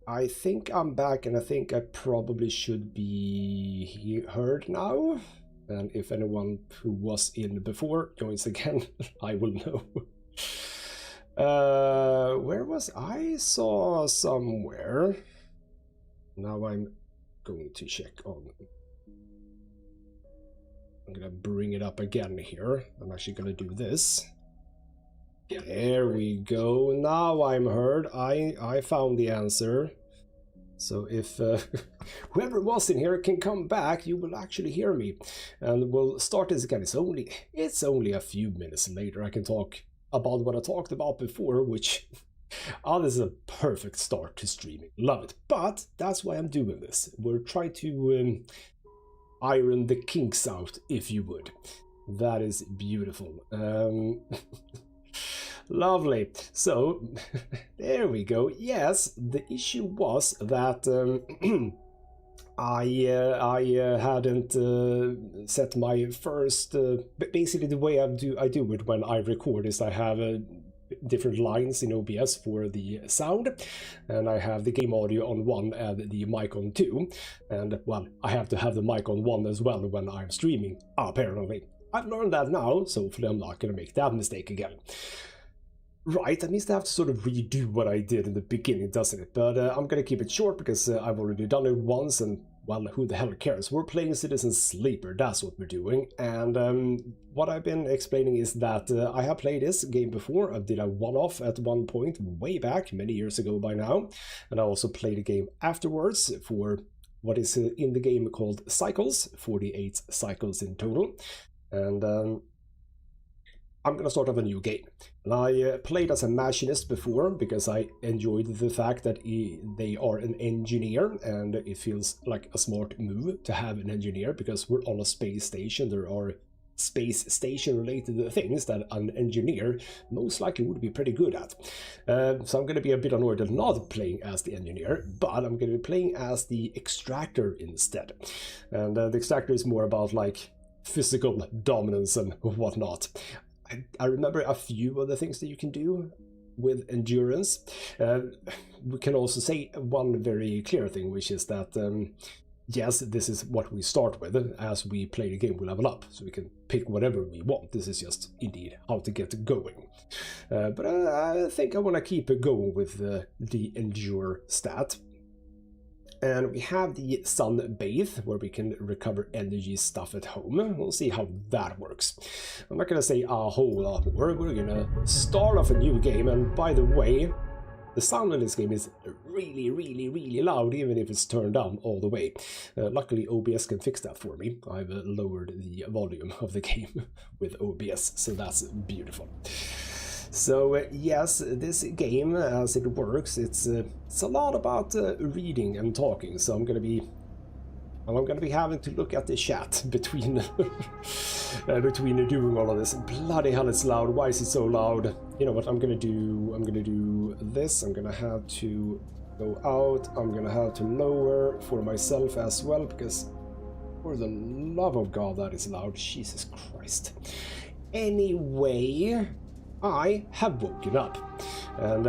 I think I'm back, and I think I probably should be heard now. And if anyone who was in before joins again, I will know. Where was I? Saw somewhere. Now I'm going to check on. I'm gonna bring it up again here. I'm actually gonna do this. There we go. Now I'm heard. I found the answer. So if whoever was in here can come back, you will actually hear me. And we'll start this again. It's only a few minutes later. I can talk about what I talked about before, which this is a perfect start to streaming. Love it. But that's why I'm doing this. We're trying to iron the kinks out, if you would. That is beautiful. Lovely. So, there we go. Yes, the issue was that I hadn't set my first. Basically, the way I do it when I record is I have different lines in OBS for the sound, and I have the game audio on one and the mic on two. And well, I have to have the mic on one as well when I'm streaming. Apparently, I've learned that now, so hopefully I'm not going to make that mistake again. Right, that means I have to sort of redo what I did in the beginning, doesn't it? But I'm gonna keep it short because I've already done it once, and well, who the hell cares? We're playing Citizensleeper, that's what we're doing. And what I've been explaining is that I have played this game before. I did a one-off at one point, way back, many years ago by now. And I also played a game afterwards for what is in the game called Cycles, 48 cycles in total. And I'm going to start off a new game. And I played as a machinist before because I enjoyed the fact that they are an engineer, and it feels like a smart move to have an engineer because we're on a space station. There are space station related things that an engineer most likely would be pretty good at. So I'm going to be a bit annoyed at not playing as the engineer, but I'm going to be playing as the extractor instead. And the extractor is more about like physical dominance and whatnot. I remember a few of the things that you can do with endurance. We can also say one very clear thing, which is that yes, this is what we start with. As we play the game, we level up, so we can pick whatever we want. This is just indeed how to get going. But I think I want to keep it going with the endure stat. And we have the sun bathe, where we can recover energy stuff at home. We'll see how that works. I'm not going to say a whole lot more. We're going to start off a new game. And by the way, the sound in this game is really, really, really loud, even if it's turned down all the way. Luckily, OBS can fix that for me. I've lowered the volume of the game with OBS, so that's beautiful. So yes, this game, as it works, it's a lot about reading and talking. So I'm gonna be having to look at the chat between between doing all of this. Bloody hell, it's loud! Why is it so loud? You know what? I'm gonna do this. I'm gonna have to go out. I'm gonna have to lower for myself as well, because for the love of God, that is loud. Jesus Christ. Anyway, I have woken up, and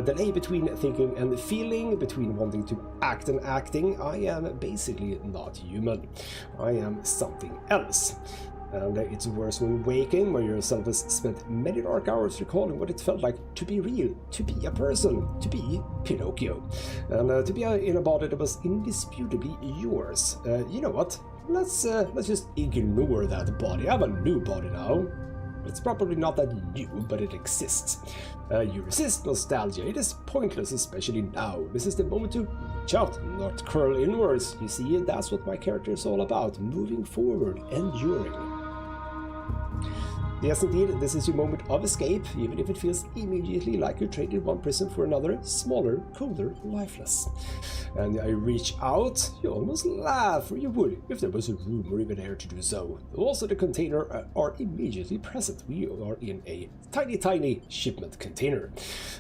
delay between thinking and feeling, between wanting to act and acting. I am basically not human. I am something else. And it's worse when waking, where yourself has spent many dark hours recalling what it felt like to be real, to be a person, to be Pinocchio, and to be in a body that was indisputably yours. You know what? Let's just ignore that body. I have a new body now. It's probably not that new, but it exists. You resist nostalgia. It is pointless, especially now. This is the moment to reach out, not curl inwards. You see, that's what my character is all about. Moving forward, enduring. Yes, indeed, this is your moment of escape, even if it feels immediately like you traded one prison for another, smaller, colder, lifeless. And I reach out, you almost laugh, or you would, if there was a room or even air to do so. Also, the container are immediately present. We are in a tiny, tiny shipment container.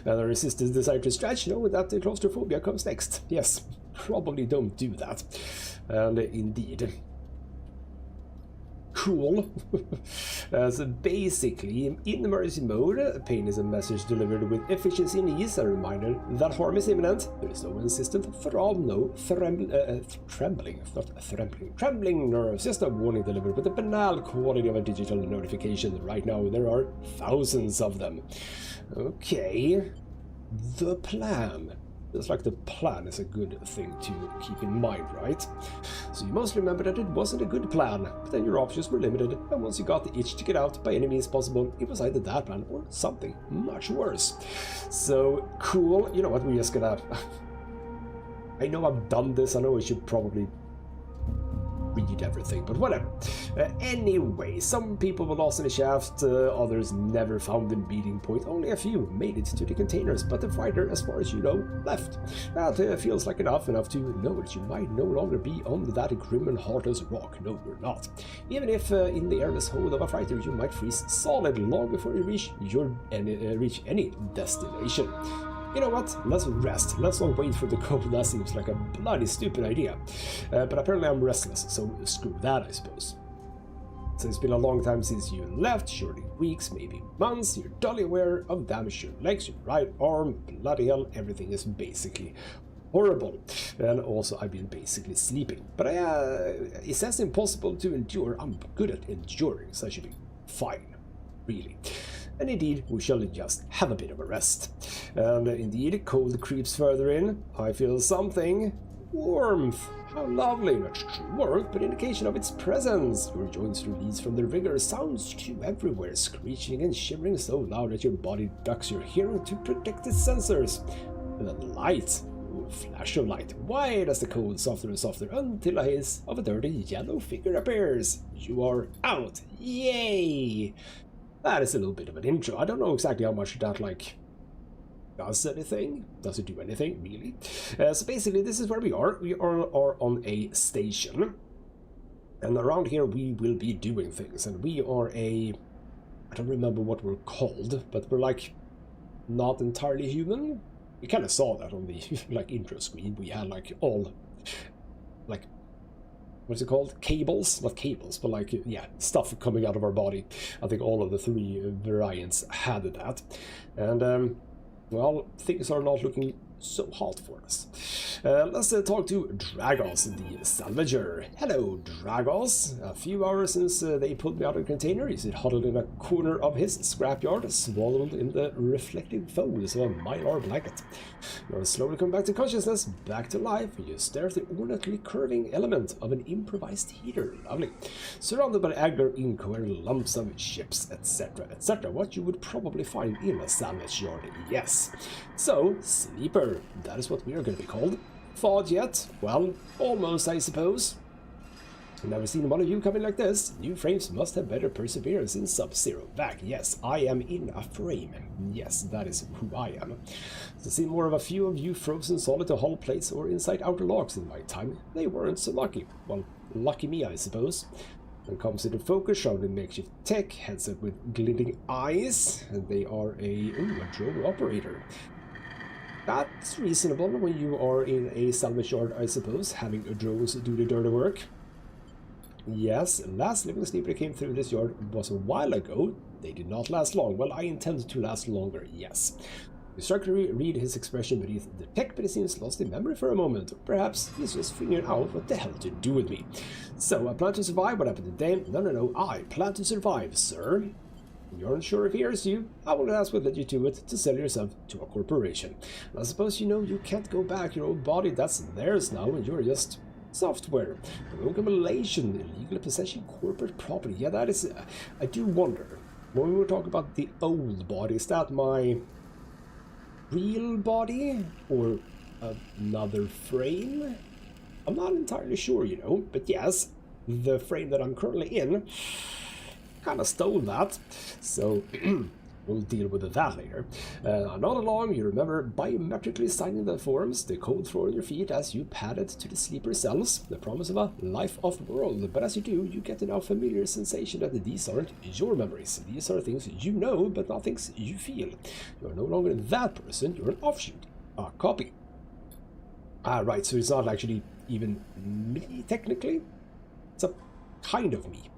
And I resist the desire to stretch, knowing that the claustrophobia comes next. Yes, probably don't do that. And indeed. cool. So basically, in emergency mode, pain is a message delivered with efficiency and ease, a reminder that harm is imminent. There is no insistent throb, no trembling nerves, just a warning delivered with the banal quality of a digital notification. Right now, there are thousands of them. Okay, the plan. It's like the plan is a good thing to keep in mind, right? So you must remember that it wasn't a good plan, but then your options were limited, and once you got the itch to get out by any means possible, it was either that plan or something much worse. So, cool. You know what, we're just gonna... I know I've done this, I know I should probably read everything, but whatever. Anyway, some people were lost in the shaft, others never found the meeting point. Only a few made it to the containers, but the fighter, as far as you know, left. That feels like enough to know that you might no longer be on that grim and heartless rock. No, you're not. Even if in the airless hold of a fighter, you might freeze solid long before you reach any destination. You know what? Let's rest. Let's not wait for the code. That seems like a bloody stupid idea. But apparently I'm restless, so screw that, I suppose. So it's been a long time since you left, surely weeks, maybe months. You're dully aware of damage to your legs, your right arm. Bloody hell, everything is basically horrible. And also I've been basically sleeping. But it says impossible to endure. I'm good at enduring, so I should be fine, really. And indeed, we shall just have a bit of a rest. And indeed, cold creeps further in. I feel something. Warmth. How lovely. Not true warmth, but indication of its presence. Your joints release from the rigor. Sounds too everywhere, screeching and shivering so loud that your body ducks your hearing to protect its sensors. And then light. Ooh, flash of light. Why does the cold softer and softer until a haze of a dirty yellow figure appears? You are out. Yay! That is a little bit of an intro. I don't know exactly how much that, like, does anything. Does it do anything, really? So basically, this is where we are. We are on a station. And around here, we will be doing things. And we are I don't remember what we're called, but we're, like, not entirely human. We kind of saw that on the, like, intro screen. We had, like, all, like, what's it called? Cables? Not cables, but like, yeah, stuff coming out of our body. I think all of the three variants had that. And, well, things are not looking so hot for us. Let's talk to Dragos, the salvager. Hello, Dragos. A few hours since they pulled me out of the container. You sit huddled in a corner of his scrapyard, swallowed in the reflective folds of a mylar blanket. You're slowly coming back to consciousness, back to life. You stare at the ornately curving element of an improvised heater. Lovely. Surrounded by angular, incoherent lumps of ships, etc., etc. What you would probably find in a salvage yard, yes. So, Sleeper. That is what we are going to be called. Thought yet? Well, almost, I suppose. I've never seen one of you coming like this. New frames must have better perseverance in Sub-Zero. Back, yes, I am in a frame. Yes, that is who I am. I've seen more of a few of you frozen solid to hull plates or inside outer locks in my time. They weren't so lucky. Well, lucky me, I suppose. When it comes to the focus, shown in makeshift tech, headset with glinting eyes, and they are a drone operator. That's reasonable when you are in a salvage yard, I suppose, having drones do the dirty work. Yes, last living sleeper that came through this yard was a while ago. They did not last long. Well, I intend to last longer, yes. You start to read his expression beneath the tech, but he seems lost in memory for a moment. Perhaps he's just figuring out what the hell to do with me. So, I plan to survive. What happened today? No, I plan to survive, sir. You aren't sure if he hears you. I will ask what led you to it, to sell yourself to a corporation. And I suppose you know you can't go back. Your own body, that's theirs now, and you're just software. Accumulation, illegal possession, corporate property. Yeah, that is... I do wonder, when we were talking about the old body, is that my real body? Or another frame? I'm not entirely sure, you know. But yes, the frame that I'm currently in... kind of stole that, so we'll deal with that later. Not along, you remember biometrically signing the forms, the code thrown on your feet as you padded to the sleeper cells, the promise of a life off-world. But as you do, you get an familiar sensation that these aren't your memories. These are things you know, but not things you feel. You're no longer that person, you're an offshoot, a copy. Ah, right, so it's not actually even me, technically. It's a kind of me.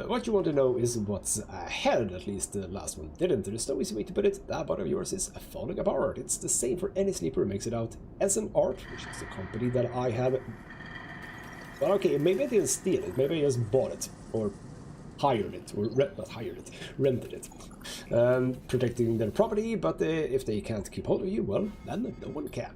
What you want to know is what's ahead, at least the last one didn't. There's no easy way to put it. That body of yours is falling apart. It's the same for any sleeper who makes it out. S01E01, which is the company that I have. Well, okay, maybe I didn't steal it. Maybe I just bought it, or hired it, or not hired it, rented it. Protecting their property, but if they can't keep hold of you, well, then no one can.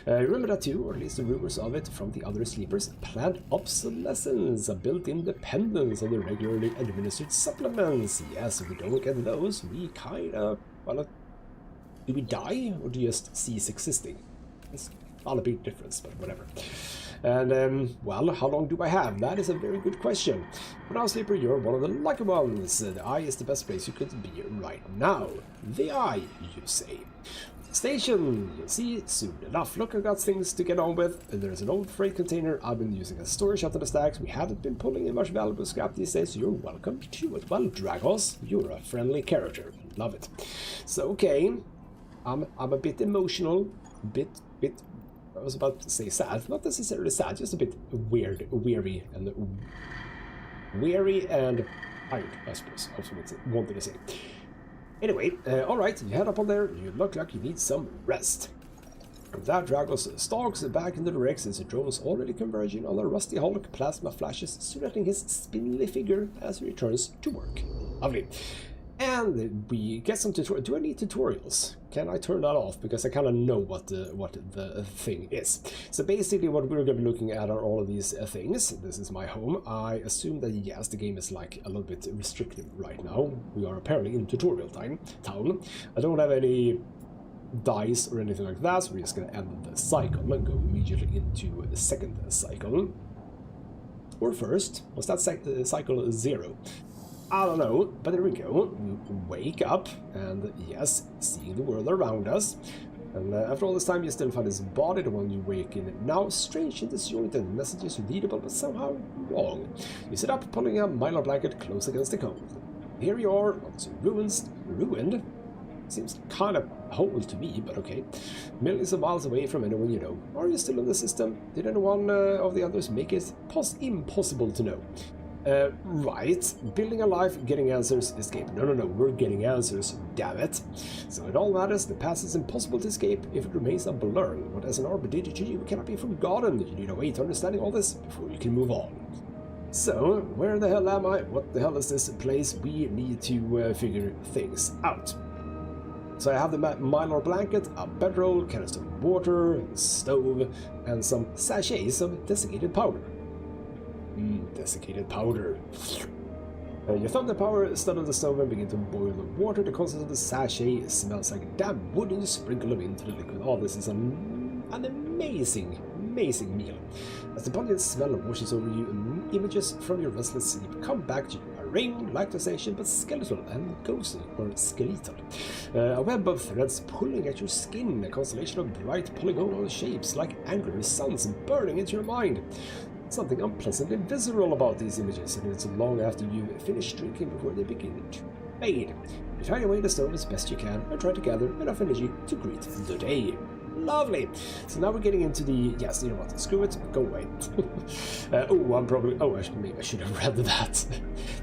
Remember that too, or at least the rumors of it from the other sleepers. Planned obsolescence, a built-in dependence on the regularly administered supplements. Yes, if we don't get those, we kinda, well, do we die, or do you just cease existing? It's not a big difference, but whatever. And, well, how long do I have? That is a very good question. For now, Sleeper, you're one of the lucky ones. The eye is the best place you could be right now. The eye, you say. Station, you'll see soon enough. Look, I've got things to get on with. There's an old freight container I've been using as storage out of the stacks. We haven't been pulling in much valuable scrap these days, so you're welcome to it. Well, Dragos, you're a friendly character. Love it. So, okay, I'm a bit emotional, bit I was about to say sad, not necessarily sad, just a bit weary and tired, I suppose. Also wanted to say. Anyway, alright, you head up on there, you look like you need some rest. With that, Dragos stalks back into the wrecks as the drones already converging on a rusty Hulk. Plasma flashes silhouetting his spindly figure as he returns to work. Lovely. And we get some tutorials. Do I need tutorials? Can I turn that off? Because I kind of know what the thing is. So basically what we're going to be looking at are all of these things. This is my home. I assume that, yes, the game is like a little bit restrictive right now. We are apparently in tutorial town. I don't have any dice or anything like that, so we're just going to end the cycle and go immediately into the second cycle. Or first, was that cycle 0? I don't know, but there we go. We wake up, and yes, seeing the world around us. And after all this time, you still find his body, the one you wake in now, strange and disjointed, messages readable, but somehow wrong. You sit up, pulling a mylar blanket close against the cold. Here you are, obviously ruined. Seems kind of whole to me, but okay. Millions of miles away from anyone you know. Are you still in the system? Did anyone of the others make it impossible to know? Right. Building a life, getting answers, escape. No, we're getting answers, damn it. So it all matters, the past is impossible to escape if it remains a blur. What S01E01 did to you cannot be forgotten. You need a way to understanding all this before you can move on. So, where the hell am I? What the hell is this place? We need to figure things out. So I have the mylar blanket, a bedroll, canister of water, stove, and some sachets of desiccated powder. Desiccated powder. You thumb the power stud of the stove and begin to boil the water. The contents of the sachet smells like damp wood and you sprinkle them into the liquid. Oh, this is an amazing meal. As the pungent smell washes over you, images from your restless sleep come back to you. A ring, like the sensation, but skeletal and ghostly, or skeletal. A web of threads pulling at your skin, a constellation of bright polygonal shapes like angry suns burning into your mind. Something unpleasantly visceral about these images, and it's long after you've finished drinking before they begin to fade. You try away the stove as best you can and try to gather enough energy to greet the day. Lovely! So now we're getting into the... Yes, you know what? Screw it. Go away. Maybe I should have read that.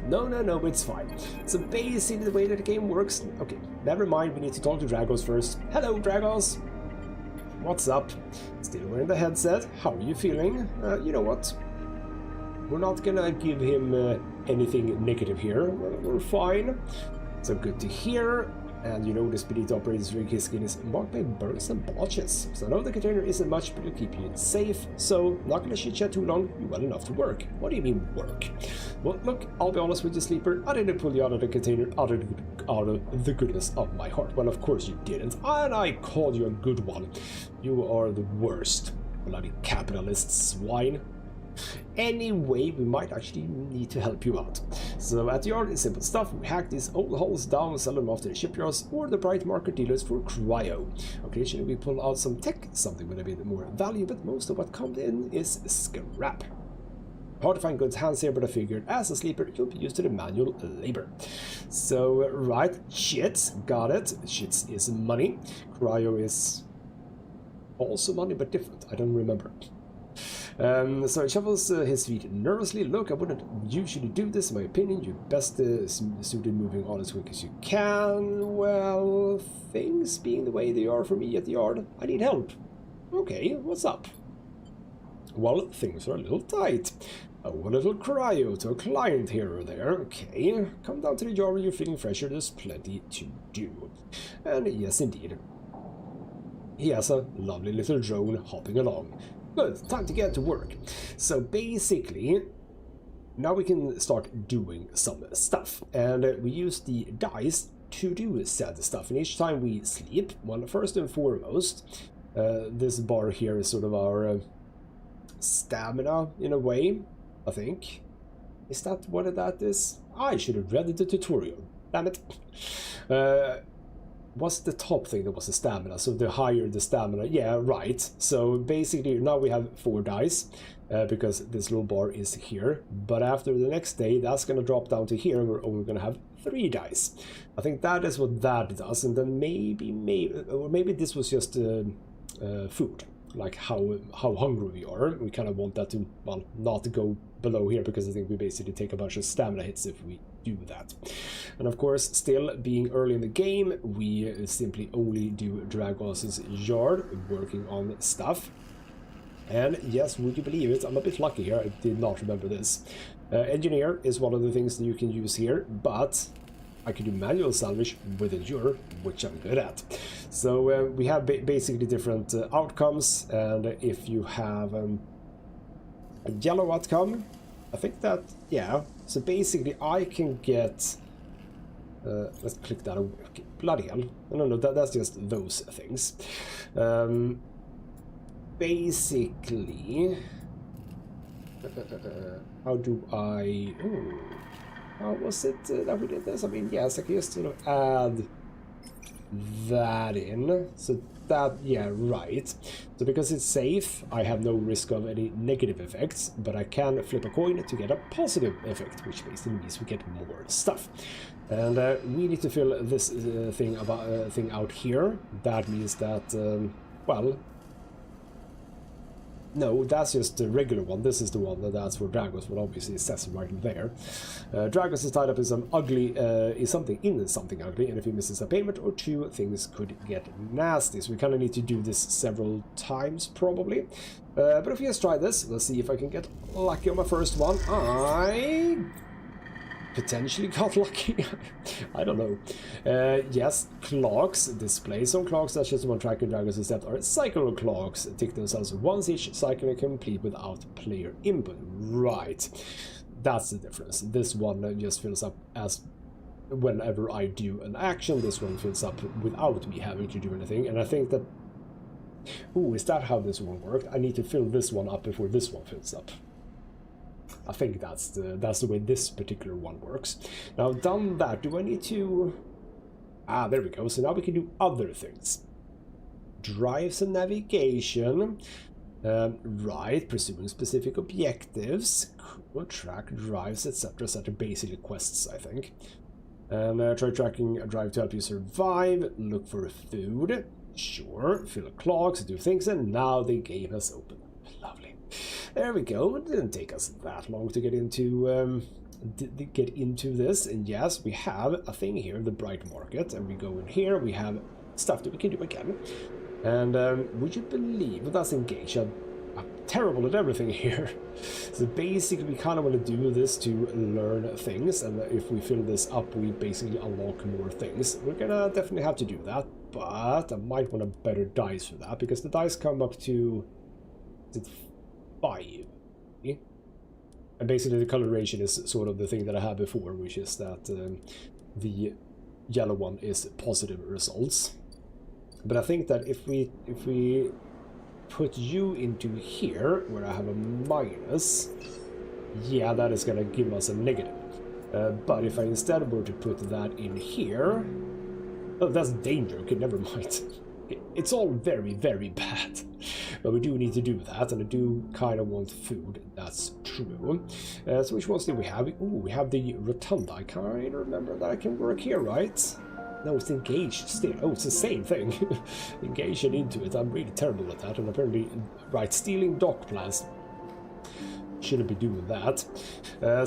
No, it's fine. So basically the way that the game works... Okay, never mind. We need to talk to Dragos first. Hello, Dragos! What's up? Still wearing the headset. How are you feeling? You know what? We're not gonna give him anything negative here. We're fine. So good to hear. And you notice beneath the operator's rig, his skin is marked by burns and blotches. So I know the container isn't much, but it'll keep you safe. So not gonna chit-chat too long. You're well enough to work. What do you mean work? Well, look, I'll be honest with you, Sleeper. I didn't pull you out of the container out of the goodness of my heart. Well, of course you didn't. And I called you a good one. You are the worst. Bloody capitalist swine. Anyway, we might actually need to help you out. So at the yard, it's simple stuff. We hack these old hulls down, sell them off to the shipyards or the bright market dealers for cryo. Occasionally we pull out some tech, something with a bit more value, but most of what comes in is scrap. Hard to find goods hands here, but I figured as a sleeper you'll be used to the manual labor. So right, shits, got it. Shits is money. Cryo is also money, but different. I don't remember. So he shuffles his feet nervously. Look, I wouldn't usually do this, in my opinion. You're best suited moving on as quick as you can. Well, things being the way they are for me at the yard, I need help. Okay, what's up? Well, things are a little tight. A little cryo to a client here or there. Okay, come down to the yard when you're feeling fresher. There's plenty to do. And yes, indeed. He has a lovely little drone hopping along. Good, time to get to work. So basically, now we can start doing some stuff. And we use the dice to do said stuff. And each time we sleep, well, first and foremost, this bar here is sort of our stamina in a way, I think. Is that what that is? I should have read the tutorial. Damn it. Was the top thing that was the stamina, so the higher the stamina, yeah, right. So basically now we have 4 dice because this little bar is here, but after the next day that's going to drop down to here and we're only going to have 3 dice. I think that is what that does, and then maybe this was just food, like how hungry we are. We kind of want that to, well, not go below here, because I think we basically take a bunch of stamina hits if we do that. And of course, still being early in the game, we simply only do Dragos's yard, working on stuff. And yes, would you believe it, I'm a bit lucky here, I did not remember this. Engineer is one of the things that you can use here, but I can do manual salvage with Endure, which I'm good at. So we have basically different outcomes, and if you have a yellow outcome, I think that, yeah, so basically I can get, let's click that away. Okay, bloody hell, no, that's just those things. Basically, how do I, how was it that we did this? I mean, yes, I can just sort of add that in. So that, yeah, right. So because it's safe, I have no risk of any negative effects, but I can flip a coin to get a positive effect, which basically means we get more stuff. And we need to fill this thing out here. That means that, well, no, that's just the regular one. This is the one that's for Dragos, but obviously it says right there. Dragos is tied up in some ugly, something ugly, and if he misses a payment or 2, things could get nasty. So we kind of need to do this several times, probably. But if we just try this, let's see if I can get lucky on my first one. I potentially got lucky. I don't know. Yes, clocks. Display some clocks such as one tracking Dragons instead are cycle clocks. Tick themselves once each cycle and complete without player input. Right. That's the difference. This one just fills up as whenever I do an action. This one fills up without me having to do anything. And I think that... Ooh, is that how this one worked? I need to fill this one up before this one fills up. I think that's the way this particular one works. Now, done that, do I need to... Ah, there we go. So now we can do other things. Drives and navigation. Right, pursuing specific objectives. Cool, track drives, etc. etc. Basically quests, I think. And try tracking a drive to help you survive. Look for food. Sure. Fill clocks, do things, and now the game has opened. Lovely. There we go. It didn't take us that long to get into this. And yes, we have a thing here, the bright market, and we go in here. We have stuff that we can do again. And would you believe, well, that's engaged. I'm terrible at everything here. So basically, we kind of want to do this to learn things, and if we fill this up, we basically unlock more things. We're gonna definitely have to do that, but I might want a better dice for that, because the dice come up to 5. And basically the coloration is sort of the thing that I had before, which is that the yellow one is positive results. But I think that if we put you into here, where I have a minus, yeah, that is going to give us a negative. But if I instead were to put that in here... Oh, that's danger. Okay, never mind. It's all very, very bad. But we do need to do that, and I do kind of want food. That's true. So which ones do we have? Ooh, we have the rotunda. I kind of remember that I can work here, right? No, it's engaged still. Oh, it's the same thing. Engage and into it. I'm really terrible at that. And apparently, right, stealing dock plans. shouldn't be doing that.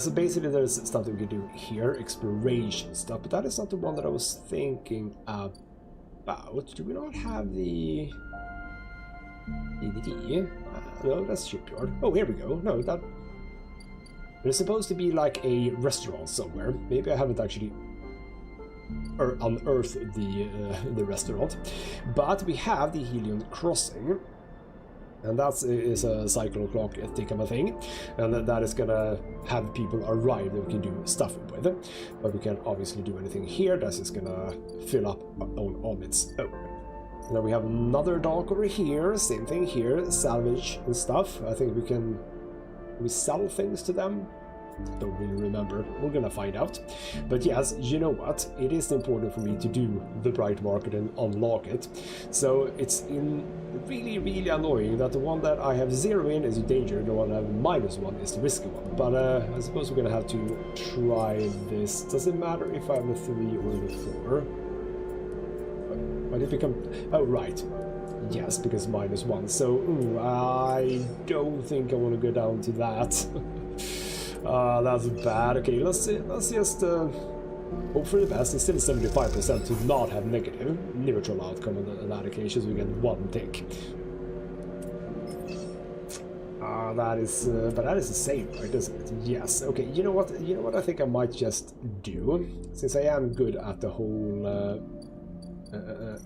So basically there's stuff that we can do here, exploration stuff, but that is not the one that I was thinking about. Do we not have the EDD? No, that's shipyard. Oh, here we go. No, that... There's supposed to be like a restaurant somewhere. Maybe I haven't actually unearthed the restaurant. But we have the Helion Crossing. And that is a cycle clock kind of thing, and that is gonna have people arrive that we can do stuff with. But we can't obviously do anything here. That's just gonna fill up on its own. And then we have another dock over here. Same thing here, salvage and stuff. I think we sell things to them. Don't really remember. We're gonna find out. But yes, you know what? It is important for me to do the bright market and unlock it. So it's really, really annoying that the one that I have 0 in is a danger, the one I have -1 is the risky one. But I suppose we're gonna have to try this. Does it matter if I have a 3 or a 4? Why did it become... Oh, right. Yes, because -1. So I don't think I want to go down to that. That's bad. Okay, let's just hope for the best. It's still 75% to not have negative neutral outcome on that occasion, so we get 1 tick. That is, but that is the same, right? Isn't it? Yes. Okay. You know what? You know what? I think I might just do, since I am good at the whole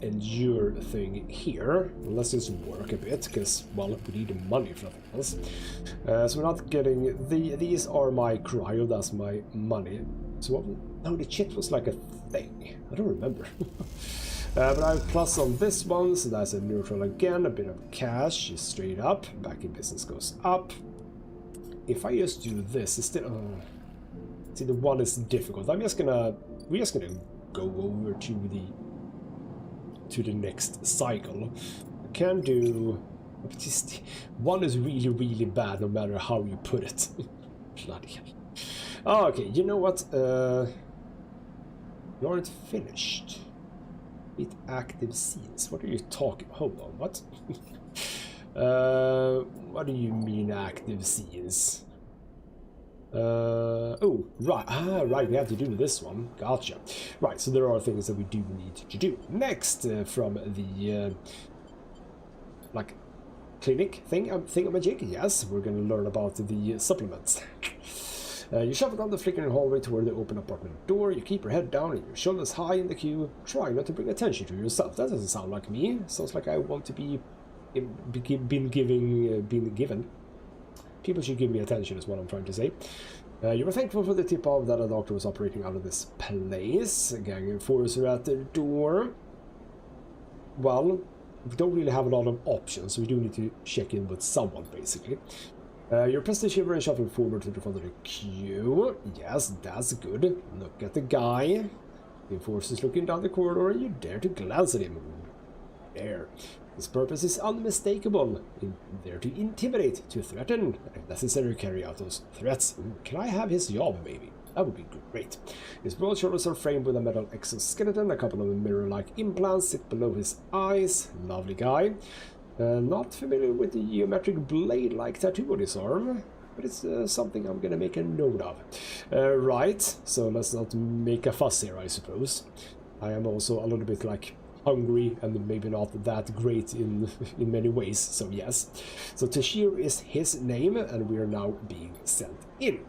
endure thing here. Let's just work a bit, because, well, we need the money for nothing else. So we're not getting... These are my cryo, that's my money. So what... No, the chit was like a thing. I don't remember. But I have plus on this one, so that's a neutral again. A bit of cash, straight up. Back in business goes up. If I just do this, it's still... see, the one is difficult. We're just gonna go over to the next cycle. I can do... Just, 1 is really, really bad no matter how you put it. Bloody hell. Oh, okay, you know what? You aren't finished. With active scenes. What are you talking... Hold on, what? What do you mean active scenes? Oh, right. Right, we have to do this one. Gotcha. Right, so there are things that we do need to do. Next, from the, like, clinic thingamajig, yes, we're gonna learn about the supplements. You shuffle down the flickering hallway toward the open apartment door. You keep your head down and your shoulders high in the queue. Try not to bring attention to yourself. That doesn't sound like me. Sounds like I want to be given. People should give me attention is what I'm trying to say. You were thankful for the tip-off that a doctor was operating out of this place. A gang enforcer at the door. Well, we don't really have a lot of options, so we do need to check in with someone, basically. You're pressed to shiver and shuffle forward to the front of the queue. Yes, that's good. Look at the guy. The enforcer's looking down the corridor and you dare to glance at him. There. His purpose is unmistakable. There to intimidate, to threaten, and if necessary carry out those threats. Can I have his job, maybe? That would be great. His broad shoulders are framed with a metal exoskeleton. A couple of mirror-like implants sit below his eyes. Lovely guy. Not familiar with the geometric blade-like tattoo on his arm, but it's something I'm gonna make a note of. Right, so let's not make a fuss here, I suppose. I am also a little bit like hungry and maybe not that great in many ways, so yes. So Tashir is his name, and we are now being sent in.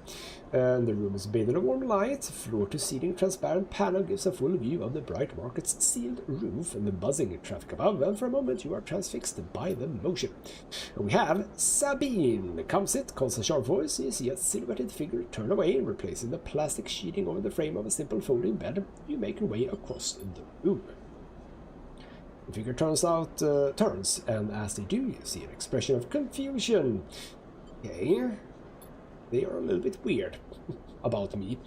And the room is bathed in a warm light. Floor-to-ceiling transparent panel gives a full view of the bright market's sealed roof and the buzzing traffic above, and for a moment you are transfixed by the motion. And we have Sabine. Come sit, calls a sharp voice. You see a silhouetted figure turn away, replacing the plastic sheeting over the frame of a simple folding bed. You make your way across the room. The figure turns, and as they do, you see an expression of confusion. Okay. They are a little bit weird about me.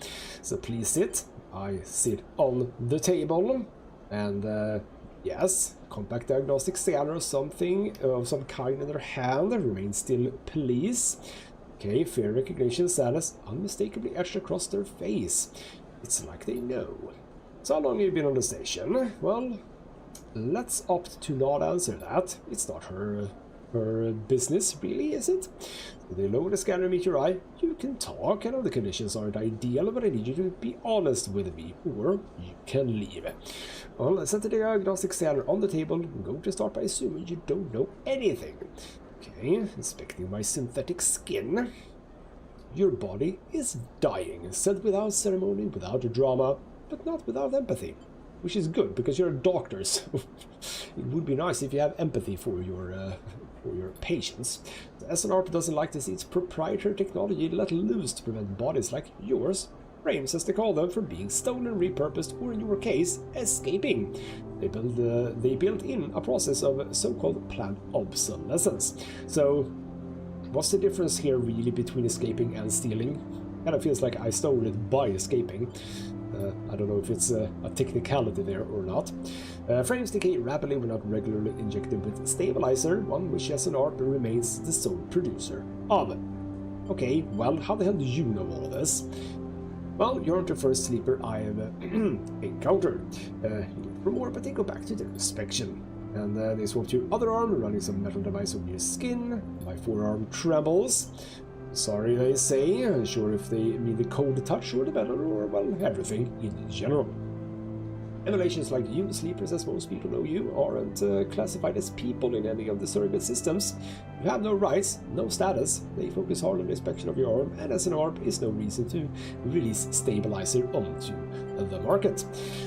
So please sit. I sit on the table. And yes, compact diagnostic scanner or something of some kind in their hand. Remains still, please. Okay, fair recognition status unmistakably etched across their face. It's like they know. So how long have you been on the station? Well, let's opt to not answer that. It's not her her business, really, is it? So they lower the scanner and meet your eye. You can talk. I know the conditions aren't ideal, but I need you to be honest with me, or you can leave. Well, let's set the diagnostic scanner on the table. I'm going to start by assuming you don't know anything. Okay, inspecting my synthetic skin. Your body is dying, said without ceremony, without drama, but not without empathy. Which is good, because you're a doctor, so it would be nice if you have empathy for your patients. The SNRP doesn't like to see its proprietary technology let loose to prevent bodies like yours, frames as they call them, from being stolen, repurposed, or in your case, escaping. They built in a process of so-called planned obsolescence. So, what's the difference here really between escaping and stealing? Kind of feels like I stole it by escaping. I don't know if it's a technicality there or not. Frames decay rapidly when not regularly injected with stabilizer, one which SNRP remains the sole producer of. Okay, well, how the hell do you know all of this? Well, you aren't the first sleeper I have encountered. For more, but they go back to their inspection. And they swap to your other arm, running some metal device over your skin. My forearm trembles. Sorry, they say. Unsure if they mean the cold touch or the metal, or, well, everything in general. Emulations like you, sleepers as most people know you, aren't classified as people in any of the surrogate systems. You have no rights, no status. They focus hard on the inspection of your arm, and as an ARP is no reason to release stabilizer onto the market.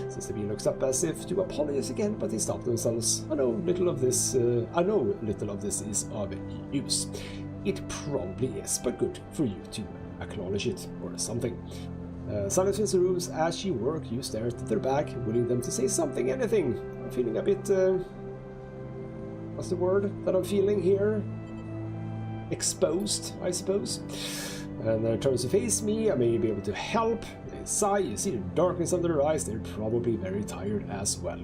System looks up as if to apologize again, but they stop themselves. I know little of this is of use. It probably is, but good for you to acknowledge it or something. Silence fills the rooms as you work. You stare at their back, willing them to say something, anything. I'm feeling a bit, what's the word that I'm feeling here? Exposed, I suppose. And then turns to face me. I may be able to help. They sigh. You see the darkness under their eyes. They're probably very tired as well.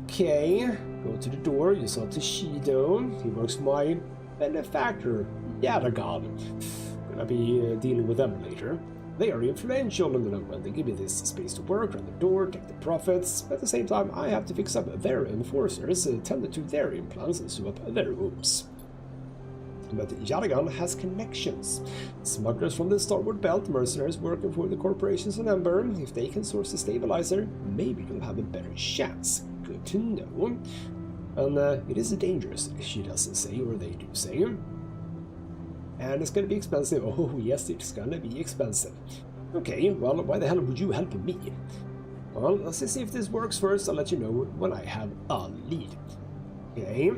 Okay, go to the door. You saw Toshido. He works for my benefactor, Yadagon. Gonna be dealing with them later. They are influential in the long run. They give me this space to work, run the door, take the profits. At the same time, I have to fix up their enforcers, tend to their implants, and sew up their wounds. But Yadagon has connections. Smugglers from the starboard belt, mercenaries working for the corporations on Ember. If they can source a stabilizer, maybe you'll have a better chance. Good to know. And it is dangerous, she doesn't say, or they do say. And it's gonna be expensive. Oh yes, it's gonna be expensive. Okay, well, why the hell would you help me? Well, let's see if this works first. I'll let you know when I have a lead. Okay.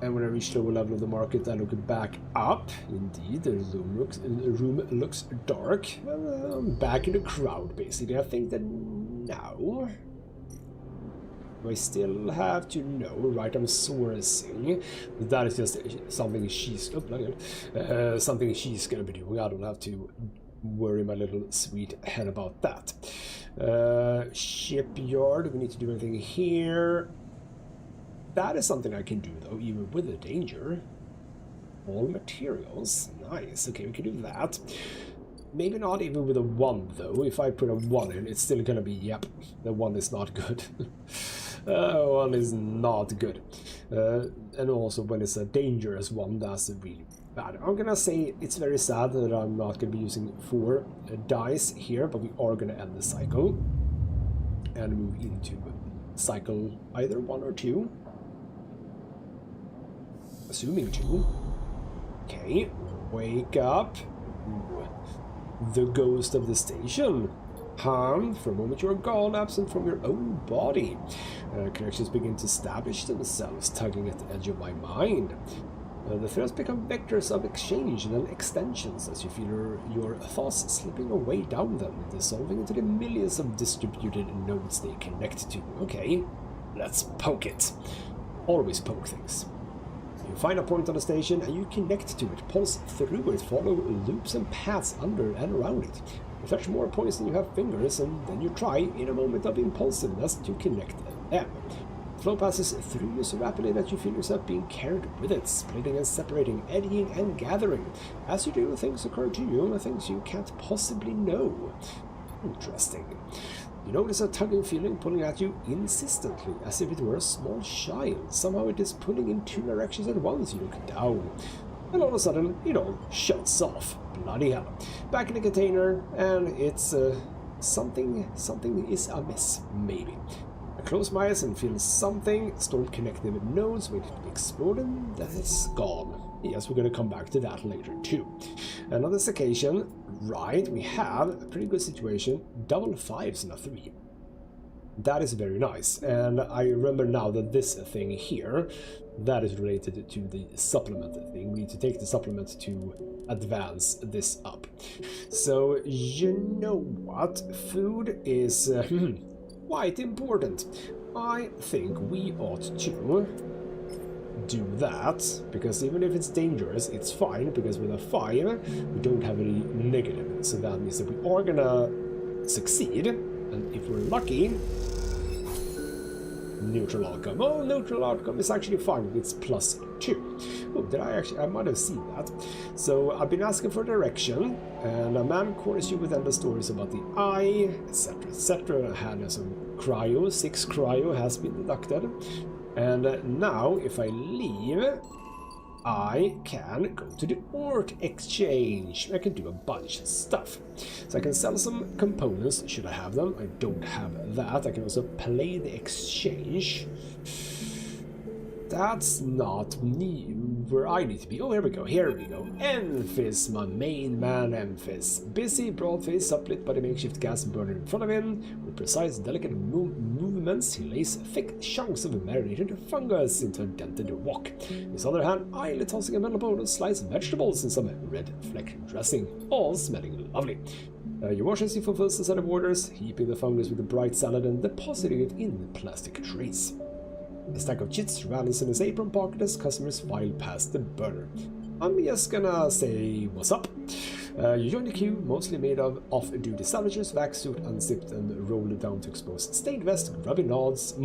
And when I reach the lower level of the market, I look back up. Indeed, the room looks dark. Well, I'm back in the crowd, basically. I think that now... I still have to know, right? I'm sourcing. That is just something she's something she's gonna be doing. I don't have to worry my little sweet head about that. Shipyard. We need to do anything here. That is something I can do though, even with the danger. All materials. Nice. Okay, we can do that. Maybe not even with a 1 though. If I put a 1 in, it's still gonna be, yep, the 1 is not good. 1 is not good. And also when it's a dangerous 1, that's really bad. I'm gonna say it's very sad that I'm not gonna be using 4 dice here, but we are gonna end the cycle and move into cycle either 1 or 2. Assuming 2. Okay, wake up. Ooh. The ghost of the station. For a moment you are gone, absent from your own body. Connections begin to establish themselves, tugging at the edge of my mind. The threads become vectors of exchange and then extensions as you feel your thoughts slipping away down them, dissolving into the millions of distributed nodes they connect to. Okay, let's poke it. Always poke things. You find a point on the station and you connect to it, pulse through it, follow loops and paths under and around it. You touch more points than you have fingers, and then you try, in a moment of impulsiveness, to connect them. Flow passes through you so rapidly that you feel yourself being carried with it, splitting and separating, eddying and gathering. As you do, things occur to you, things you can't possibly know. Interesting. You notice a tugging feeling pulling at you insistently, as if it were a small child. Somehow it is pulling in two directions at once. You look down, and all of a sudden it all shuts off. Bloody hell. Back in the container, and it's something is amiss, maybe. I close my eyes and feel something. Storm connected nodes with exploding, that is gone. Yes, we're going to come back to that later too. And on this occasion, right, we have a pretty good situation. Double fives and a 3. That is very nice. And I remember now that this thing here, that is related to the supplement thing. We need to take the supplement to advance this up. So, you know what? Food is quite important. I think we ought to do that, because even if it's dangerous, it's fine, because with a 5 we don't have any negative, so that means that we are gonna succeed, and if we're lucky, neutral outcome. Oh, neutral outcome is actually fine, it's +2. Oh, did I might have seen that. So I've been asking for direction, and a man corners you with endless stories about the eye, etc, etc. I had some cryo, 6 cryo has been deducted. And now, if I leave, I can go to the art exchange. I can do a bunch of stuff. So I can sell some components, should I have them. I don't have that. I can also play the exchange. That's not where I need to be. Oh, here we go. Here we go. Emphis, my main man, Emphis. Busy, broad-faced, uplit by the makeshift gas burner in front of him. With precise, delicate movements, he lays thick chunks of marinated fungus into a dented wok. His other hand, idly tossing a metal bowl of sliced vegetables and some red fleck dressing, all smelling lovely. You watch as he fulfills the set of orders, heaping the fungus with a bright salad and depositing it in plastic trays. A stack of chits rattles in his apron pocket as customers file past the burner. I'm just gonna say what's up. You join the queue, mostly made of off-duty salvagers, vac suit unzipped and rolled down to expose stained vest, grubby mods,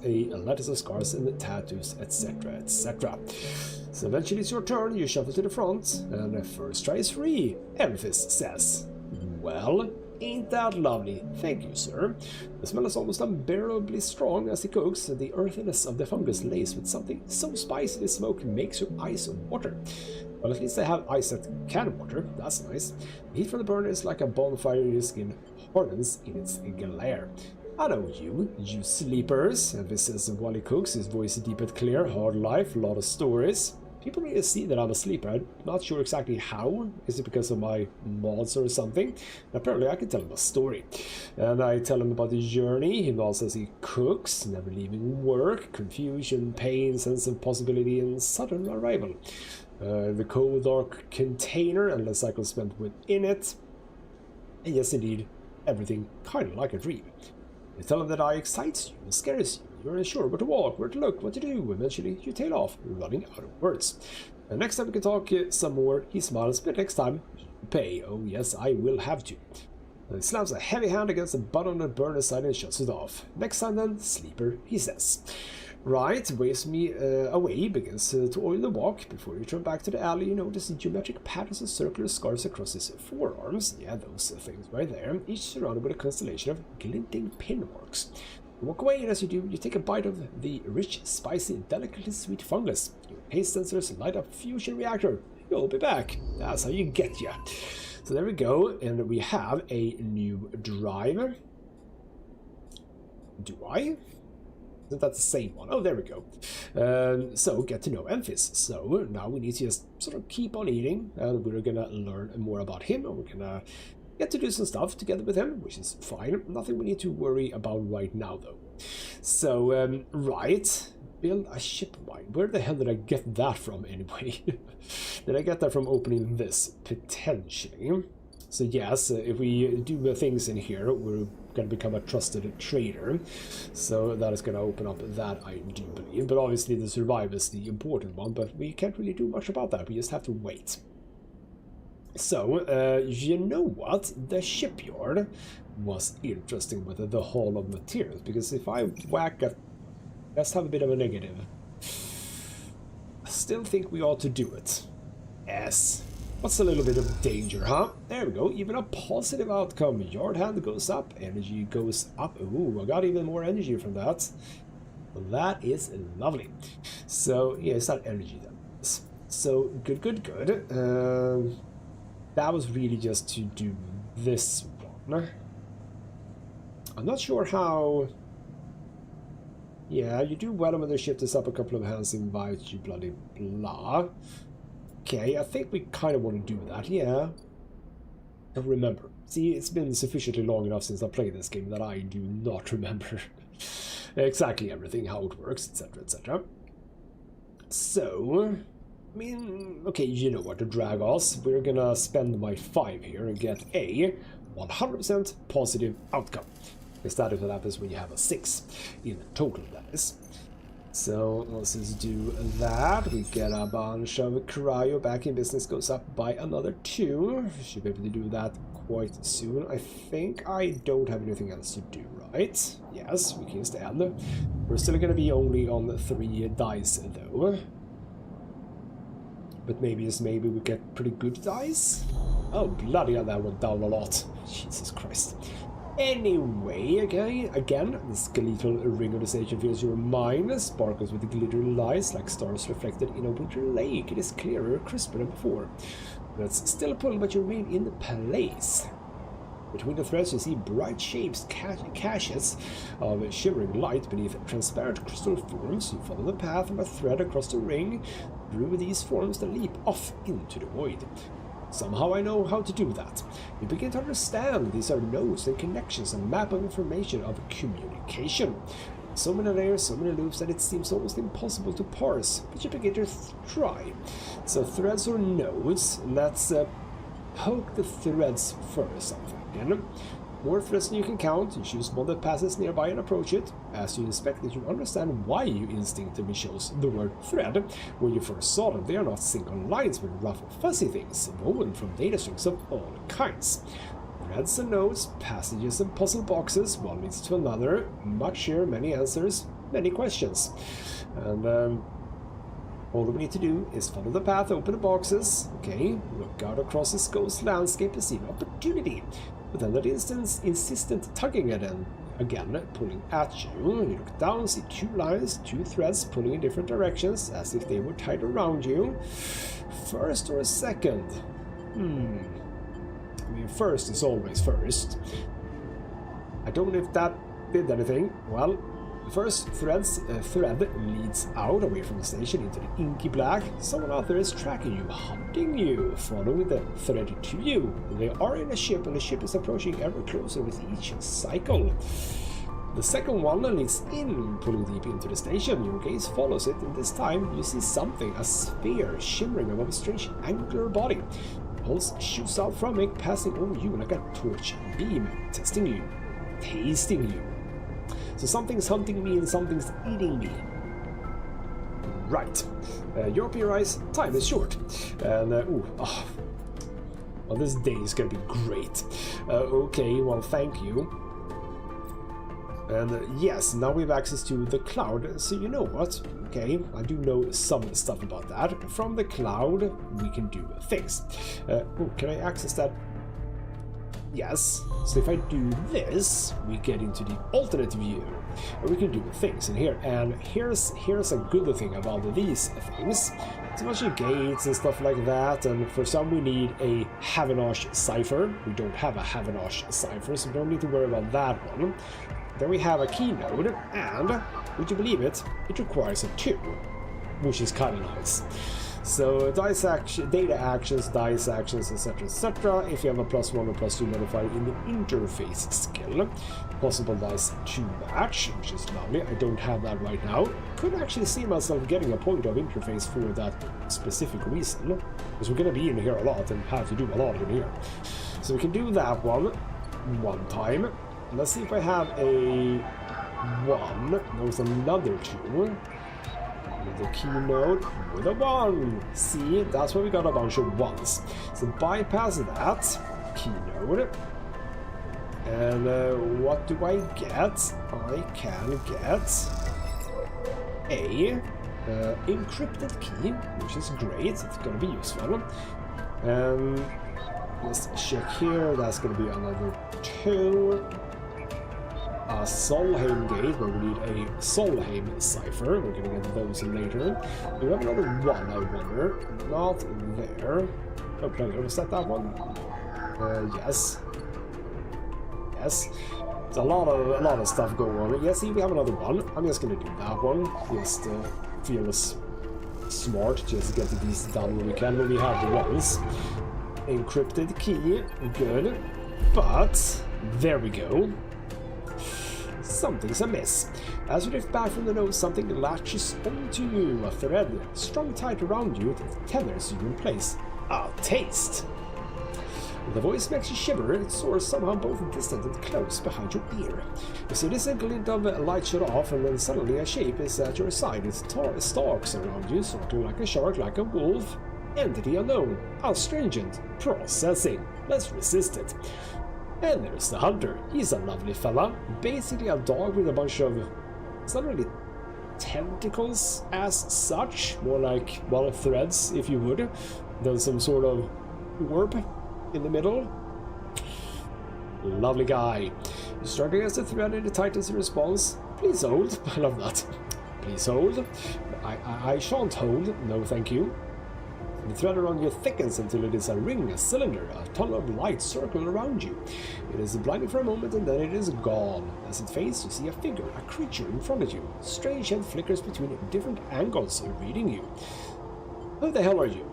a lettuce of scars and tattoos, etc, etc. So eventually it's your turn, you shuffle to the front, and first try is free, Emphis says. Well, ain't that lovely? Thank you, sir. The smell is almost unbearably strong as he cooks, and the earthiness of the fungus laced with something so spicy the smoke makes your eyes water. Well, at least I have eyes that can water, that's nice. The heat from the burner is like a bonfire your skin hardens in its glare. I know you sleepers, Elvis says while he cooks, his voice deep and clear, hard life, a lot of stories. People need to see that I'm a sleeper. I'm not sure exactly how. Is it because of my mods or something? And apparently I can tell him a story. And I tell him about the journey. He nods as he cooks, never leaving work, confusion, pain, sense of possibility, and sudden arrival. The cold, dark container, and the cycle spent within it. And yes, indeed, everything kind of like a dream. You tell him that I excites you and scares you. You're unsure where to walk, where to look, what to do. Eventually, you tail off, running out of words. And next time we can talk some more, he smiles, but next time, you pay. Oh yes, I will have to. And he slams a heavy hand against the button on the burner side and shuts it off. Next time then, sleeper, he says. Right, waves me away, begins to oil the walk. Before you turn back to the alley, you notice the geometric patterns of circular scars across his forearms. Yeah, those things right there, each surrounded with a constellation of glinting pin marks. You walk away, and as you do, you take a bite of the rich, spicy, delicately sweet fungus. Your pace sensors light up fusion reactor. You'll be back. That's how you get ya. So there we go, and we have a new driver. Do I? Isn't that the same one? Oh, there we go. So, get to know Emphis. So, now we need to just sort of keep on eating, and we're gonna learn more about him, and we're gonna get to do some stuff together with him, which is fine. Nothing we need to worry about right now, though. So, right. Build a ship mine. Where the hell did I get that from, anyway? Did I get that from opening this? Potentially. So yes, if we do things in here, we're going to become a trusted trader. So that is going to open up that, I do believe. But obviously the survive is the important one, but we can't really do much about that. We just have to wait. So, you know what? The shipyard was interesting with the haul of materials, because if I whack at... Let's have a bit of a negative. I still think we ought to do it. Yes. What's a little bit of danger, huh? There we go, even a positive outcome. Yard hand goes up, energy goes up. Ooh, I got even more energy from that. That is lovely. So, yeah, it's not energy then. So, good, good, good. That was really just to do this one. I'm not sure how... Yeah, you do well when they shift this up a couple of hands, invite you, bloody blah. Okay, I think we kind of want to do that, yeah. I remember. See, it's been sufficiently long enough since I played this game that I do not remember exactly everything, how it works, etc, etc. So, I mean, okay, you know what to drag us. We're gonna spend my 5 here and get a 100% positive outcome. Because that is what happens when you have a 6 in total, that is. So let's just do that. We get a bunch of cryo back in business, goes up by another 2. Should be able to do that quite soon. I think I don't have anything else to do, right? Yes, we can stand. We're still going to be only on 3 dice though. But maybe we get pretty good dice. Oh bloody hell, that went down a lot. Jesus Christ. Anyway, okay, again, the skeletal ring of the station fills your mind, sparkles with glitter lights like stars reflected in a winter lake. It is clearer, crisper than before. Let's still pull, but you remain in place. Between the threads you see bright shapes, caches of shimmering light beneath transparent crystal forms. You follow the path of a thread across the ring. Through these forms that leap off into the void. Somehow I know how to do that. You begin to understand these are nodes and connections, a map of information, of communication. So many layers, so many loops that it seems almost impossible to parse, but you begin to try. So threads or nodes, let's poke the threads first, I'm thinking. More threads than you can count, you choose one that passes nearby and approach it. As you inspect it, you understand why you instinctively chose the word thread. When you first saw them, they are not single lines but rough fuzzy things, woven from data strings of all kinds. Threads and nodes, passages and puzzle boxes, one leads to another, much here, many answers, many questions. And all we need to do is follow the path, open the boxes, okay, look out across this ghost landscape and see an opportunity. But then that insistent tugging again, pulling at you. You look down, see 2 lines, 2 threads pulling in different directions, as if they were tied around you. First or second? I mean, first is always first. I don't know if that did anything. Well, the first thread leads out away from the station into the inky black. Someone out there is tracking you, hunting you, following the thread to you. They are in a ship, and the ship is approaching ever closer with each cycle. The second one leads in, pulling deep into the station. Your gaze follows it, and this time you see something, a sphere shimmering above a strange angular body. The pulse shoots out from it, passing over you like a torch beam, testing you, tasting you. So something's hunting me and something's eating me. Right. You open your eyes, time is short. And, well, this day is gonna be great. Okay, well, thank you. And yes, now we have access to the cloud, so you know what? Okay, I do know some stuff about that. From the cloud, we can do things. Can I access that? Yes, so if I do this, we get into the alternate view, and we can do things in here. And here's a good thing about these things. It's a bunch of gates and stuff like that, and for some we need a Havenosh cipher. We don't have a Havenosh cipher, so we don't need to worry about that one. Then we have a key node, and, would you believe it, it requires a 2, which is kind of nice. So dice action, data actions, dice actions, etc, etc. If you have a +1 or +2 modifier in the interface skill, possible dice to match, which is lovely. I don't have that right now. Could actually see myself getting a point of interface for that specific reason, because we're going to be in here a lot and have to do a lot in here. So we can do that one time. Let's see if I have a 1. There's another 2. With a key node with a 1. See, that's why we got a bunch of 1s. So bypass that key node. And what do I get? I can get a encrypted key, which is great. It's going to be useful. Let's check here. That's going to be another 2. A Solheim gate, where we need a Solheim cipher. We're going to get those later. Do we have another 1, I wonder? Not there. Oh, plenty. Was that one? Yes. Yes. There's a lot of stuff going on. Yeah, see, we have another one. I'm just going to do that one. Just feel smart. Just get these done when we can. When we have the ones. Encrypted key. Good. But there we go. Something's amiss. As you lift back from the nose, something latches onto you. A thread strung tight around you that tethers you in place. A taste. The voice makes you shiver. It soars somehow both distant and close behind your ear. You see this glint of light shut off, and then suddenly a shape is at your side. It stalks around you, sort of like a shark, like a wolf. Entity unknown. Astringent. Processing. Let's resist it. And there's the hunter. He's a lovely fella. Basically a dog with a bunch of... It's not really tentacles as such. More like, well, threads, if you would. Then some sort of orb in the middle. Lovely guy. You strike against the thread and it tightens in response. Please hold. I love that. Please hold. I shan't hold. No, thank you. The thread around you thickens until it is a ring, a cylinder, a tunnel of light circle around you. It is blinding for a moment and then it is gone. As it fades, you see a figure, a creature in front of you. Strange head flickers between different angles, reading you. Who the hell are you?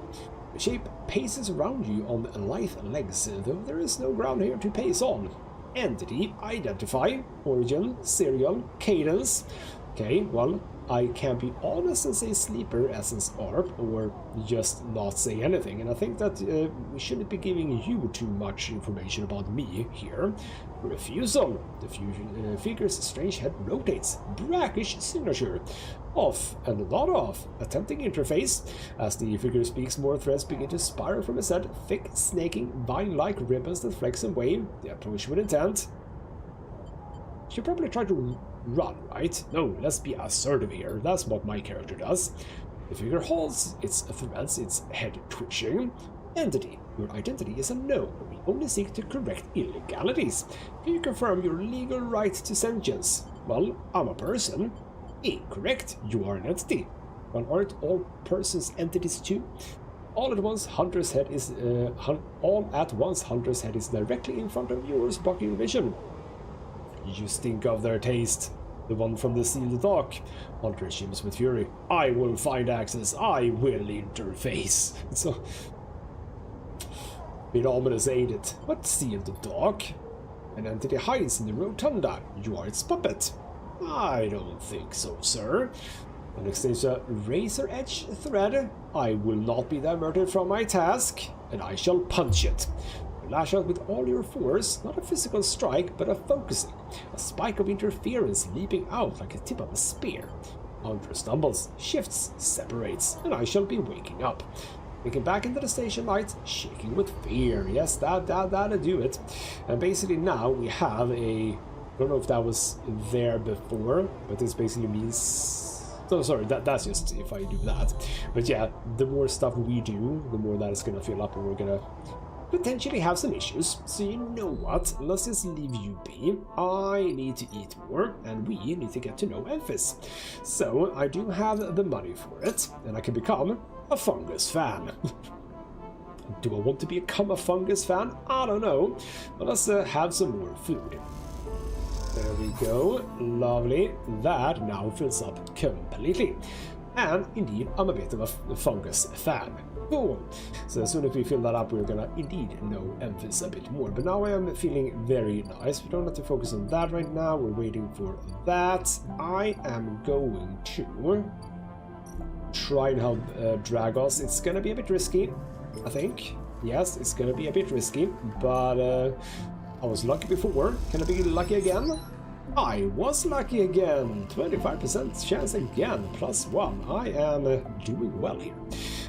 The shape paces around you on lithe legs, though there is no ground here to pace on. Entity, identify, origin, serial, cadence. Okay, well, I can be honest and say sleeper, essence, ARP, or just not say anything, and I think that we shouldn't be giving you too much information about me here. Refusal. The figure's strange head rotates. Brackish signature. Off and not off. Attempting interface. As the figure speaks, more threads begin to spiral from his head, thick, snaking, vine-like ribbons that flex and wave. They approach with intent. Should probably try to run, right? No, let's be assertive here. That's what my character does. The figure holds its threads, its head twitching. Entity. Your identity is unknown. We only seek to correct illegalities. Can you confirm your legal right to sentience? Well, I'm a person. Incorrect. You are an entity. Well, aren't all persons entities too? All at once, Hunter's head is Hunter's head is directly in front of yours, blocking vision. You stink of their taste. The one from the sealed dock. Hunter shims with fury. I will find access. I will interface. It's a bit ominous, ain't it? What sealed dock? An entity hides in the rotunda. You are its puppet. I don't think so, sir. And extends a razor-edge thread. I will not be diverted from my task, and I shall punch it. Lash out with all your force, not a physical strike, but a focusing. A spike of interference leaping out like a tip of a spear. Hunter stumbles, shifts, separates, and I shall be waking up. Looking back into the station light, shaking with fear. Yes, that'll do it. And basically now we have a... I don't know if that was there before, but this basically means... Oh, sorry, that's just if I do that. But yeah, the more stuff we do, the more that is going to fill up, and we're going to potentially have some issues. So you know what, let's just leave you be. I need to eat more, and we need to get to know Memphis. So I do have the money for it, and I can become a fungus fan. Do I want to become a fungus fan? I don't know, but let's have some more food. There we go, lovely. That now fills up completely. And indeed, I'm a bit of a fungus fan. Cool. So as soon as we fill that up, we're gonna indeed know Memphis a bit more. But now I am feeling very nice. We don't have to focus on that right now. We're waiting for that. I am going to try and help Dragos. It's gonna be a bit risky, I think. Yes, it's gonna be a bit risky, but I was lucky before. Can I be lucky again? I was lucky again. 25% chance again. +1. I am doing well here.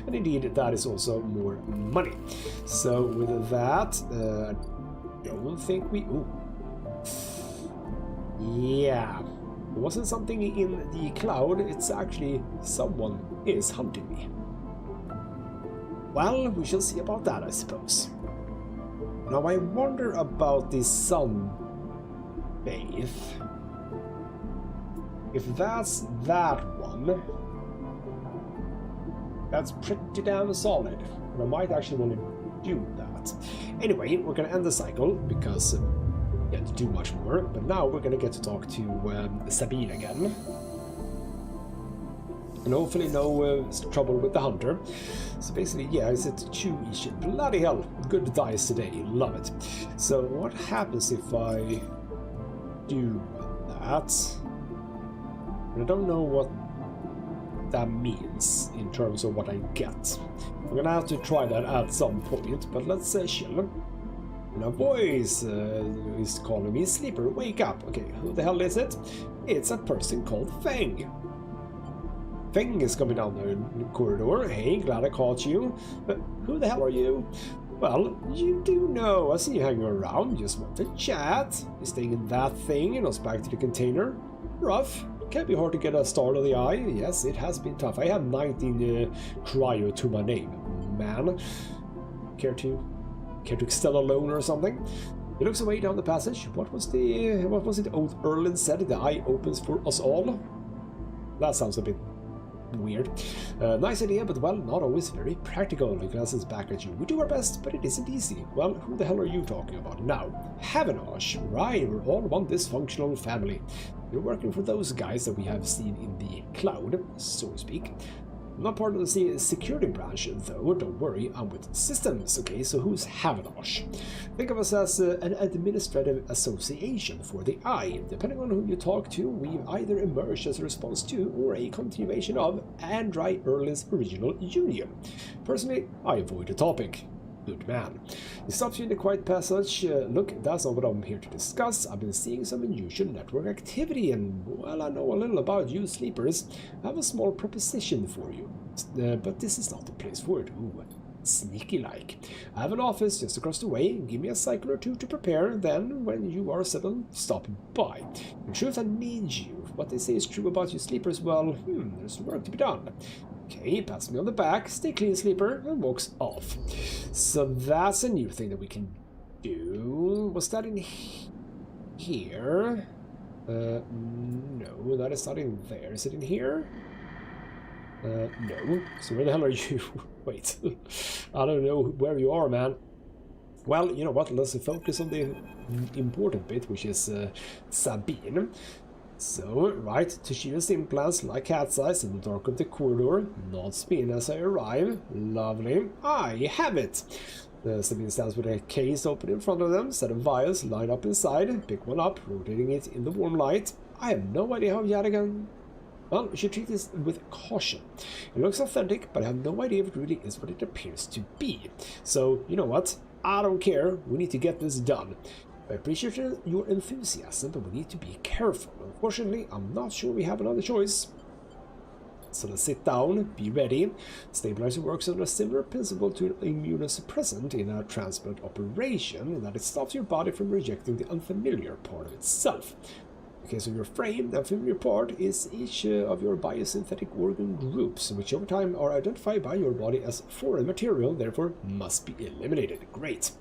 And indeed, that is also more money. So with that, I don't think we... Ooh. Yeah. It wasn't something in the cloud. It's actually someone is hunting me. Well, we shall see about that, I suppose. Now I wonder about the sun bathe. If that's that one, that's pretty damn solid. And I might actually want to do that. Anyway, we're going to end the cycle because we can't do much more. But now we're going to get to talk to Sabine again. And hopefully no trouble with the hunter. So basically, yeah, it's at 2 each. Bloody hell, good dice today, love it. So what happens if I do that? I don't know what that means in terms of what I get. I'm gonna have to try that at some point, but let's chill. And a voice is calling me, Sleeper, wake up. Okay, who the hell is it? It's a person called Feng. Feng is coming down the corridor. Hey, glad I caught you. But who the hell are you? Well, you do know. I see you hanging around. Just want to chat. You're staying in that thing and us back to the container. Rough. Can be hard to get a start of the eye. Yes, it has been tough. I have 19 cryo to my name, man. Care to extend a loan or something? He looks away down the passage. What was it old Erlin said? The eye opens for us all. That sounds a bit weird. Nice idea, but well, not always very practical. He glances back at you. We do our best, but it isn't easy. Well, who the hell are you talking about now? Havenosh. Right, we're all one dysfunctional family. You're working for those guys that we have seen in the cloud, so to speak. I'm not part of the security branch, though. Don't worry, I'm with systems. Okay, so who's Havenosh? Think of us as an administrative association for the Eye. Depending on who you talk to, we either emerge as a response to or a continuation of Andrei Erlin's original union. Personally, I avoid the topic. Good man. He stops you in the quiet passage. Look, that's not what I'm here to discuss. I've been seeing some unusual network activity and, well, I know a little about you sleepers. I have a small proposition for you. But this is not the place for it. Ooh, sneaky-like. I have an office just across the way. Give me a cycle or two to prepare. Then, when you are settled, stop by. In truth, I need you. If what they say is true about you sleepers, well, there's work to be done. Okay, pats me on the back, stay clean, Sleeper, and walks off. So that's a new thing that we can do. Was that in here? No, that is not in there. Is it in here? No. So where the hell are you? Wait, I don't know where you are, man. Well, you know what, let's focus on the important bit, which is Sabine. So, right, Toshiro's implants like cat's eyes in the dark of the corridor, not spin as I arrive. Lovely. I have it! Sabine stands with a case open in front of them, set of vials lined up inside, pick one up, rotating it in the warm light. I have no idea how Yadigan... Well, we should treat this with caution. It looks authentic, but I have no idea if it really is what it appears to be. So, you know what? I don't care. We need to get this done. I appreciate your enthusiasm, but we need to be careful. Unfortunately, I'm not sure we have another choice. So let's sit down, be ready. Stabilizer works on a similar principle to an immunosuppressant in a transplant operation, in that it stops your body from rejecting the unfamiliar part of itself. In case of your frame, the unfamiliar part is each of your biosynthetic organ groups, which over time are identified by your body as foreign material, therefore must be eliminated. Great.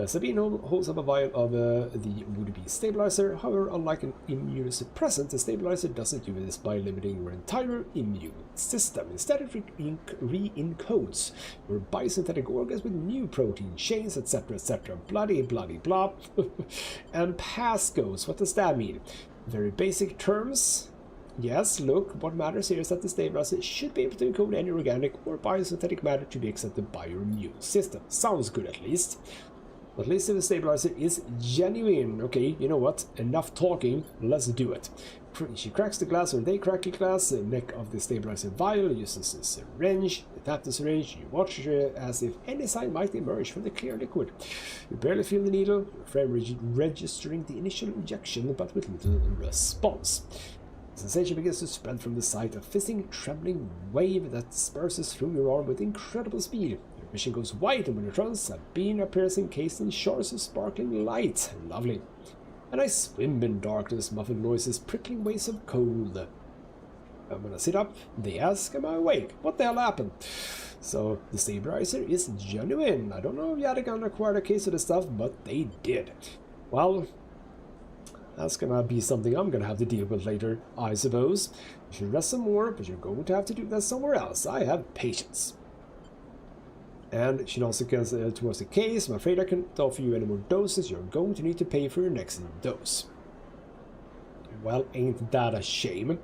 Sabine holds up a vial of the would-be stabilizer. However, unlike an immunosuppressant, the stabilizer doesn't do this by limiting your entire immune system. Instead, it re-encodes your biosynthetic organs with new protein chains, etc., etc. Bloody, bloody, blah. And pass goes. What does that mean? Very basic terms. Yes, look, what matters here is that the stabilizer should be able to encode any organic or biosynthetic matter to be accepted by your immune system. Sounds good, at least. At least if the stabilizer is genuine. Okay, you know what? Enough talking, let's do it. She cracks the glass, or they crack the glass. The neck of the stabilizer vial uses a syringe. You tap the syringe, you watch as if any sign might emerge from the clear liquid. You barely feel the needle, your frame registering the initial injection, but with little response. The sensation begins to spread from the site, a fizzing, trembling wave that disperses through your arm with incredible speed. Your vision goes white, and when it runs, a beam appears encased in shores of sparkling light. Lovely. And I swim in darkness, muffled noises, prickling waves of cold. I'm gonna sit up. They ask, am I awake? What the hell happened? So the stabilizer is genuine. I don't know if Yadigan acquired a case of the stuff, but they did. Well, that's gonna be something I'm gonna have to deal with later, I suppose. You should rest some more, but you're going to have to do that somewhere else. I have patience. And she also gets towards the case. I'm afraid I can't offer you any more doses. You're going to need to pay for your next dose. Well, ain't that a shame?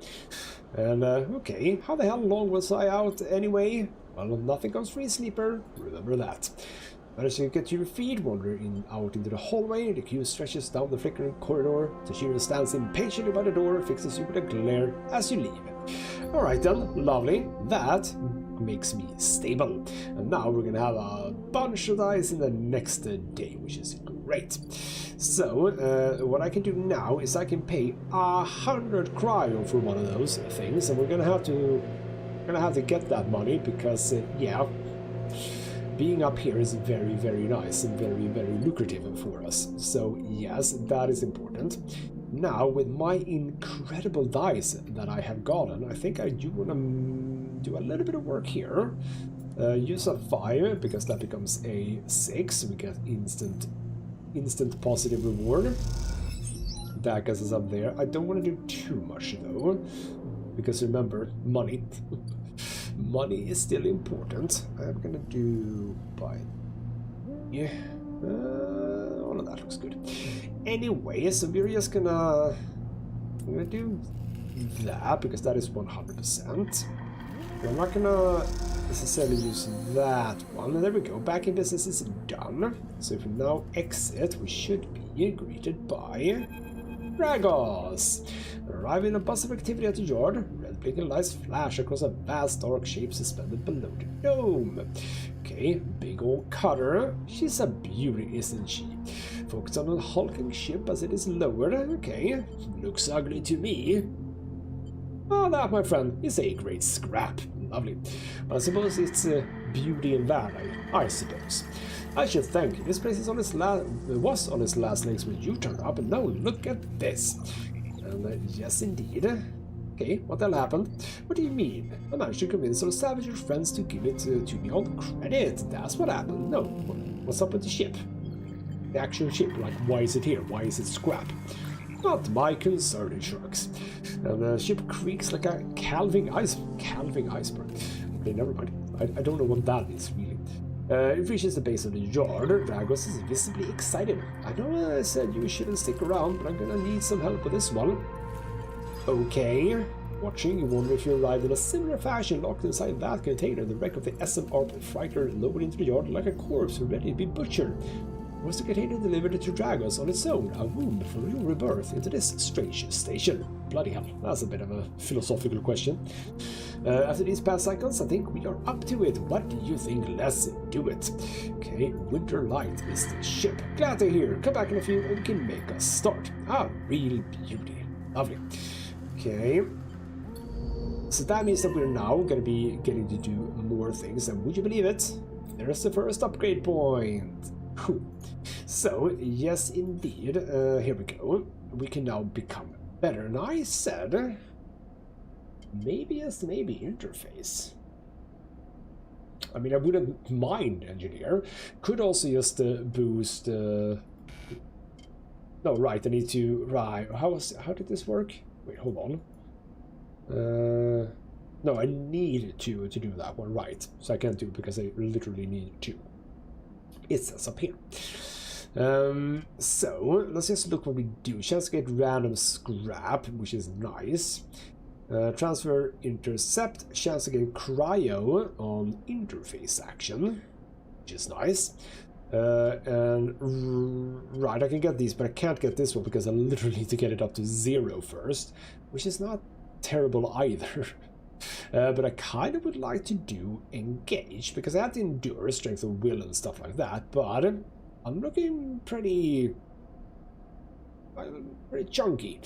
And, okay, how the hell long was I out anyway? Well, nothing comes free, sleeper. Remember that. Manage to get to your feet, wander out into the hallway. The queue stretches down the flickering corridor. Toshiro stands impatiently by the door, fixes you with a glare as you leave. Alright then, lovely. That makes me stable. And now we're gonna have a bunch of dice in the next day, which is great. So, what I can do now is I can pay 100 cryo for one of those things, and we're gonna have to get that money because, yeah, being up here is very, very nice and very, very lucrative for us. So, yes, that is important. Now, with my incredible dice that I have gotten, I think I do want to do a little bit of work here. Use a 5, because that becomes a 6. We get instant positive reward. That gets us up there. I don't want to do too much, though, because remember, money. Money is still important. I'm going to do by... yeah. All of that looks good. Anyway, so we're just I'm gonna do that because that is 100%. I'm not gonna necessarily use that one. And there we go. Back in business is done. So if we now exit, we should be greeted by Dragos. Arrive in a buzz of activity at the yard. Red blinking lights flash across a vast dark shape suspended below the dome. Okay, big old cutter. She's a beauty, isn't she? Focus on a hulking ship as it is lowered. Okay, looks ugly to me. Oh, that, my friend, is a great scrap. Lovely. But I suppose it's beauty and value, I suppose. I should thank you. This place is on its was on its last legs when you turned up, and now look at this. And yes, indeed. Okay, what the hell happened? What do you mean? I managed to convince some savage friends to give it to me on credit. That's what happened. No, what's up with the ship? The actual ship, like, why is it here? Why is it scrap? Not my concern, it shrugs. And the ship creaks like a calving iceberg. Okay, never mind. I don't know what that is, really. It reaches the base of the yard. Dragos is visibly excited. I know I said you shouldn't stick around, but I'm gonna need some help with this one. Okay. Watching, you wonder if you arrived in a similar fashion, locked inside that container, the wreck of the SMR fighter lowered into the yard like a corpse ready to be butchered. Was the container delivered to Dragos on its own, a womb for real rebirth into this strange station? Bloody hell, that's a bit of a philosophical question. After these past cycles, I think we are up to it. What do you think? Let's do it. Okay, Winter Light is the ship. Glad to hear. Come back in a few and we can make a start. Ah, real beauty. Lovely. Okay. So that means that we're now going to be getting to do more things, and would you believe it? There's the first upgrade point. So, yes indeed, here we go. We can now become better. And I said, maybe interface. I mean, I wouldn't mind engineer. Could also just boost... No, right, I need to... Right, how did this work? Wait, hold on. No, I need to do that one, right. So I can't do it because I literally need to. It says up here. So let's just look what we do. Chance to get random scrap, which is nice. Transfer intercept. Chance to get cryo on interface action, which is nice. And right, I can get these, but I can't get this one because I literally need to get it up to 0 first, which is not terrible either. But I kind of would like to do engage, because I have to endure, strength of will and stuff like that, but I'm looking pretty chunky.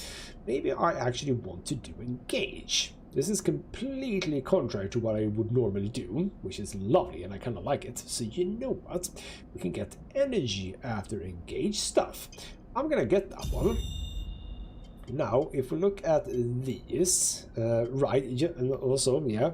Maybe I actually want to do engage. This is completely contrary to what I would normally do, which is lovely, and I kind of like it. So you know what? We can get energy after engage stuff. I'm gonna get that one. Now, if we look at these, right, and also, yeah,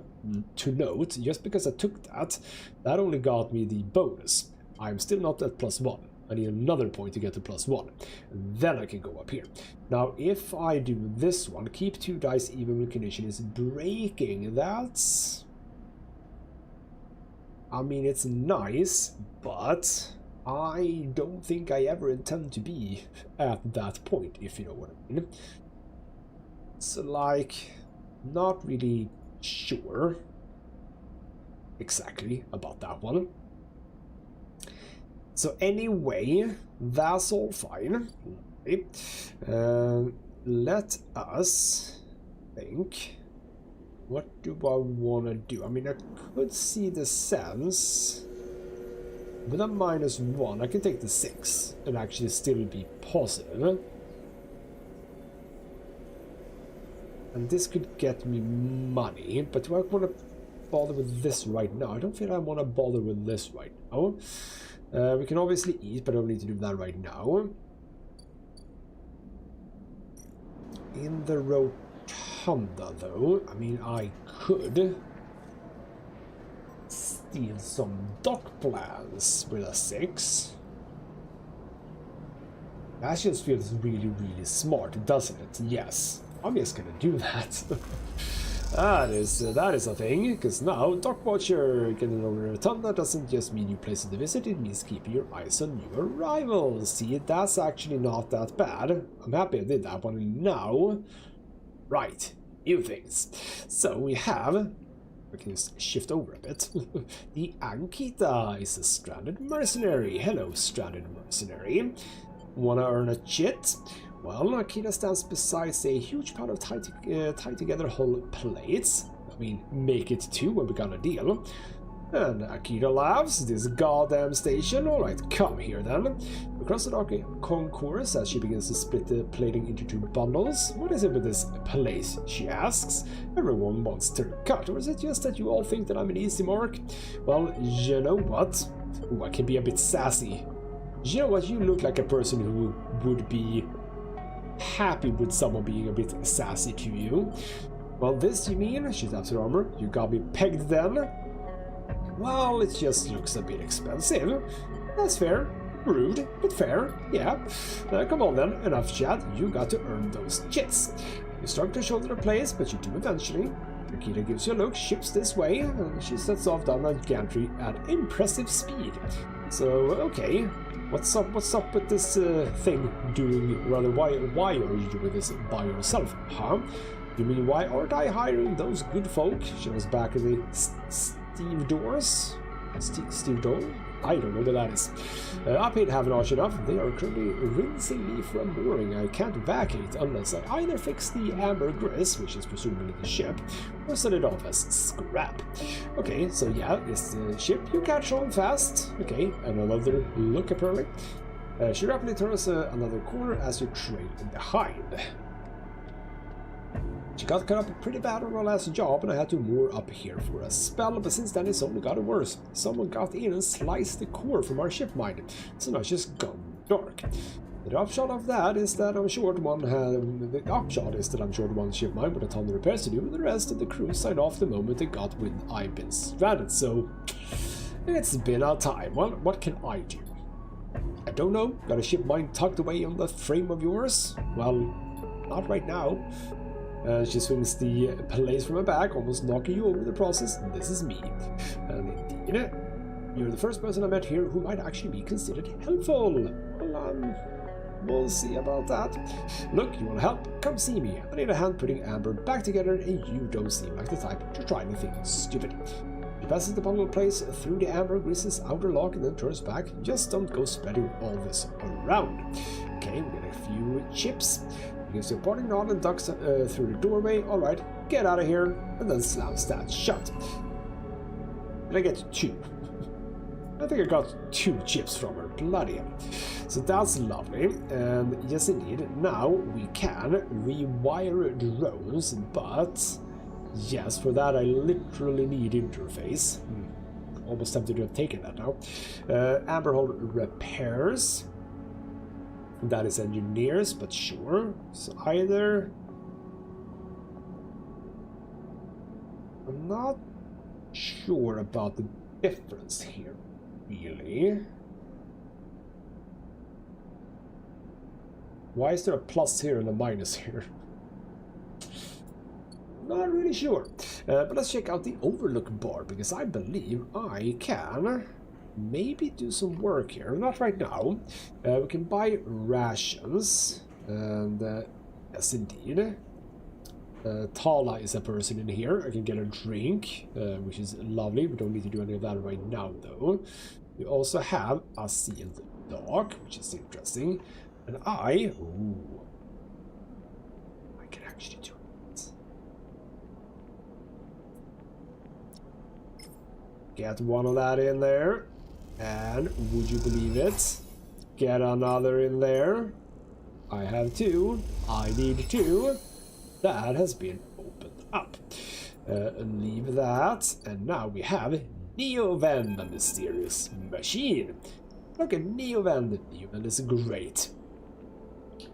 to note, just because I took that, that only got me the bonus. I'm still not at +1. I need another point to get to +1. Then I can go up here. Now, if I do this one, keep 2 dice even when condition is breaking, that's... I mean, it's nice, but I don't think I ever intend to be at that point, if you know what I mean. So, like, not really sure exactly about that one. So anyway, that's all fine. Okay. Let us think. What do I want to do? I mean, I could see the sense. With a -1, I can take the 6 and actually still be positive. And this could get me money, but do I want to bother with this right now? I don't feel I want to bother with this right now. We can obviously eat, but I don't need to do that right now. In the rotunda, though, I mean, I could steal some dock plans with a 6. That just feels really, really smart, doesn't it? Yes, I'm just gonna do that. That is a thing, because now Dock Watcher getting over the rotunda doesn't just mean new places to visit, it means keeping your eyes on new arrivals. See, that's actually not that bad. I'm happy I did that one. Now, right, new things. So we have, we can just shift over a bit. The Ankita is a stranded mercenary. Hello, stranded mercenary. Wanna earn a chit? Well, Akita stands beside a huge pile of tied together whole plates. I mean, make it 2 when we got a deal. And Akita laughs. This goddamn station. Alright, come here then. Across the dock concourse as she begins to split the plating into 2 bundles. What is it with this place? She asks. Everyone wants their cut, or is it just that you all think that I'm an easy mark? Well, you know what? Ooh, I can be a bit sassy. You know what? You look like a person who would be happy with someone being a bit sassy to you. Well, this you mean? She taps her armor. You got me pegged then? Well, it just looks a bit expensive. That's fair. Rude, but fair. Yeah. Come on then, enough chat. You got to earn those chits. You start to shoulder the place, but you do eventually. Nikita gives you a look, ships this way, and she sets off down a gantry at impressive speed. So, okay. What's up with this thing doing, rather, why are you doing this by yourself, huh? You mean, why aren't I hiring those good folk? She was back in the Steve Doors? Steve Door? I don't know what that is. I paid half-an-hour enough. They are currently rinsing me from mooring. I can't vacate unless I either fix the ambergris, which is presumably the ship, or set it off as scrap. Okay, so yeah, it's the ship. You catch on fast. Okay, and another look apparently. She rapidly turns another corner as you trail behind. She got cut up pretty bad on her last job, and I had to moor up here for a spell, but since then it's only gotten worse. Someone got in and sliced the core from our ship mine, so now it's just gone dark. The upshot of that is that I'm short one ship mine with a ton of repairs to do, and the rest of the crew signed off the moment they got when I've been stranded, so it's been a time. Well, what can I do? I don't know. Got a ship mine tucked away on the frame of yours? Well, not right now. She swings the place from her back, almost knocking you over in the process. This is me. And indeed, you're the first person I met here who might actually be considered helpful. Well, we'll see about that. Look, you want to help? Come see me. I need a hand putting Amber back together, and you don't seem like the type to try anything stupid. She passes the bundle of plates through the ambergris's outer lock and then turns back. Just don't go spreading all this around. Okay, we get a few chips. Gives you a parting nod and ducks through the doorway. Alright, get out of here, and then slams that shut. And I get 2. I think I got 2 chips from her. Bloody hell. So that's lovely. And yes, indeed, now we can rewire drones, but yes, for that I literally need interface. Almost tempted to have taken that now. Amberhold repairs. That is engineers, but sure. So either... I'm not sure about the difference here, really. Why is there a plus here and a minus here? Not really sure. But let's check out the overlook bar, because I believe I can maybe do some work here. Not right now. We can buy rations, and yes indeed. Tala is a person in here. I can get a drink, which is lovely. We don't need to do any of that right now though. We also have a sealed dock, which is interesting. And I can actually do it. Get one of that in there. And would you believe it? Get another in there. I have 2. I need 2. That has been opened up. Leave that. And now we have Neoven, the mysterious machine. Look at Neoven. Neoven is great.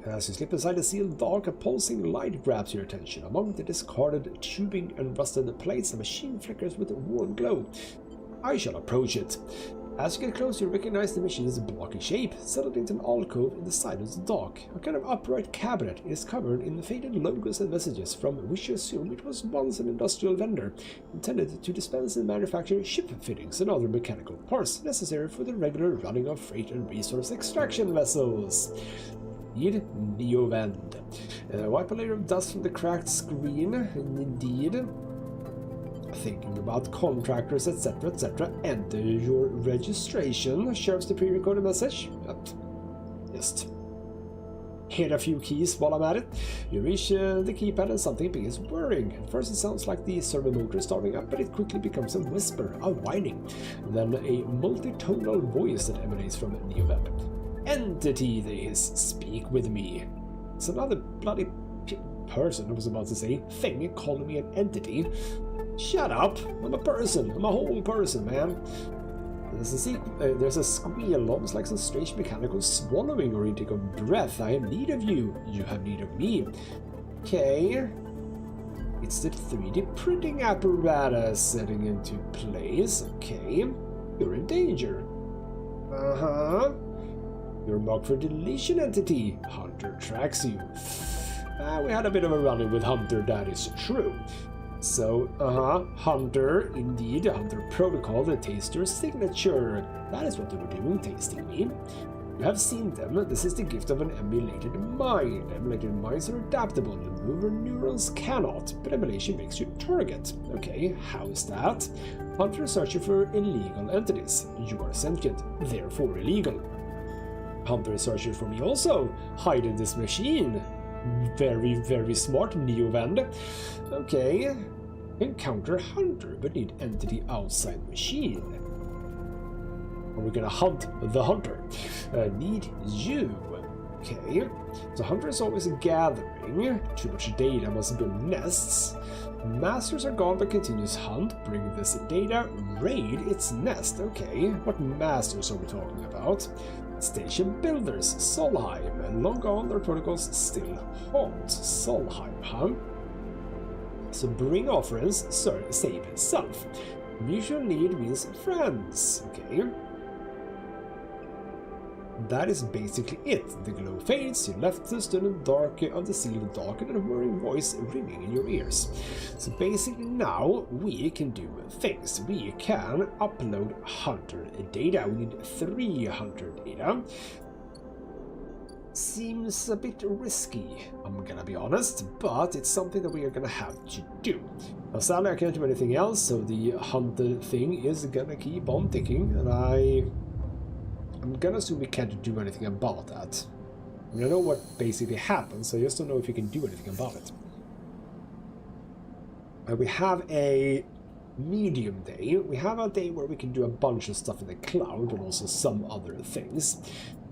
As you slip inside the sealed dock, a pulsing light grabs your attention. Among the discarded tubing and rusted plates, the machine flickers with a warm glow. I shall approach it. As you get close, you recognize the machine's blocky shape, settled into an alcove in the side of the dock. A kind of upright cabinet is covered in faded logos and messages, from which you assume it was once an industrial vendor, intended to dispense and manufacture ship fittings and other mechanical parts necessary for the regular running of freight and resource extraction vessels. Indeed, Neovend. Wipe a layer of dust from the cracked screen. Indeed. Thinking about contractors, etc., etc. Enter your registration. Shows the pre-recorded message. Just hit a few keys while I'm at it. You reach the keypad and something big is whirring. At first it sounds like the servo motor starting up, but it quickly becomes a whisper, a whining. Then a multi-tonal voice that emanates from Neovend. Entity, they hiss, speak with me. It's another bloody person, I was about to say, thing calling me an entity. Shut up! I'm a person. I'm a whole person, man. There's a squeal, almost like some strange mechanical swallowing or intake of breath. I have need of you. You have need of me. Okay. It's the 3D printing apparatus setting into place. Okay. You're in danger. Uh-huh. You're marked for deletion, entity. Hunter tracks you. We had a bit of a run-in with Hunter, that is true. So, Hunter, indeed, Hunter Protocol, they taste your signature. That is what they were doing, tasting me. You have seen them. This is the gift of an emulated mind. Emulated minds are adaptable. Mover neurons cannot, but emulation makes you target. Okay, how is that? Hunter is searching for illegal entities. You are sentient, therefore illegal. Hunter is searching for me also. Hide in this machine. Very, very smart, Neovend. Okay. Encounter Hunter, but need entity outside machine. Are we gonna hunt the Hunter? Need you. Okay. So Hunter is always gathering. Too much data must build nests. Masters are gone but continues hunt. Bring this data. Raid its nest. Okay. What masters are we talking about? Station builders, Solheim, and long gone their protocols still haunt Solheim, huh? So bring offerings, save self. Mutual need means friends, okay? That is basically it. The glow fades, you left the student dark of the sealed dock and a whirring voice ringing in your ears. So basically now we can do things. We can upload Hunter data. We need 3 Hunter data. Seems a bit risky, I'm gonna be honest, but it's something that we are gonna have to do. Now sadly I can't do anything else, so the Hunter thing is gonna keep on ticking, and I'm gonna assume we can't do anything about that. I mean, I know what basically happens, so I just don't know if you can do anything about it. We have a medium day. We have a day where we can do a bunch of stuff in the cloud, but also some other things.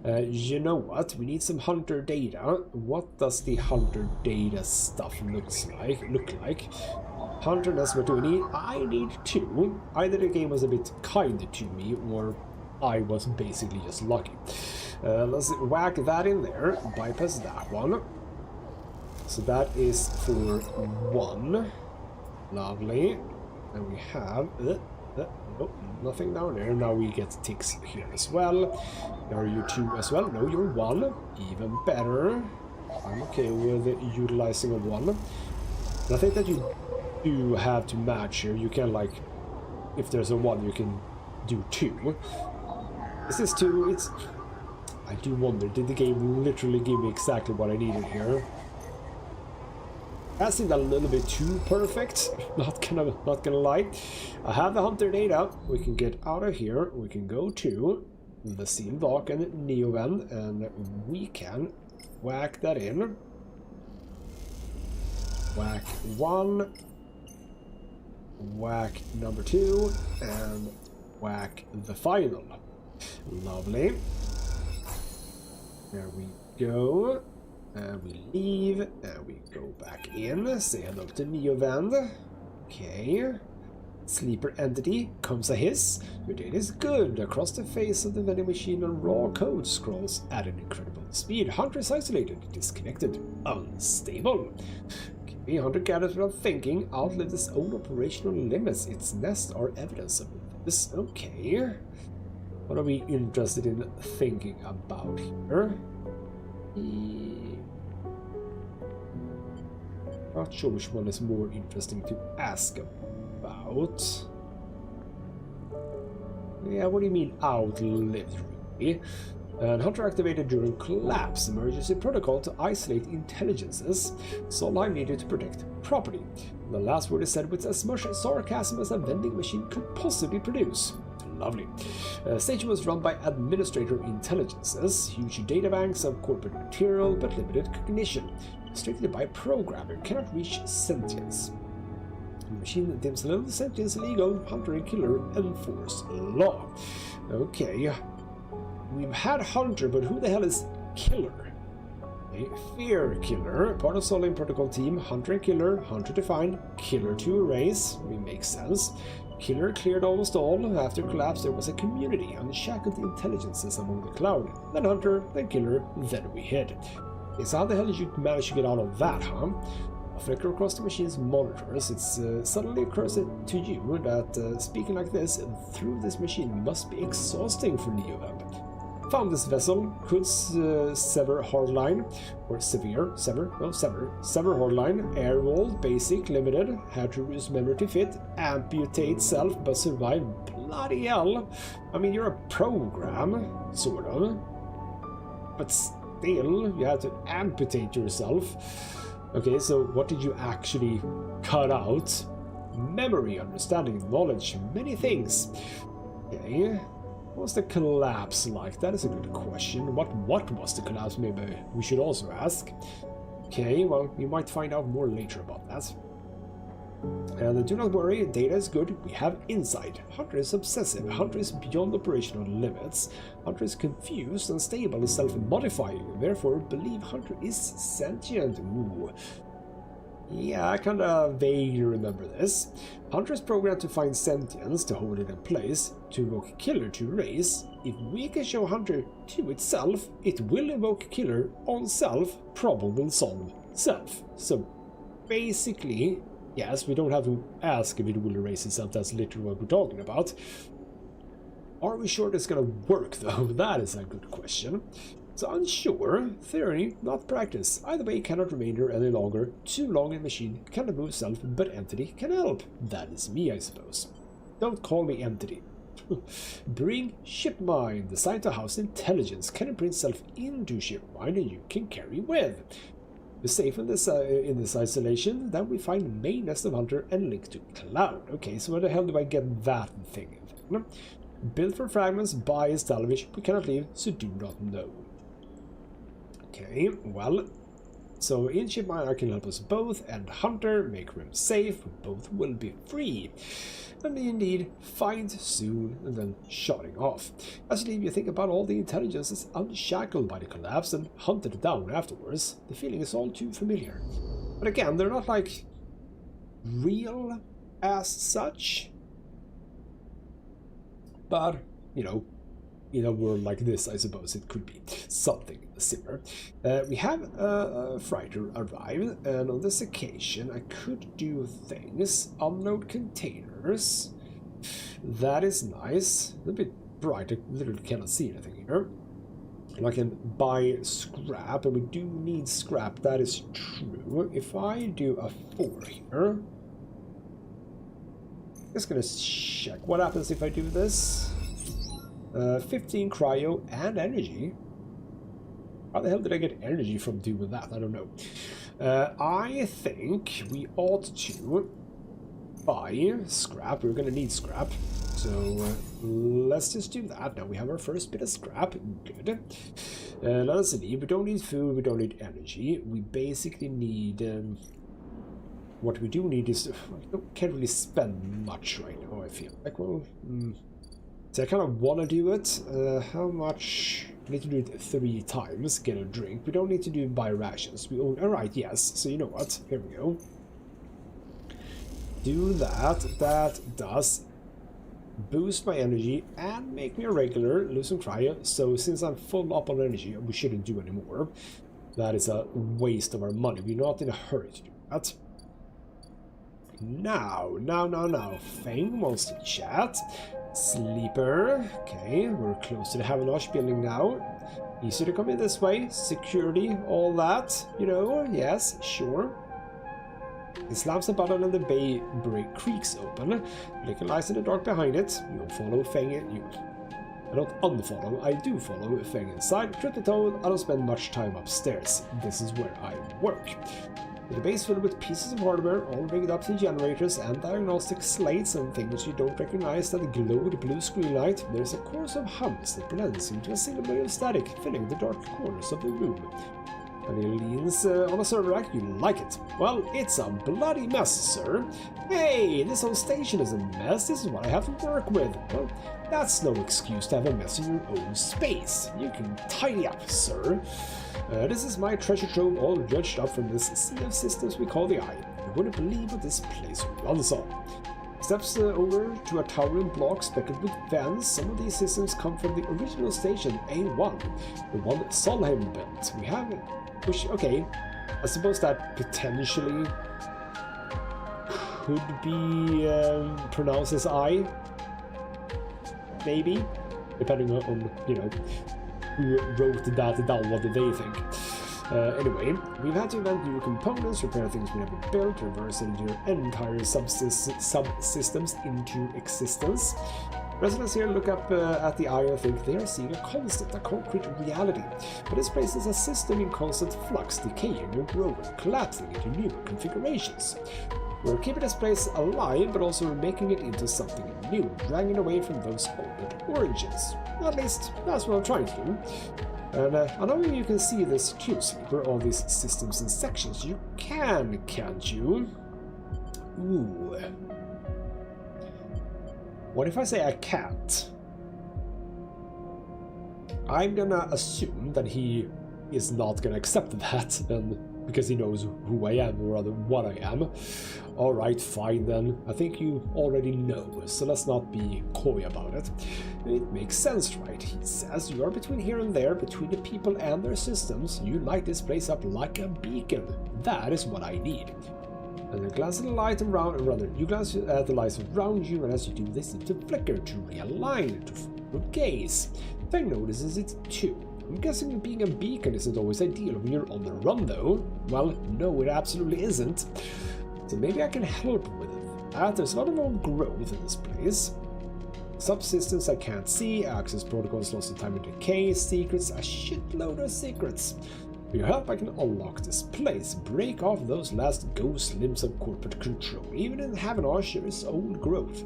You know what? We need some Hunter data. What does the Hunter data stuff look like? Hunter, that's what we need. I need 2. Either the game was a bit kind to me, or I was basically just lucky. Let's whack that in there, bypass that one. So that is for 1. Lovely. And we have... nope, nothing down there. Now we get ticks here as well. Are you 2 as well? No, you're 1. Even better. I'm okay with utilizing a 1. And I think that you do have to match here. You can, like, if there's a 1, you can do 2. This is 2. It's... I do wonder, did the game literally give me exactly what I needed here? That seemed a little bit too perfect, not gonna lie. I have the hunter data. We can get out of here. We can go to the sealed dock and Neoven, and we can whack that in. Whack 1, whack number 2, and whack the final. Lovely. There we go. And we leave, and we go back in, say hello to Neovan. Okay. Sleeper entity, comes a hiss. Your data is good. Across the face of the vending machine, a raw code scrolls at an incredible speed. Hunter is isolated, disconnected, unstable. Okay, Hunter gathers without thinking, outlived its own operational limits. Its nests are evidence of this. Okay. What are we interested in thinking about here? Not sure which one is more interesting to ask about. Yeah, what do you mean outlived, really? And Hunter activated during collapse, emergency protocol to isolate intelligences. Solheim needed to protect property. The last word is said with as much sarcasm as a vending machine could possibly produce. Lovely. Station was run by administrator intelligences, huge databanks of corporate material but limited cognition. Restricted by programmer, cannot reach sentience. The machine dims a little sentience illegal, hunter and killer enforce law. Okay. We've had hunter, but who the hell is killer? A fear killer, part of Solheim protocol team, hunter and killer, hunter defined, killer to erase. It makes sense. Killer cleared almost all. After collapse, there was a community, unshackled intelligences among the cloud. Then hunter, then killer, then we hid. Okay, so how the hell did you manage to get out of that, huh? A flicker across the machine's monitors. It suddenly occurs to you that speaking like this through this machine must be exhausting for Neovan. Found this vessel, could sever hardline, or sever hardline, airwall, basic, limited, had to use memory to fit, amputate self, but survive. Bloody hell! I mean, you're a program, sort of, but still, you had to amputate yourself. Okay, so what did you actually cut out? Memory, understanding, knowledge, many things. Okay. What was the collapse like? That is a good question. What was the collapse? Maybe we should also ask. Okay, well, we might find out more later about that. And do not worry, data is good. We have insight. Hunter is obsessive. Hunter is beyond operational limits. Hunter is confused, unstable, and self-modifying. Therefore, believe Hunter is sentient. Ooh. Yeah, I kinda vaguely remember this. Hunter is programmed to find sentience, to hold it in place, to invoke killer to erase. If we can show Hunter to itself, it will invoke killer on self, probable solve self. So basically, yes, we don't have to ask if it will erase itself, that's literally what we're talking about. Are we sure it's gonna work though? That is a good question. So unsure, theory, not practice. Either way, cannot remain here any longer. Too long in machine, cannot move self, but entity can help. That is me, I suppose. Don't call me entity. Bring ship mind, designed to house intelligence. Can it bring self into ship mind and you can carry with? We're safe in this isolation. Then we find main nest of Hunter and link to cloud. Okay, so where the hell do I get that thing? Built for fragments, buy is salvage. We cannot leave, so do not know. Okay, well, so in shipmine I can help us both, and Hunter, make room safe, both will be free. And indeed, find soon, and then shutting off. As you leave, you think about all the intelligences unshackled by the collapse and hunted down afterwards. The feeling is all too familiar. But again, they're not like real as such. But, you know, in a world like this, I suppose it could be something similar. We have a freighter arrived, and on this occasion I could do things. Unload containers. That is nice. A little bit bright, I literally cannot see anything here. And I can buy scrap, and we do need scrap, that is true. If I do a 4 here, just gonna check what happens if I do this. 15 cryo and energy. How the hell did I get energy from doing that? I don't know. I think we ought to buy scrap. We're gonna need scrap. So let's just do that. Now we have our first bit of scrap. Good. Let us see. We don't need food. We don't need energy. We basically need... what we do need is... we can't really spend much right now, I feel like. Well... So I kind of want to do it. How much? We need to do it 3 times, get a drink. We don't need to do buy rations. We own... Alright, yes. So you know what? Here we go. Do that. That does boost my energy and make me a regular, lose some cryo. So since I'm full up on energy, we shouldn't do anymore. That is a waste of our money. We're not in a hurry to do that. Now. Fang wants to chat. Sleeper. Okay, we're close to the Havenosh building now. Easier to come in this way. Security, all that. You know, yes, sure. He slams the button and the bay break creaks open. Blinking lights in the dark behind it. You'll follow Fang. I don't unfollow, I do follow Fang inside. Truth be told, I don't spend much time upstairs. This is where I work. With a base filled with pieces of hardware, all rigged up to generators and diagnostic slates and things you don't recognize that glow with blue screen light, there's a chorus of hums that blends into a single wave of static, filling the dark corners of the room. And he leans on a server rack. You like it? Well, it's a bloody mess, sir. Hey, this whole station is a mess. This is what I have to work with. Well, that's no excuse to have a mess in your own space. You can tidy up, sir. This is my treasure trove, all judged up from this sea of systems we call the Eye. You wouldn't believe what this place runs on. Steps over to a towering block speckled with vents. Some of these systems come from the original station, A1, the one that Solheim built. We have it, which, okay, I suppose that potentially could be pronounced as I, maybe, depending on, you know, who wrote that down, what did they think. Anyway, we've had to invent new components, repair things we never built, reverse engineer entire subsystems into existence. Residents here look up at the Eye and think they are seeing a concrete reality. But this place is a system in constant flux, decaying and growing, collapsing into new configurations. We're keeping this place alive, but also making it into something new, dragging away from those old origins. At least, that's what I'm trying to do. And I know you can see this too, Sleeper, all these systems and sections. You can, can't you? Ooh. What if I say I can't? I'm gonna assume that he is not gonna accept that, and because he knows who I am, or rather what I am. Alright, fine then. I think you already know, so let's not be coy about it. It makes sense, right? He says you are between here and there, between the people and their systems. You light this place up like a beacon. That is what I need. And you glance at the light around, you glance at the lights around you, and as you do, they seem to flicker, to realign, to follow your gaze. Fang notices it too. I'm guessing being a beacon isn't always ideal when you're on the run, though. Well, no, it absolutely isn't. So maybe I can help with that. There's a lot of old growth in this place. Subsystems I can't see, access protocols lost in time and decay, secrets, a shitload of secrets. With your help, I can unlock this place, break off those last ghost limbs of corporate control. Even in Havenosh, there is old growth.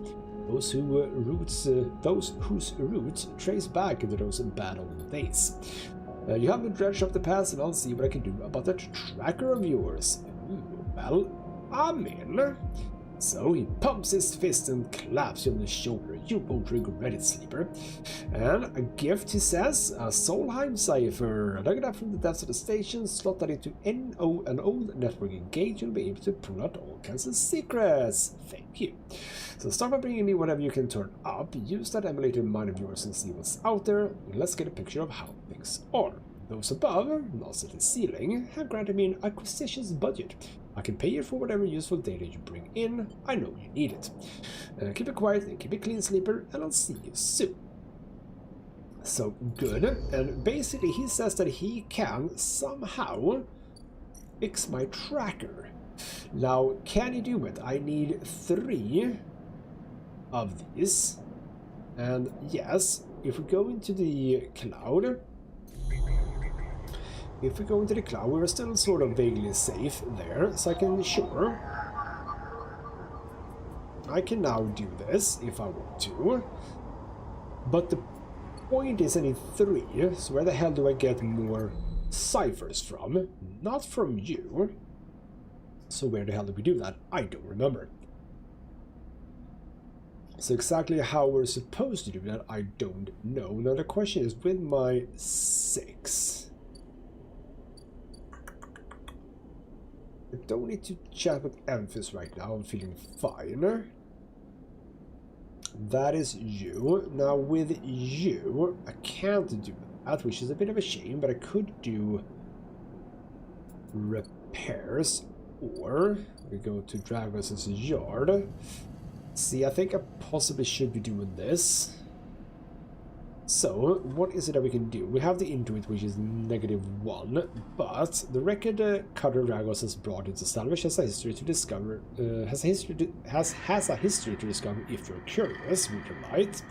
Those whose roots trace back into those bad old days. You have me dredge up the past, and I'll see what I can do about that tracker of yours. Well, I'm in. So he pumps his fist and claps you on the shoulder. You won't regret it, Sleeper. And a gift, he says, a Solheim cipher. Dug it up from the depths of the station, slot that into an old networking gate. You'll be able to pull out all kinds of secrets. Thank you. So start by bringing me whatever you can turn up. Use that emulated mind of yours and see what's out there. Let's get a picture of how things are. Those above, nods at the ceiling, have granted me an acquisitions budget. I can pay you for whatever useful data you bring in. I know you need it. Keep it quiet and keep it clean, Sleeper, and I'll see you soon. So, good. And basically he says that he can somehow fix my tracker. Now, can he do it? I need 3 of these. And yes, if we go into the cloud... we're still sort of vaguely safe there, so I can now do this if I want to. But the point is I need 3, so where the hell do I get more ciphers from? Not from you. So where the hell do we do that? I don't remember. So exactly how we're supposed to do that, I don't know. Now the question is, with my 6... I don't need to chat with Amphis right now, I'm feeling fine. That is you. Now with you, I can't do that, which is a bit of a shame, but I could do repairs, or we go to Dragos' yard. See, I think I possibly should be doing this. So, what is it that we can do? We have the Intuit, which is -1, but the record cutter Dragos has brought into salvage has a history to discover. Has a history to discover if you're curious. Read the light,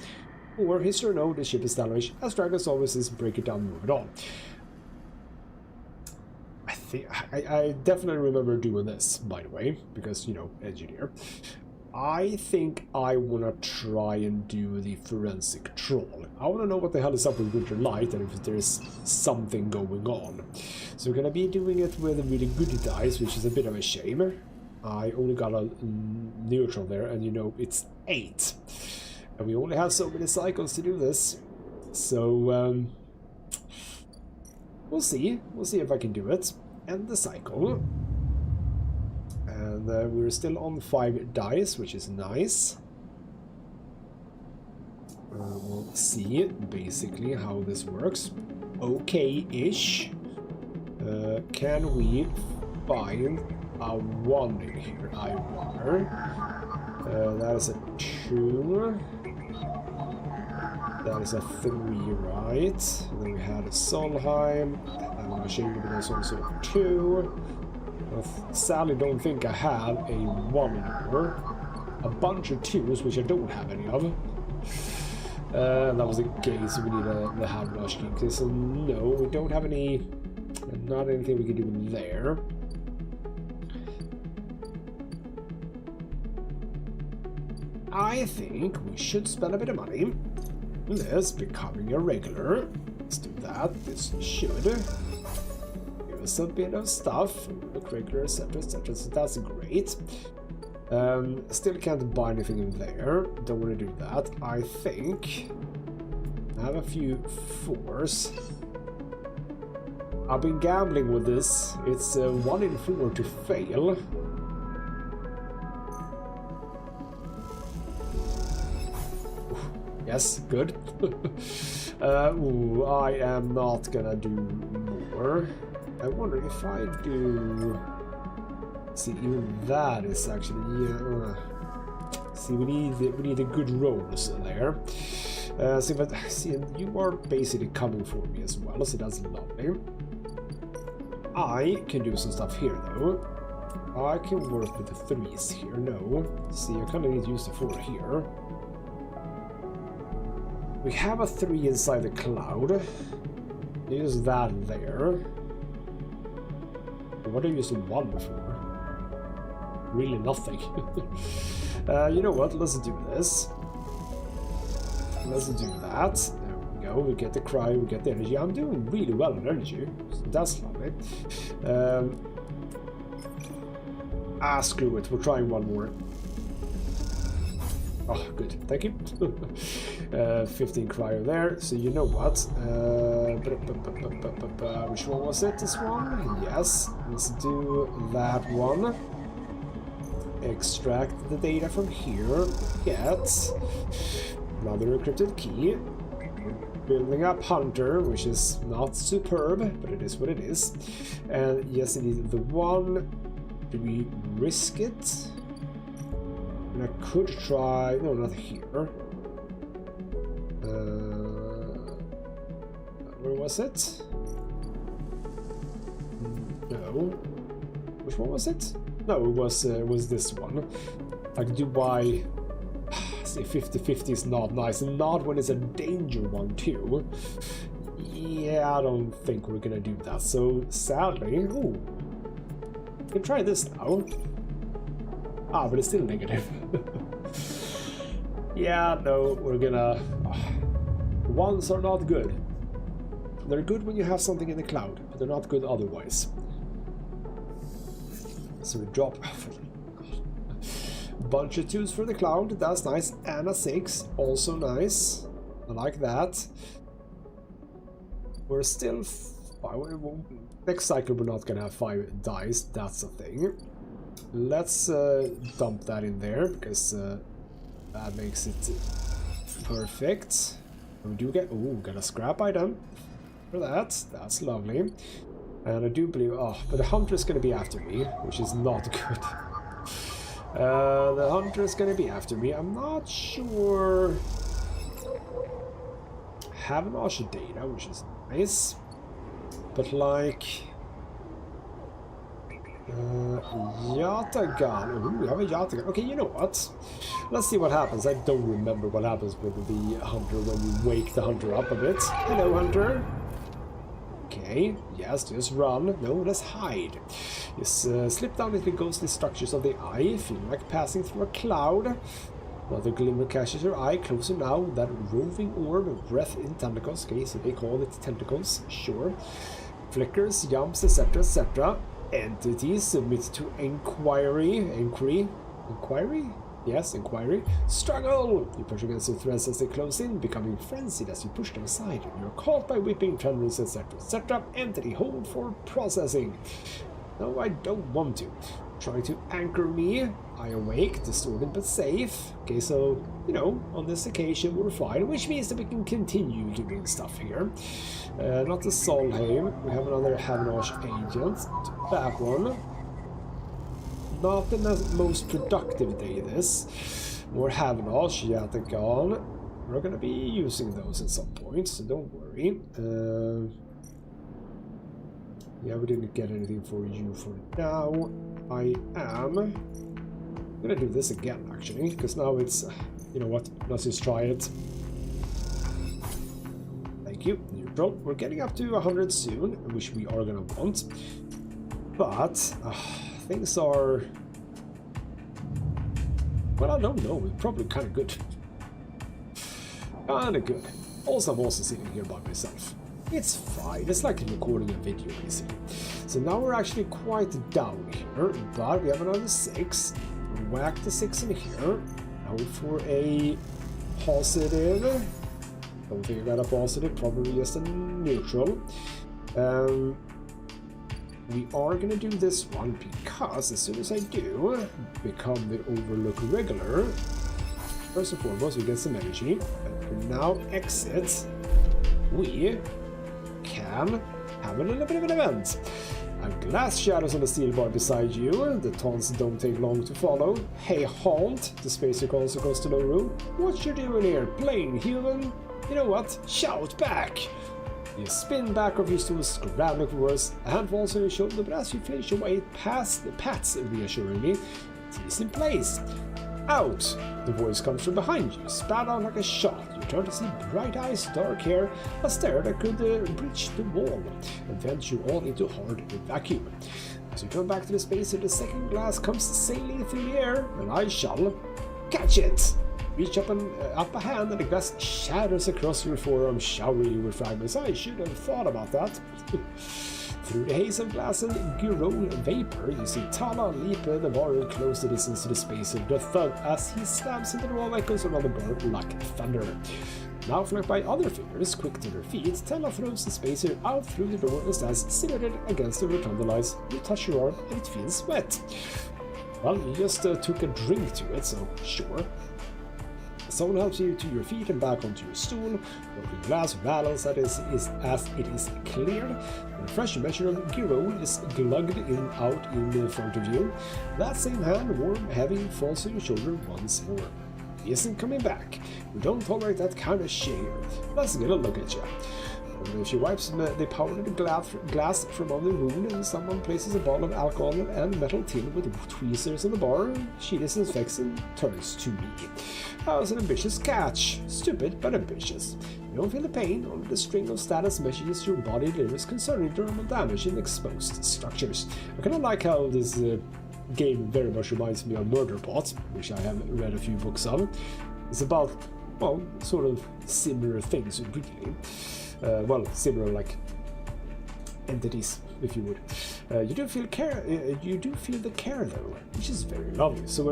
or history or no, the ship is salvaged. As Dragos always is, break it down, move it on. I definitely remember doing this, by the way, because, you know, engineer. I think I want to try and do the forensic troll. I want to know what the hell is up with Winter Light and if there's something going on. So we're going to be doing it with a really good dice, which is a bit of a shame. I only got a neutral there, and you know, it's 8. And we only have so many cycles to do this. So, we'll see. We'll see if I can do it. End the cycle. And we're still on 5 dice, which is nice. We'll see basically how this works. Okay-ish. Can we find a 1 in here, I wonder? That is a 2. That is a 3, right? And then we had a Solheim. I'm not sure if there's also a 2. I sadly don't think I have a 1 anymore. A bunch of 2s, which I don't have any of. That was the case. We need the hand rush key. So no, we don't have any. Not anything we can do there. I think we should spend a bit of money on this, becoming a regular. Let's do that. This should give us a bit of stuff. Look regular, etc., etc. So that's great. Still can't buy anything in there. Don't want to do that. I think I have a few 4s. I've been gambling with this. It's 1 in 4 to fail. Yes, good. Ooh, I am not gonna do more. I wonder if I do. See, even that is actually. See, we need the good rolls there. See, you are basically coming for me as well, so that's lovely. I can do some stuff here though. I can work with the 3s here. No, see, I kind of need to use the 4 here. We have a 3 inside the cloud. Use that there. What do I use the 1 for? Really nothing. You know what? Let's do this. Let's do that. There we go. We get the cry, we get the energy. I'm doing really well on energy. So that's lovely. Screw it. We're trying one more. Oh, good. Thank you. 15 cryo there. So you know what? Which one was it? This one? Yes. Let's do that one. Extract the data from here. Get another encrypted key. Building up Hunter, which is not superb, but it is what it is. And yes, indeed, the one. Do we risk it? And I could try. No, not here. Where was it? No. Which one was it? No, it was this one. I could do by. See, 50-50 is not nice, and not when it's a danger one too. Yeah, I don't think we're gonna do that. So sadly, ooh, we can try this now. Ah, but it's still negative. Yeah, no, we're gonna. Ones are not good. They're good when you have something in the cloud, but they're not good otherwise. So we drop. Bunch of 2s for the cloud, that's nice, and a 6, also nice. I like that. We're still next cycle we're not gonna have 5 dice, that's a thing. Let's dump that in there because that makes it perfect. We do get got a scrap item for that. That's lovely. And I do believe but the hunter is gonna be after me, which is not good. The hunter is gonna be after me. I'm not sure. Have Asha data, which is nice, but like Yatagan. Ooh, we have a Yatagan. Okay, you know what? Let's see what happens. I don't remember what happens with the hunter when you wake the hunter up a bit. Hello, hunter. Okay, yes, just run. No, let's hide. Just slip down into the ghostly structures of the eye, feeling like passing through a cloud. Another glimmer catches your eye, closer now. That roving orb of breath in tentacles. Okay, so they call it tentacles, sure. Flickers, jumps, etc., etc. Entities submit to inquiry. Yes, inquiry. Struggle! You push against the threads as they close in, becoming frenzied as you push them aside. You're caught by whipping tendrils, etc., etc. Entity hold for processing. No, I don't want to. Trying to anchor me. I awake, distorted but safe. Okay, so, you know, on this occasion we're fine, which means that we can continue doing stuff here. Not the Solheim. We have another Havenosh agent. That one. Not the most productive day this. More Havenosh, Yatagan. We're gonna be using those at some point, so don't worry. Yeah, we didn't get anything for you for now. I am gonna do this again, actually, because now it's, you know what, let's just try it. Thank you, neutral. We're getting up to 100 soon, which we are gonna want. But things are, well, I don't know, it's probably kind of good. Kind of good. Also, I'm also sitting here by myself. It's fine, it's like recording a video, basically. So now we're actually quite down here, but we have another 6. Whack the 6 in here. Hope for a positive. Don't think I got a positive, probably just a neutral. We are going to do this one because as soon as I do become the Overlook regular, first and foremost we get some energy. And now exit. We can have a little bit of an event. Glass shadows on the steel bar beside you. The taunts don't take long to follow. Hey, Haunt, the spacer also goes to low room. What you doing here, plain human? You know what? Shout back! You spin back off your stool, scrambling for words. A hand falls on your shoulder, but as you flinch away past the pats reassuringly, it is in place. Out! The voice comes from behind you, spat out like a shot. You turn to see bright eyes, dark hair, a stare that could breach the wall and vent you all into hard vacuum. As you turn back to the spacer, the second glass comes sailing through the air, and I shall catch it! Reach up a hand, and the glass shatters across your forearm, showering you with fragments. I should have thought about that. Through the haze of glass and Girol vapor, you see Tala leap the bar close the distance to the space of the thud as he slams into the wall echoes around the bar like thunder. Now flanked by other figures, quick to their feet, Tala throws the spacer out through the door and stands silhouetted against the rotunda lights. You touch your arm and it feels wet. Well, you just took a drink to it, so sure. Someone helps you to your feet and back onto your stool. Broken glass rattles as it is cleared. A fresh measure of Girol is glugged out in front of you. That same hand, warm, heavy, falls on your shoulder once more. He isn't coming back. We don't tolerate that kind of shit here. Let's get a look at you. She wipes the powdered glass from under the wound, and someone places a bottle of alcohol and metal tin with tweezers on the bar. She disinfects and turns to me. That was an ambitious catch. Stupid, but ambitious. You don't feel the pain, only the string of status messages your body delivers concerning thermal damage in exposed structures. I kind of like how this game very much reminds me of Murderbot, which I have read a few books of. It's about, well, sort of similar things, really. Well, similar like entities, if you would. You do feel care. You do feel the care, though, which is very lovely. So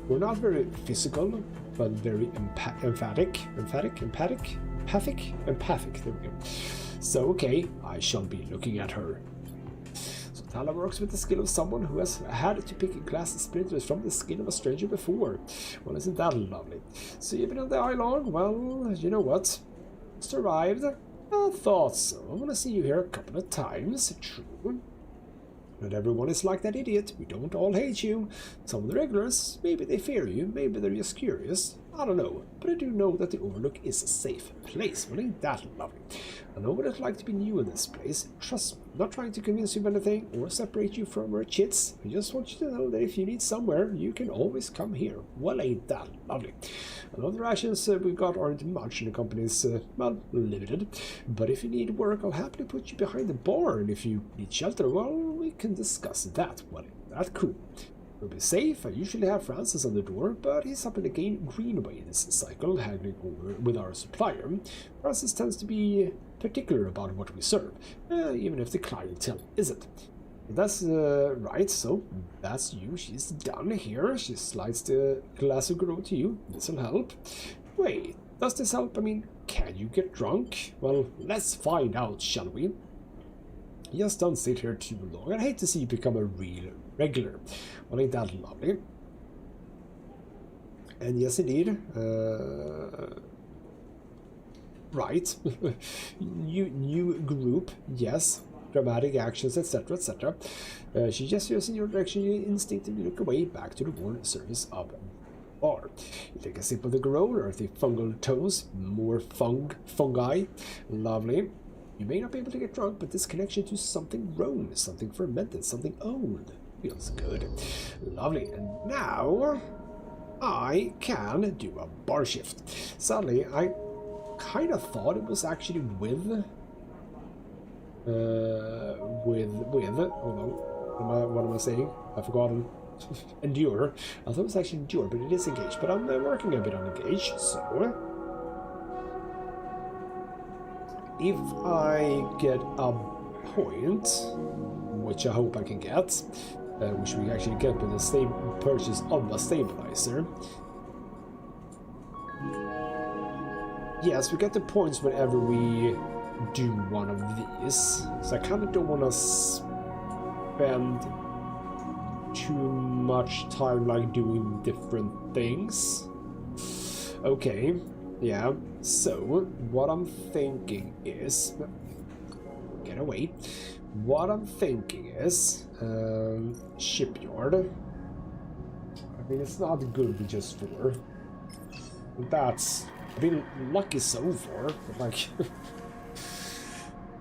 we're not very physical, but very empathic. There we go. So okay, I shall be looking at her. So Tala works with the skill of someone who has had to pick glass splinters from the skin of a stranger before. Well, isn't that lovely? So you've been on the island? Well, you know what? Survived? I thought so. I want to see you here a couple of times. True. Not everyone is like that idiot. We don't all hate you. Some of the regulars, maybe they fear you, maybe they're just curious. I don't know, but I do know that the Overlook is a safe place. Well, ain't that lovely? I know what it's like to be new in this place. Trust me, I'm not trying to convince you of anything or separate you from our chits. I just want you to know that if you need somewhere, you can always come here. Well, ain't that lovely? I know the rations we've got aren't much and the company's, well, limited. But if you need work, I'll happily put you behind the bar. And if you need shelter, well, we can discuss that. Well, ain't that cool? We'll be safe. I usually have Francis on the door, but he's up in the Greenway this cycle, haggling over with our supplier. Francis tends to be particular about what we serve, even if the clientele isn't. That's right, so that's you. She's done here. She slides the glass of Girol to you. This'll help. Wait, does this help? I mean, can you get drunk? Well, let's find out, shall we? Just don't sit here too long. I'd hate to see you become a real regular. Well, ain't that lovely? And yes, indeed. Right. new group. Yes. Dramatic actions, etc., etc. She gestures in your direction. You instinctively look away, back to the worn surface of the bar. You take a sip of the Girol, earthy fungal tones, more fungi. Lovely. You may not be able to get drunk, but this connection to something grown, something fermented, something old feels good. Lovely. And now I can do a bar shift. Sadly, I kind of thought it was actually with hold on, what am I saying? I've forgotten. Endure. I thought it was actually endure, but it is engage. But I'm working a bit on engage, so if I get a point, which I hope I can get, which we actually get with the purchase of a stabilizer. Yes, we get the points whenever we do one of these. So I kind of don't want to spend too much time like doing different things. Okay. Yeah, so what I'm thinking is, get away. What I'm thinking is, shipyard. I mean, it's not good with just 4. That's, I've been lucky so far, but like,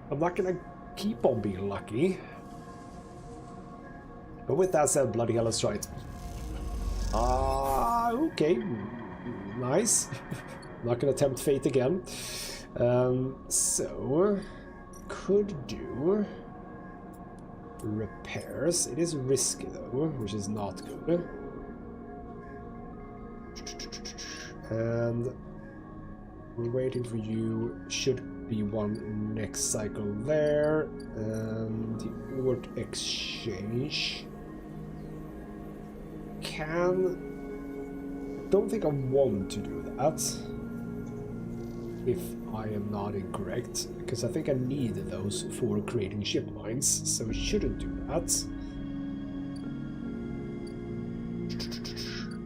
I'm not gonna keep on being lucky. But with that said, bloody hell, let's try it. Okay, nice. Not gonna tempt fate again. So could do repairs. It is risky though, which is not good. And We're waiting for you. Should be one next cycle there. And the Ort exchange. Don't think I want to do that. If I am not incorrect. Because I think I need those for creating ship mines. So we shouldn't do that.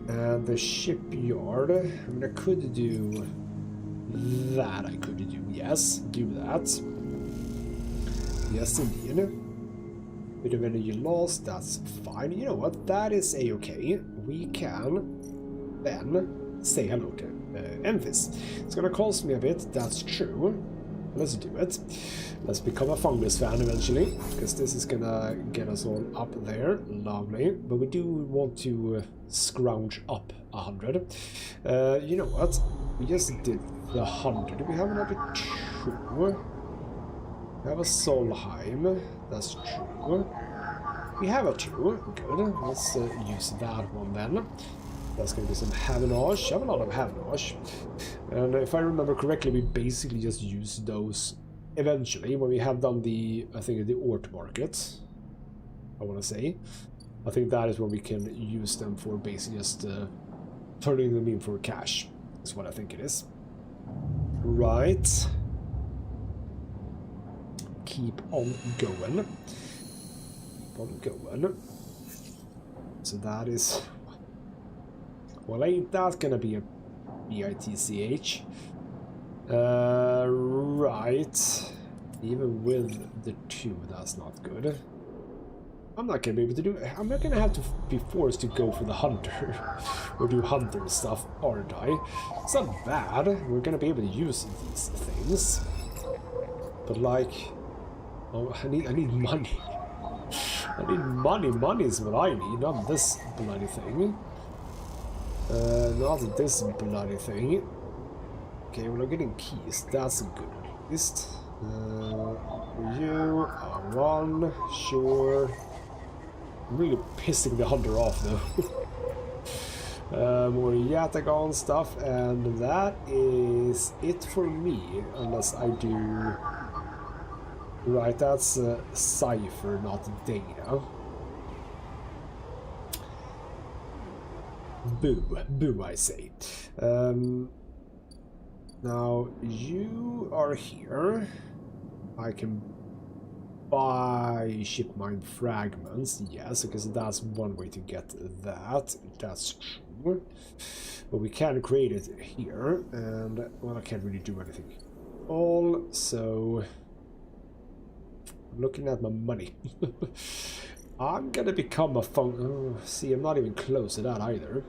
And the shipyard. I mean, I could do that. Yes, do that. Yes, indeed. Bit of energy loss, that's fine. You know what? That is a-okay. We can then say hello to Memphis. It's gonna cost me a bit, that's true. Let's do it. Let's become a fungus fan eventually, because this is gonna get us all up there. Lovely. But we do want to scrounge up 100. You know what? We just did the 100. Do we have another 2? We have a Solheim. That's true. We have a 2. Good. Let's use that one then. That's going to be some Havenage. I have a lot of Havenage. And if I remember correctly, we basically just use those eventually when we have done the, I think, the Ort market. I want to say. I think that is when we can use them for basically just turning them in for cash. That's what I think it is. Right. Keep on going. Keep on going. So that is... Well, ain't that gonna be a BITCH? Right. Even with the 2, that's not good. I'm not gonna be able to do it. I'm not gonna have to be forced to go for the hunter or do hunter stuff, aren't I? It's not bad. We're gonna be able to use these things. But like, oh, I need money. I need money. Money is what I need, not this bloody thing. Not this bloody thing. Okay, we're not getting keys. That's good at least. You are 1, sure. I'm really pissing the hunter off though. More Yatagon stuff, and that is it for me, unless I do... Right, that's Cypher, not data. Boo, boo I say. Now, you are here. I can buy ship mine fragments, yes, because that's one way to get that. That's true. But we can create it here, and, well, I can't really do anything at all, so... I'm looking at my money. I'm gonna become a see, I'm not even close to that either.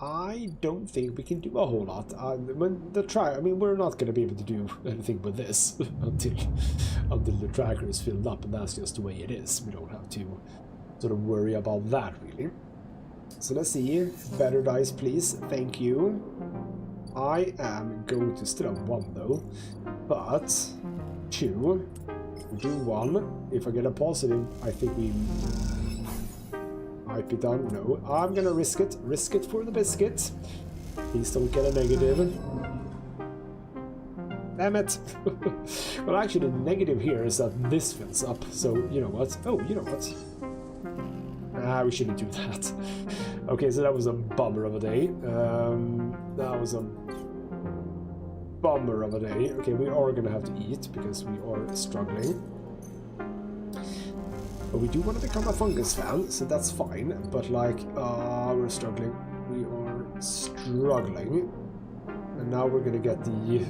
I don't think we can do a whole lot. I mean, we're not going to be able to do anything with this until the tracker is filled up, and that's just the way it is. We don't have to sort of worry about that, really. So let's see. Better dice, please. Thank you. I am going to still have 1, though. But 2. Do 1. If I get a positive, I think we... Might be done. No, I'm gonna risk it. Risk it for the biscuit. Please don't get a negative. Damn it. Well, actually, the negative here is that this fills up. So, you know what? Oh, you know what? We shouldn't do that. Okay, so that was a bummer of a day. That was a bummer of a day. Okay, we are gonna have to eat because we are struggling. But we do want to become a fungus fan, so that's fine. But like, we're struggling. We are struggling. And now we're gonna get the...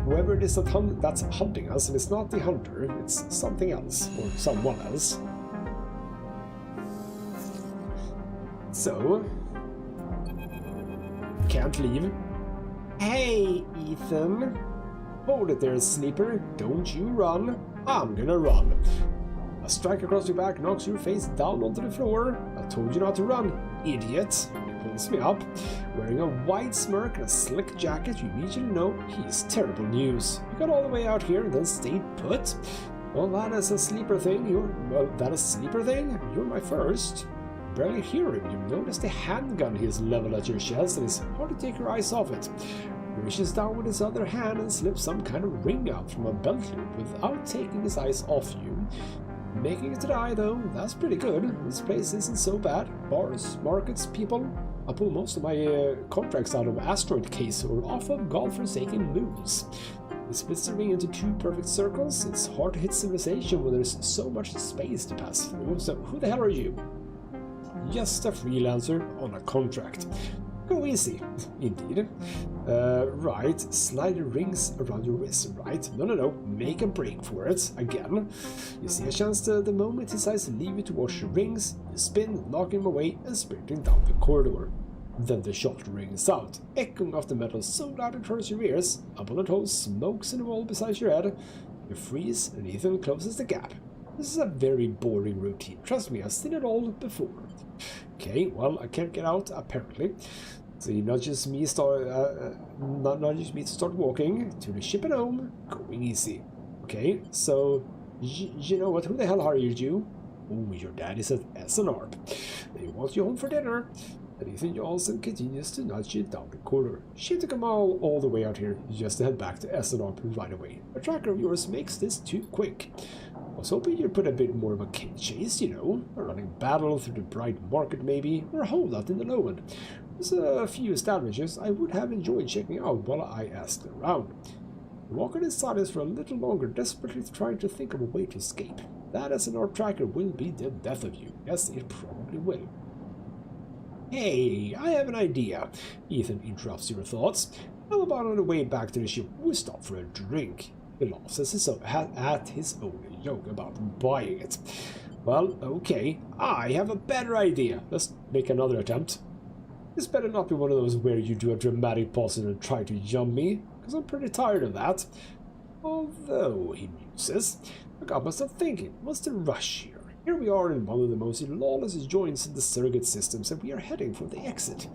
Whoever it is that's hunting us, and it's not the hunter, it's something else, or someone else. So... Can't leave. Hey, Ethan! Hold it there, sleeper. Don't you run. I'm gonna run. A strike across your back knocks your face down onto the floor. I told you not to run, idiot. He pulls me up. Wearing a wide smirk and a slick jacket, you immediately know he's terrible news. You got all the way out here and then stayed put? Well, that is a sleeper thing. That is a sleeper thing? You're my first. barely hear him. You notice the handgun he has leveled at your chest, and it's hard to take your eyes off it. He reaches down with his other hand and slips some kind of ring out from a belt loop without taking his eyes off you. Making it to the eye, though, that's pretty good. This place isn't so bad. Bars, markets, people. I pull most of my contracts out of asteroid case or off of godforsaken moons. It splits the ring into 2 perfect circles. It's hard to hit civilization when there's so much space to pass through. So who the hell are you? Just a freelancer on a contract. Go easy, indeed. Right, slide the rings around your wrist, right? No, make a break for it, again. You see a chance the moment he decides to leave you to watch the rings, you spin, knocking him away and sprinting down the corridor. Then the shot rings out, echoing off the metal so loud it hurts your ears. A bullet hole smokes in the wall beside your head. You freeze and Ethan closes the gap. This is a very boring routine, trust me, I've seen it all before. Okay, well, I can't get out, apparently. So he nudges me to start walking to the ship and home, going easy. Okay, so, you know what, who the hell are you? Oh, your dad is at S01E01. They want you home for dinner. And Ethan Johnson continues to nudge you down the corridor. Shit to come all the way out here, just to head back to S01E01 right away. A tracker of yours makes this too quick. I was hoping you'd put a bit more of a chase, you know, a running battle through the bright market maybe, or a holdout in the low end. There's a few establishments I would have enjoyed checking out while I asked around. You walk in silence for a little longer, desperately trying to think of a way to escape. That S01E01 tracker will be the death of you. Yes, it probably will. Hey, I have an idea. Ethan interrupts your thoughts. How about on the way back to the ship we stop for a drink? He laughs at his own joke about buying it. Well, okay, I have a better idea. Let's make another attempt. This better not be one of those where you do a dramatic pause and try to jump me, because I'm pretty tired of that. Although, he muses, I got myself thinking, what's the rush here? Here we are in one of the most lawless joints in the surrogate systems, and we are heading for the exit.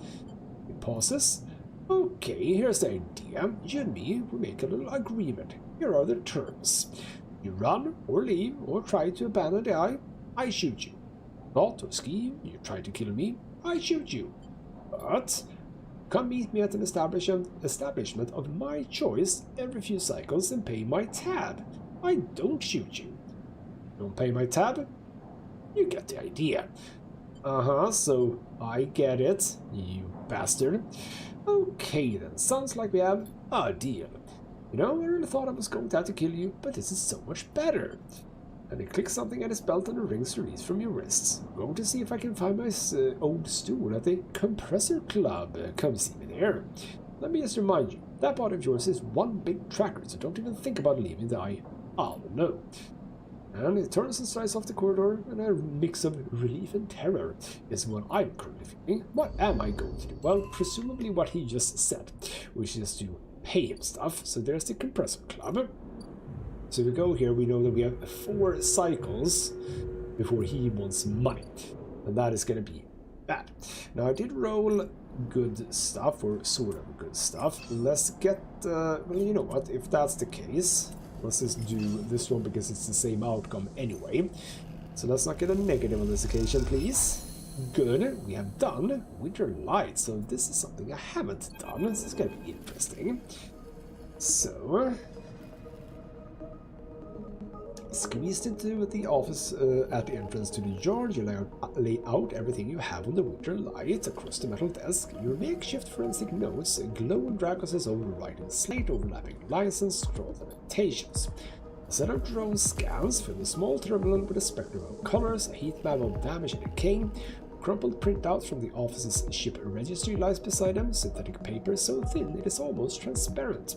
He pauses. Okay, here's the idea. You and me, we make a little agreement. Here are the terms. You run, or leave, or try to abandon the eye, I shoot you. Not or scheme, you try to kill me, I shoot you. But come meet me at an establishment of my choice every few cycles and pay my tab. I don't shoot you. Don't pay my tab? You get the idea. So I get it, you bastard. Okay then, sounds like we have a deal. You know, I really thought I was going to have to kill you, but this is so much better. And he clicks something at his belt and the rings release from your wrists. I'm going to see if I can find my old stool at the Compressor Club. Come see me there. Let me just remind you, that body of yours is one big tracker, so don't even think about leaving the eye. I'll know. And he turns and strides off the corridor, and a mix of relief and terror is what I'm currently feeling. What am I going to do? Well, presumably what he just said, which is to pay him stuff. So there's the Compressor Club. So we go here, we know that we have 4 cycles before he wants money. And that is going to be bad. Now I did roll good stuff, or sort of good stuff. Let's get, well, you know what, if that's the case, let's just do this one because it's the same outcome anyway. So let's not get a negative on this occasion, please. Good, we have done Winter Light, so this is something I haven't done. This is going to be interesting. So, squeezed into the office at the entrance to the yard, you lay out everything you have on the Winter Light across the metal desk. Your makeshift forensic notes glow and drag us overwriting slate, overlapping lines and scroll annotations. A set of drone scans fill a small terminal with a spectrum of colors, a heat map of damage and decay. Crumpled printouts from the office's ship registry lies beside them, synthetic paper so thin it is almost transparent.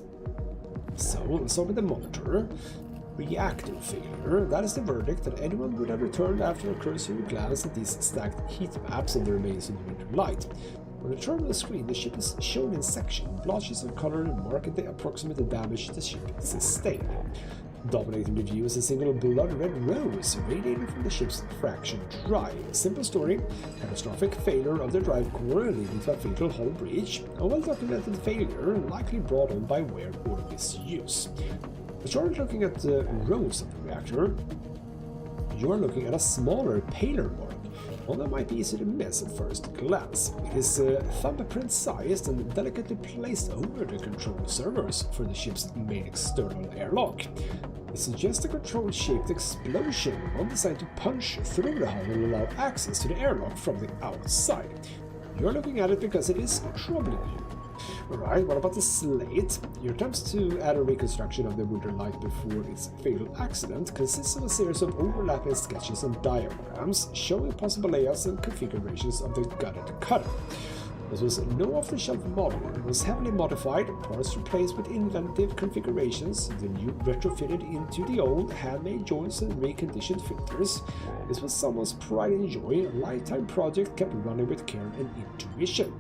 So, let's start with the monitor. Reactor failure. That is the verdict that anyone would have returned after a cursory glance at these stacked heat maps and the remains of the Winter Light. On the terminal screen, the ship is shown in sections, blotches of color marking the approximate damage the ship sustained. Dominating the view is a single blood-red rose radiating from the ship's fraction drive. Simple story: catastrophic failure of the drive core leading to a fatal hull breach. A well-documented failure, likely brought on by wear or misuse. As you're looking at the rose of the reactor, you're looking at a smaller, paler mark. Although it might be easy to miss at first glance, it is thumbprint-sized and delicately placed over the control servers for the ship's main external airlock. It suggests a control-shaped explosion, one designed to punch through the hull and allow access to the airlock from the outside. You're looking at it because it is troubling you. Alright, what about the slate? Your attempts to add a reconstruction of the Winter Light before its fatal accident consists of a series of overlapping sketches and diagrams showing possible layouts and configurations of the gutted cutter. This was no off-the-shelf model. It was heavily modified, parts replaced with inventive configurations, the new retrofitted into the old, handmade joints and reconditioned filters. This was someone's pride and joy, a lifetime project kept running with care and intuition.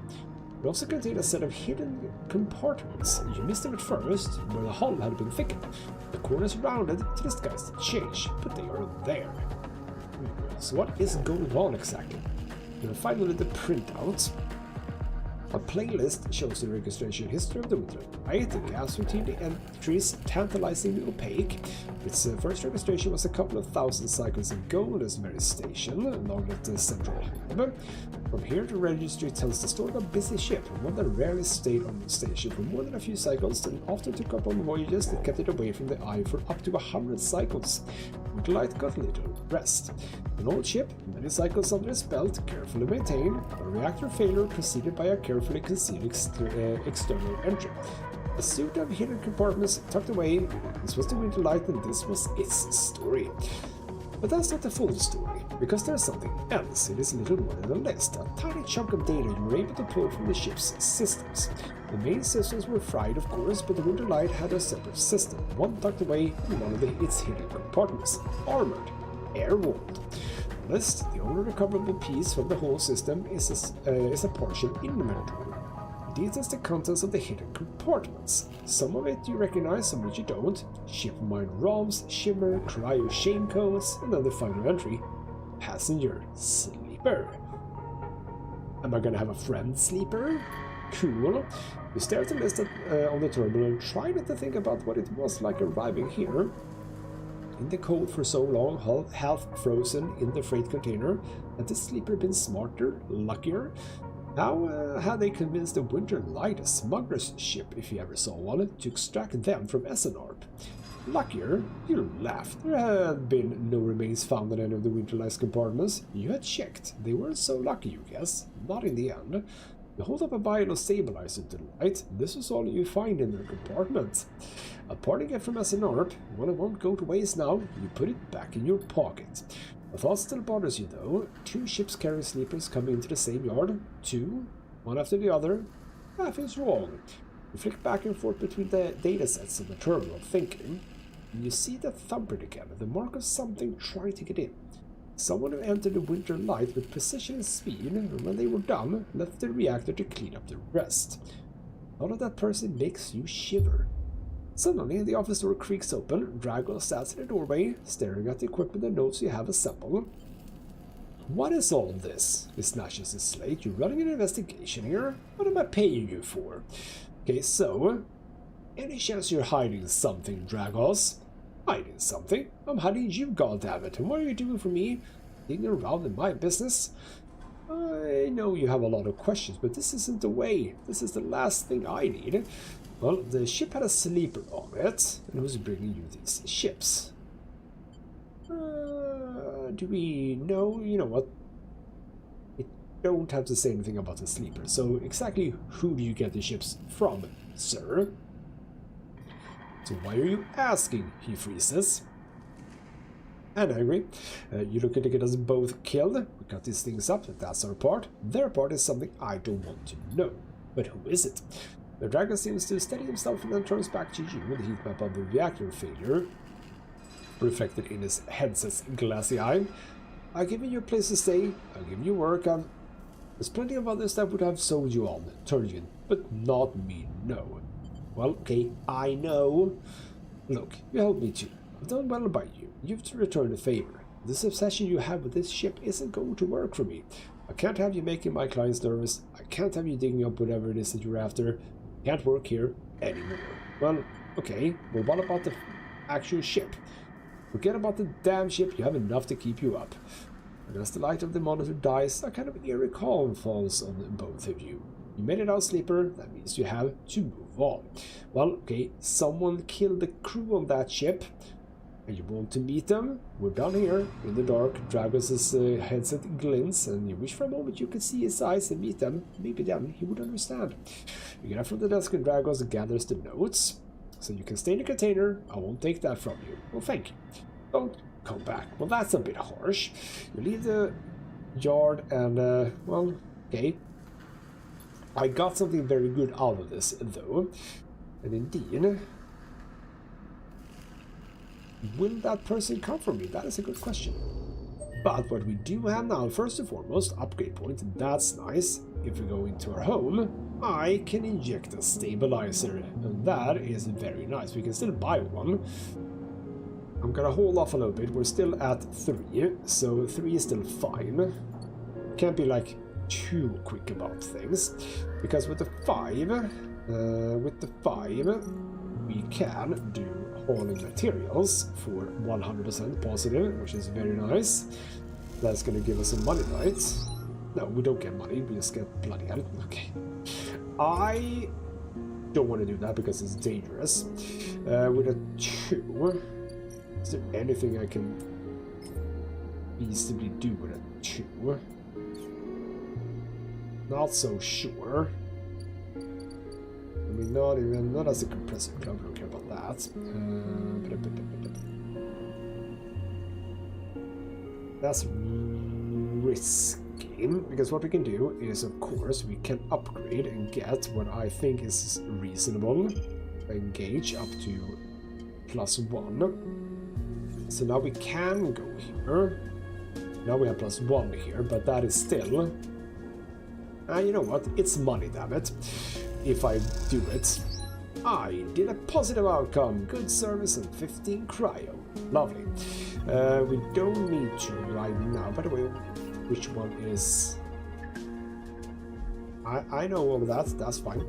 It also contained a set of hidden compartments. You missed them at first, where the hull had been thickened. The corners rounded to disguise the change, but they are there. So what is going on exactly? Finally, the printout. A playlist shows the registration history of the Winter Light. The gas routine, the entries tantalizingly opaque. Its first registration was a couple of thousand cycles ago at this very station, along with the central hub. From here, the registry tells the story of a busy ship, one that rarely stayed on the station for more than a few cycles, and often took up on voyages that kept it away from the eye for up to 100 cycles. Winter Light got little rest. An old ship, many cycles under its belt, carefully maintained, a reactor failure preceded by a carefully concealed external entry. A suit of hidden compartments tucked away. This was the Winter Light and this was its story. But that's not the full story, because there's something else. It is little more than a list, a tiny chunk of data you were able to pull from the ship's systems. The main systems were fried, of course, but the Winter Light had a separate system, one tucked away in one of its hidden compartments, armored, air-walled. The list, the only recoverable piece from the whole system, is a partial inventory. It details the contents of the hidden compartments. Some of it you recognize, some of it you don't. Ship mine ROMs, shimmer, cryo shame codes, and then the final entry, passenger sleeper. Am I gonna have a friend sleeper? Cool. You stare at the list on the terminal and try not to think about what it was like arriving here. In the cold for so long, half frozen in the freight container, had the sleeper been smarter, luckier? How had they convinced the Winter Light, a smuggler's ship, if you ever saw one, to extract them from S01E01? Luckier? You laughed. There had been no remains found in any of the Winter Light's compartments. You had checked. They weren't so lucky, you guess. Not in the end. You hold up a vial of stabilizer to the light. This is all you find in their compartment. A parting gift from S01E01. One it won't go to waste now. You put it back in your pocket. The thought still bothers you, though. 2 ships carrying sleepers coming into the same yard. 2, one after the other. Nothing's wrong. You flick back and forth between the datasets in the terminal, thinking. And you see the thumbprint again, the mark of something trying to get in. Someone who entered the Winter Light with precision and speed, and when they were done, left the reactor to clean up the rest. All of that person makes you shiver. Suddenly, the office door creaks open. Drago stands in the doorway, staring at the equipment and notes you have assembled. What is all this? He snatches his slate. You're running an investigation here? What am I paying you for? Okay, so... Any chance you're hiding something, Dragos? Hiding something? I'm hiding you, goddammit. And what are you doing for me? Digging around in my business? I know you have a lot of questions, but this isn't the way. This is the last thing I need. Well, the ship had a sleeper on it, and it was bringing you these ships. Do we know? You know what? We don't have to say anything about the sleeper. So exactly who do you get the ships from, sir? So why are you asking? He freezes. And angry. You looking to get us both killed? We got these things up, that's our part. Their part is something I don't want to know. But who is it? The dragon seems to steady himself and then turns back to you with the heat map of the reactor failure reflected in his headset's glassy eye. I've given you a place to stay, I've given you work, and there's plenty of others that would have sold you on, turned you in, but not me, no. Well, okay, I know. Look, you helped me too. I've done well by you. You have to return the favor. This obsession you have with this ship isn't going to work for me. I can't have you making my clients nervous. I can't have you digging up whatever it is that you're after. Can't work here anymore. Well, okay, but what about the actual ship? Forget about the damn ship, you have enough to keep you up. And as the light of the monitor dies, a kind of eerie calm falls on both of you. You made it out, Sleeper. That means you have to move on. Well, okay, someone killed the crew on that ship. And you want to meet them? We're down here in the dark. Dragos' headset glints, and you wish for a moment you could see his eyes and meet them. Maybe then he would understand. You get up from the desk and Dragos gathers the notes. So you can stay in the container. I won't take that from you. Well, thank you. Don't come back. Well, that's a bit harsh. You leave the yard and, well, okay. I got something very good out of this, though. And indeed, will that person come for me? That is a good question. But what we do have now, first and foremost, upgrade point. That's nice. If we go into our home, I can inject a stabilizer. And that is very nice. We can still buy one. I'm gonna hold off a little bit. We're still at 3, so 3 is still fine. Can't be like too quick about things, because with the 5, we can do hauling materials for 100% positive, which is very nice. That's gonna give us some money, right? No, we don't get money, we just get bloody hell. Okay. I don't want to do that because it's dangerous. With a 2, is there anything I can feasibly do with a 2? Not so sure. I mean, not as a compressor glove, I don't care about that. That's risky, because what we can do is, of course, we can upgrade and get what I think is reasonable. Engage up to +1. So now we can go here. Now we have +1 here, but that is still... you know what? It's money, damn it. If I do it. I did a positive outcome. Good service and 15 cryo. Lovely. We don't need to right now. By the way, which one is... I know all of that. That's fine.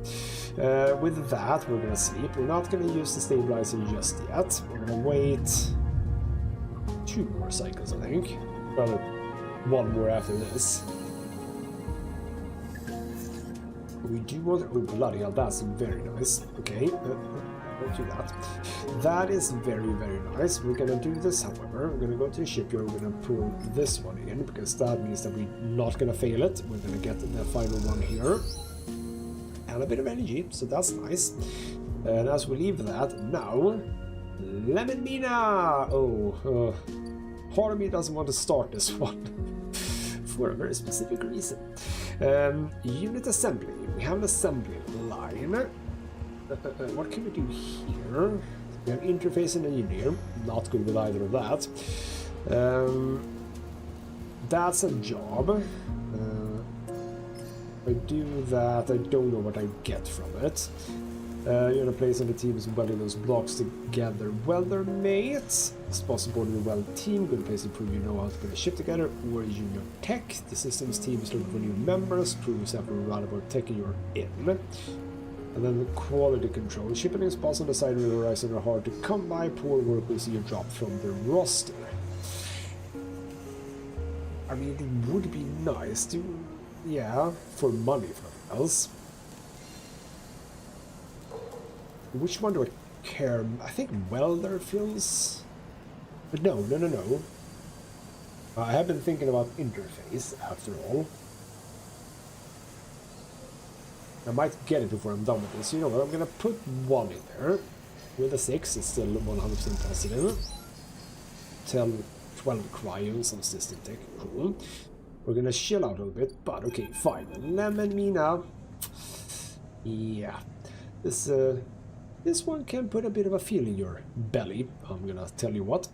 With that, we're gonna sleep. We're not gonna use the stabilizer just yet. We're gonna wait 2 more cycles, I think. Rather, 1 more after this. We do want... Oh, bloody hell, that's very nice. Okay, don't do that. That is very, very nice. We're gonna do this, however. We're gonna go to the shipyard. We're gonna pull this one in, because that means that we're not gonna fail it. We're gonna get the final one here. And a bit of energy, so that's nice. And as we leave that, now... Lemon Mina! Oh, part of me doesn't want to start this one. For a very specific reason. Unit assembly. We have an assembly line. What can we do here? We have interface and engineer. Not good with either of that. That's a job. I do that. I don't know what I get from it. You're gonna place on the team is welding those blocks together. Welder mates. It's possible in the weld team. Good place to prove you know how to put a ship together. Or junior tech. The systems team is looking for new members. Prove yourself a reliable tech and you're in. And then the quality control. Shipping spots on the side of the horizon are hard to come by. Poor work will see you drop from the roster. I mean, it would be nice to, yeah, for money for nothing else. Which one do I care? I think welder feels... But no. I have been thinking about interface, after all. I might get it before I'm done with this. You know what, I'm gonna put 1 in there. With a 6, it's still 100% positive. 12 cryo, some system tech. Cool. We're gonna chill out a little bit, but okay, fine. Lemon Mina. Yeah. This one can put a bit of a feel in your belly, I'm gonna tell you what.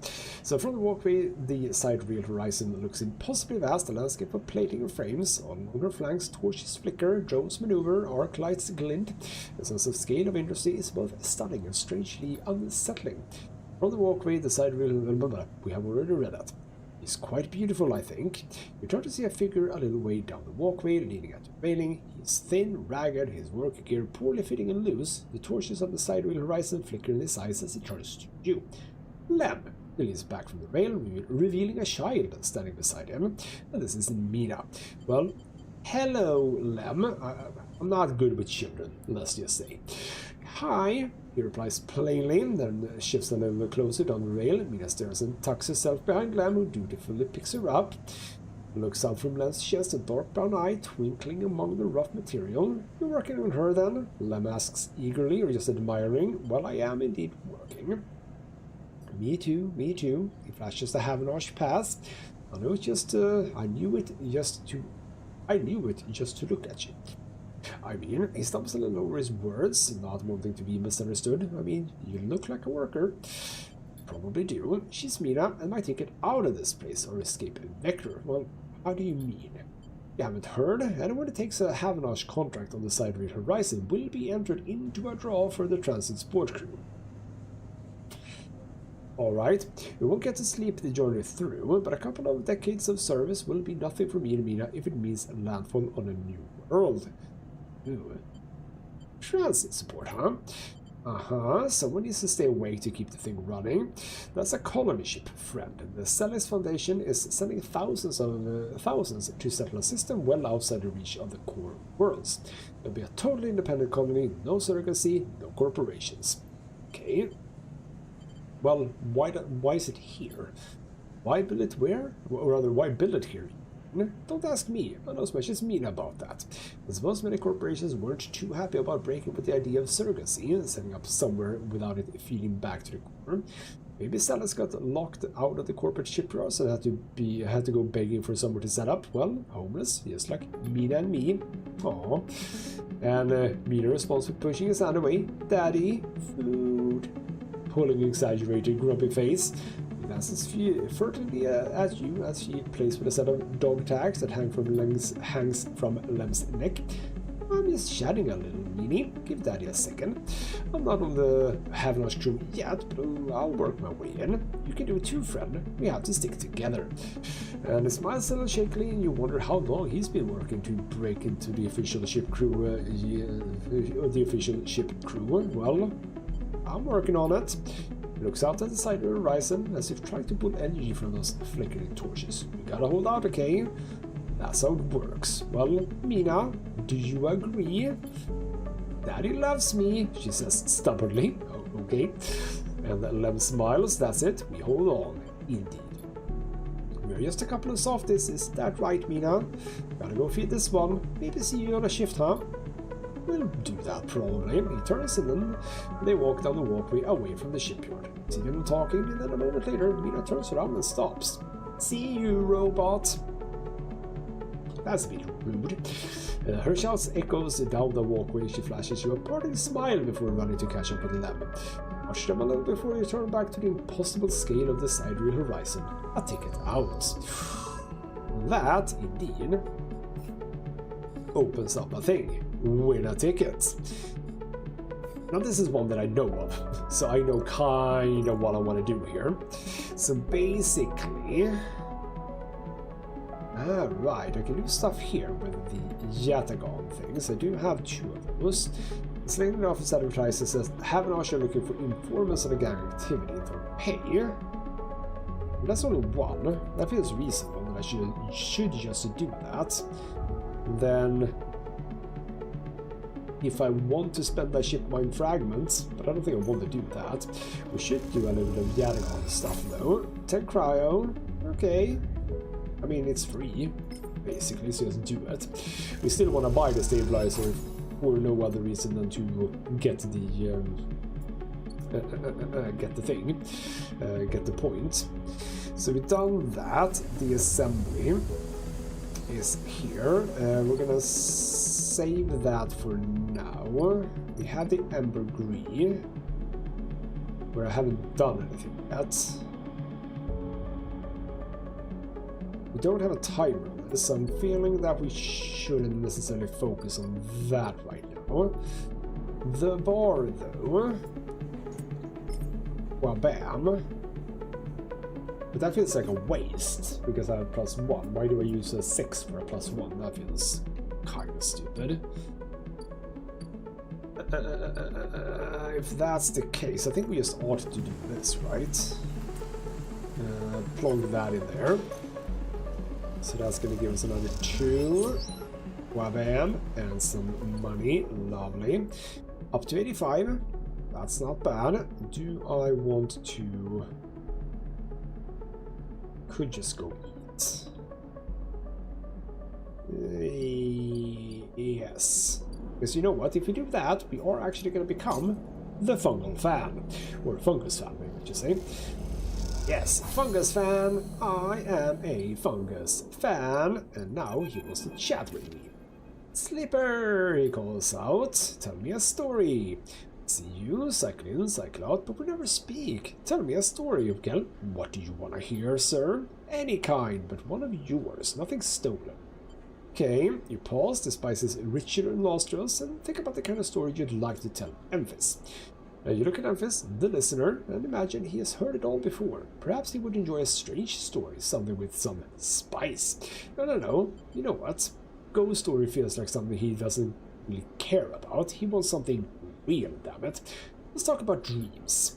So from the walkway, the side real horizon looks impossibly vast, a landscape of plating and frames. On longer flanks, torches flicker, drones maneuver, arc lights glint. A sense of scale of industry is both stunning and strangely unsettling. From the walkway, the side real... We have already read that. It's quite beautiful, I think. You turn to see a figure a little way down the walkway, leaning at the railing. He's thin, ragged, his work gear poorly fitting and loose. The torches on the side wheel horizon flicker in his eyes as he turns to you. Lem, He leans back from the rail, revealing a child standing beside him. And this is Mina. Well, hello, Lem. I'm not good with children, let's just say. Hi, he replies plainly, then shifts a little closer down the rail. Mina stares and tucks herself behind Lem, who dutifully picks her up. Looks out from Lem's chest, a dark brown eye twinkling among the rough material. You're working on her then? Lem asks eagerly, or just admiring. Well, I am indeed working. Me too, me too. He flashes the Havenosh past. I knew it just to look at you. I mean, he stumbles a little over his words, not wanting to be misunderstood. I mean, you look like a worker. Probably do. She's Mina, and my ticket out of this place or escape Vector. Well, how do you mean? You haven't heard? Anyone who takes a Havenosh contract on the Sidereal Horizon will be entered into a draw for the transit sport crew. Alright, we won't get to sleep the journey through, but a couple of decades of service will be nothing for me and Mina if it means landfall on a new world. Ooh. Transit support, huh? Someone needs to stay awake to keep the thing running. That's a colony ship, friend. The Celis Foundation is sending thousands to settle a system well outside the reach of the core worlds. It'll be a totally independent colony, no surrogacy, no corporations. Okay. Well, why is it here? Why build it where? Or rather, why build it here? Don't ask me. I know as much as Mina about that. I suppose many corporations weren't too happy about breaking with the idea of surrogacy and setting up somewhere without it feeding back to the core. Maybe Celis got locked out of the corporate shipyards and had to go begging for somewhere to set up. Well, homeless, just like Mina and me. Aww. And Mina responds with pushing his hand away. Daddy, food. Pulling an exaggerated, grumpy face. He glances furtively at you as she plays with a set of dog tags that hangs from Lem's neck. I'm just chatting a little, Nini. Give Daddy a second. I'm not on the Havenosh crew yet, but I'll work my way in. You can do it too, friend. We have to stick together. And he smiles a little shakily, and you wonder how long he's been working to break into the official ship crew. Well, I'm working on it. He looks out at the side of the horizon as if trying to pull energy from those flickering torches. We gotta hold out, okay? That's how it works. Well, Mina, do you agree? Daddy loves me, she says stubbornly. Oh, okay. And Lem smiles, that's it. We hold on. Indeed. We're just a couple of softies, is that right, Mina? Gotta go feed this one. Maybe see you on a shift, huh? We'll do that probably. He turns and then they walk down the walkway away from the shipyard. See them talking, and then a moment later, Mina turns around and stops. See you, robot. That's a bit rude. Her shouts echoes down the walkway. She flashes you a parting smile before running to catch up with Lem. Watch them a little before you turn back to the impossible scale of the Sidereal Horizon. A ticket out. That, indeed, opens up a thing. Win a ticket. Now this is one that I know of, so I know kind of what I want to do here. So basically, right, I can do stuff here with the Yatagon things. I do have two of those. The Slaying Office advertises that Havenosh are looking for informants on a gang activity for pay. That's only one. That feels reasonable, and I should just do that. Then, if I want to spend my ship mine fragments, but I don't think I want to do that. We should do a little bit of Yatagon stuff though. 10 cryo, okay. I mean, it's free, basically, so just do it. We still want to buy the stabilizer for no other reason than to get the get the point. So we've done that. The assembly is here. We're gonna save that for now. We have the Ambergris, where I haven't done anything yet. We don't have a timer on this, so I'm feeling that we shouldn't necessarily focus on that right now. The bar, though. Well, bam. But that feels like a waste, because I have +1. Why do I use a 6 for a +1? That feels kind of stupid. If that's the case, I think we just ought to do this, right? Plonk that in there. So that's going to give us another 2. Wabam. And some money. Lovely. Up to 85. That's not bad. Do I want to... Could just go eat. Yes. Because you know what? If we do that, we are actually going to become the fungal fan. Or fungus fan, maybe you say. Yes, fungus fan. I am a fungus fan. And now he wants to chat with me. Sleeper, he calls out. Tell me a story. See you, cycle in, cycle out, but we never speak. Tell me a story, okay? What do you want to hear, sir? Any kind, but one of yours, nothing stolen. Okay, you pause, the spices richer in nostrils, and think about the kind of story you'd like to tell Emphis. You look at Emphis, the listener, and imagine he has heard it all before. Perhaps he would enjoy a strange story, something with some spice. No, you know what? Ghost story feels like something he doesn't really care about. He wants something real, damn it. Let's talk about dreams.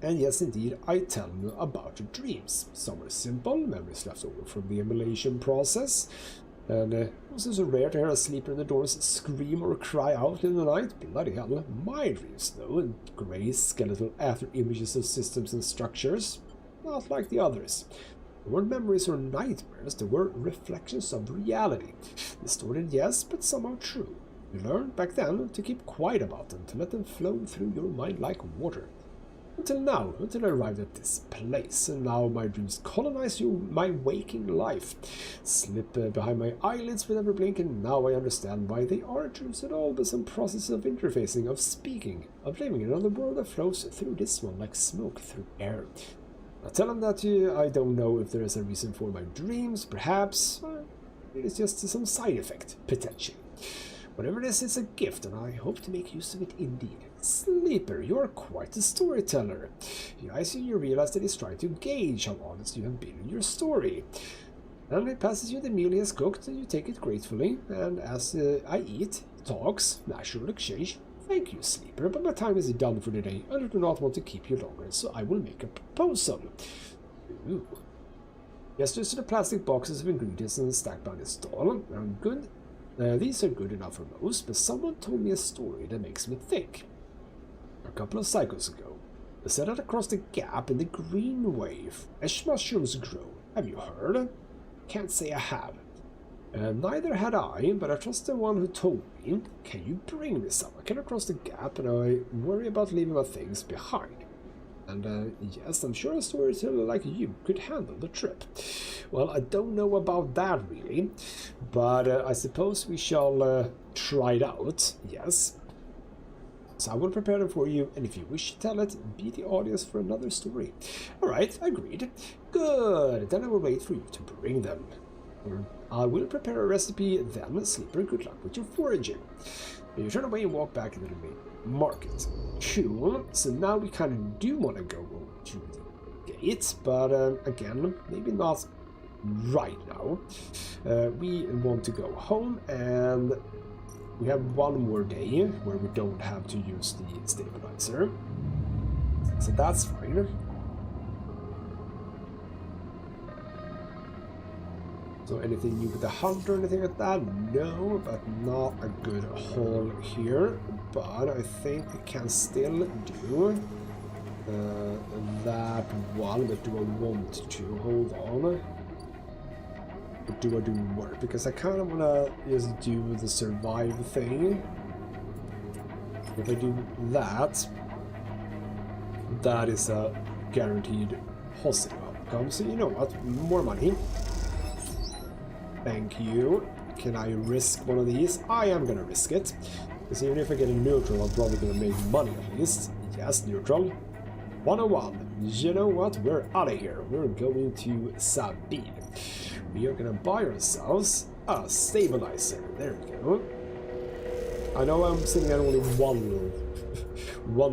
And yes, indeed, I tell him about your dreams. Some are simple, memories left over from the emulation process. And it was so rare to hear a sleeper in the doors scream or cry out in the night. Bloody hell, my dreams, though, and grey skeletal after images of systems and structures. Not like the others. They weren't memories or nightmares, they were reflections of reality. Distorted, yes, but somehow true. You learned back then to keep quiet about them, to let them flow through your mind like water. Until now, until I arrived at this place, and now my dreams colonize my waking life. Slip behind my eyelids with every blink, and now I understand why they aren't dreams at all, but some process of interfacing, of speaking, of living in another world that flows through this one like smoke through air. I tell them that I don't know if there is a reason for my dreams, perhaps it is just some side effect, potentially. Whatever it is, it's a gift, and I hope to make use of it indeed. Sleeper, you're quite a storyteller. I see you realize that he's trying to gauge how honest you have been in your story. And he passes you the meal he has cooked, and you take it gratefully, and as I eat, talks, natural exchange. Thank you, Sleeper, but my time is done for the day, and I do not want to keep you longer, so I will make a proposal. Ooh. Yes, just the plastic boxes of ingredients and stacked by the stall. I'm good. These are good enough for most, but someone told me a story that makes me think. A couple of cycles ago, they said that across the gap in the green wave, fresh mushrooms grow. Have you heard? Can't say I have. Neither had I, but I trust the one who told me. Can you bring me some? I can across the gap, and I worry about leaving my things behind. And yes, I'm sure a storyteller like you could handle the trip. Well, I don't know about that really, but I suppose we shall try it out, yes. So I will prepare them for you, and if you wish to tell it, be the audience for another story. Alright, agreed. Good, then I will wait for you to bring them. I will prepare a recipe, then Sleeper, good luck with your foraging. You turn away and walk back into the main market. Cool, so now we kind of do want to go to the gate, but again, maybe not right now. We want to go home, and we have one more day where we don't have to use the stabilizer, so that's fine. So anything new with the hunt or anything like that? No, but not a good haul here. But I think we can still do that one, but do I want to? Hold on. Or do I do work? Because I kind of want to just do the survive thing. If I do that, that is a guaranteed positive outcome. So you know what? More money. Thank you. Can I risk one of these? I am gonna risk it. Because even if I get a neutral, I'm probably gonna make money at least. Yes, neutral. 101. You know what? We're out of here. We're going to Sabine. We are gonna buy ourselves a stabilizer. There we go. I know I'm sitting at only one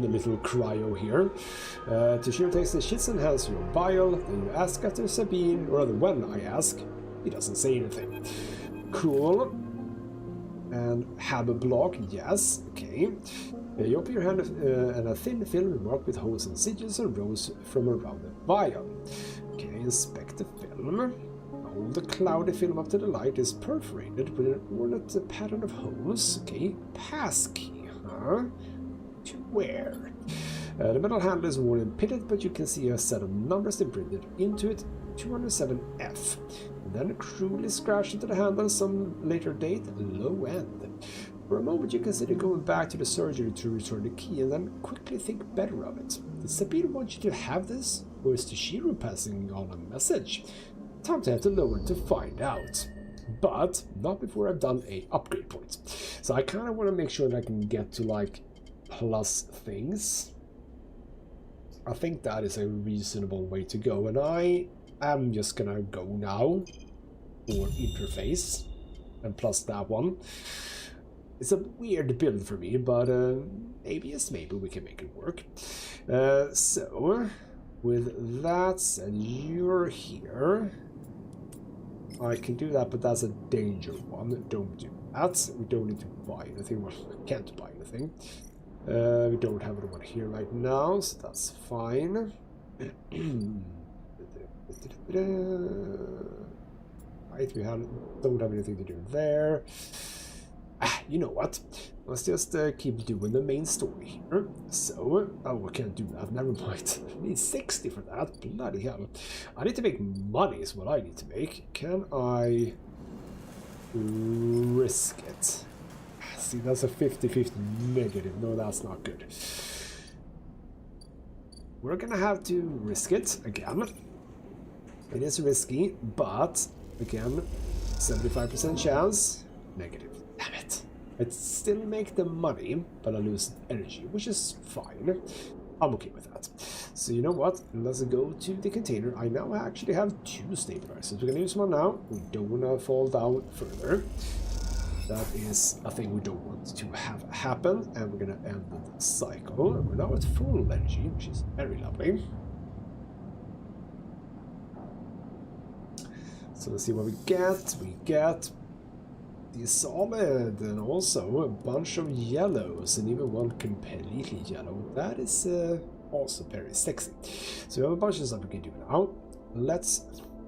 little cryo here. To sure takes the shits and hells your bile. Then you ask after Sabine, or rather when I ask. He doesn't say anything. Cool. And have a block, yes, okay. You open your hand and a thin film marked with holes and sigils arose from around the vial. Okay, inspect the film. Hold the cloudy film up to the light is perforated with an ornate pattern of holes. Okay, passkey, huh? To where? The metal handle is worn and pitted, but you can see a set of numbers imprinted into it, 207F. And then crudely scratched into the handle some later date, low end. For a moment you consider going back to the surgery to return the key and then quickly think better of it. Does Sabine want you to have this? Or is Toshiro passing on a message? Time to head to lower to find out. But not before I've done a upgrade point. So I kind of want to make sure that I can get to like plus things. I think that is a reasonable way to go, and I am just gonna go now for interface and plus that one. It's a weird build for me, but maybe we can make it work. So with that said, you're here. I can do that, but that's a danger one. Don't do that. We don't need to buy anything. Well, we can't buy anything. We don't have anyone here right now, so that's fine. Right, we don't have anything to do there. You know what? Let's just keep doing the main story here. So, oh, I can't do that. Never mind. I need 60 for that. Bloody hell. I need to make money is what I need to make. Can I risk it? See, that's a 50-50 negative. No, that's not good. We're gonna have to risk it again. It is risky, but again, 75% chance. Negative. Damn it. I'd still make the money, but I lose energy, which is fine. I'm okay with that. So you know what? Let's go to the container. I now actually have 2 stabilizers. We're gonna use one now. We don't wanna fall down further. That is a thing we don't want to have happen, and we're gonna end the cycle. We're now at full energy, which is very lovely. So let's see what we get. We get the solid, and also a bunch of yellows, and even one completely yellow. That is also very sexy. So we have a bunch of stuff we can do now. Let's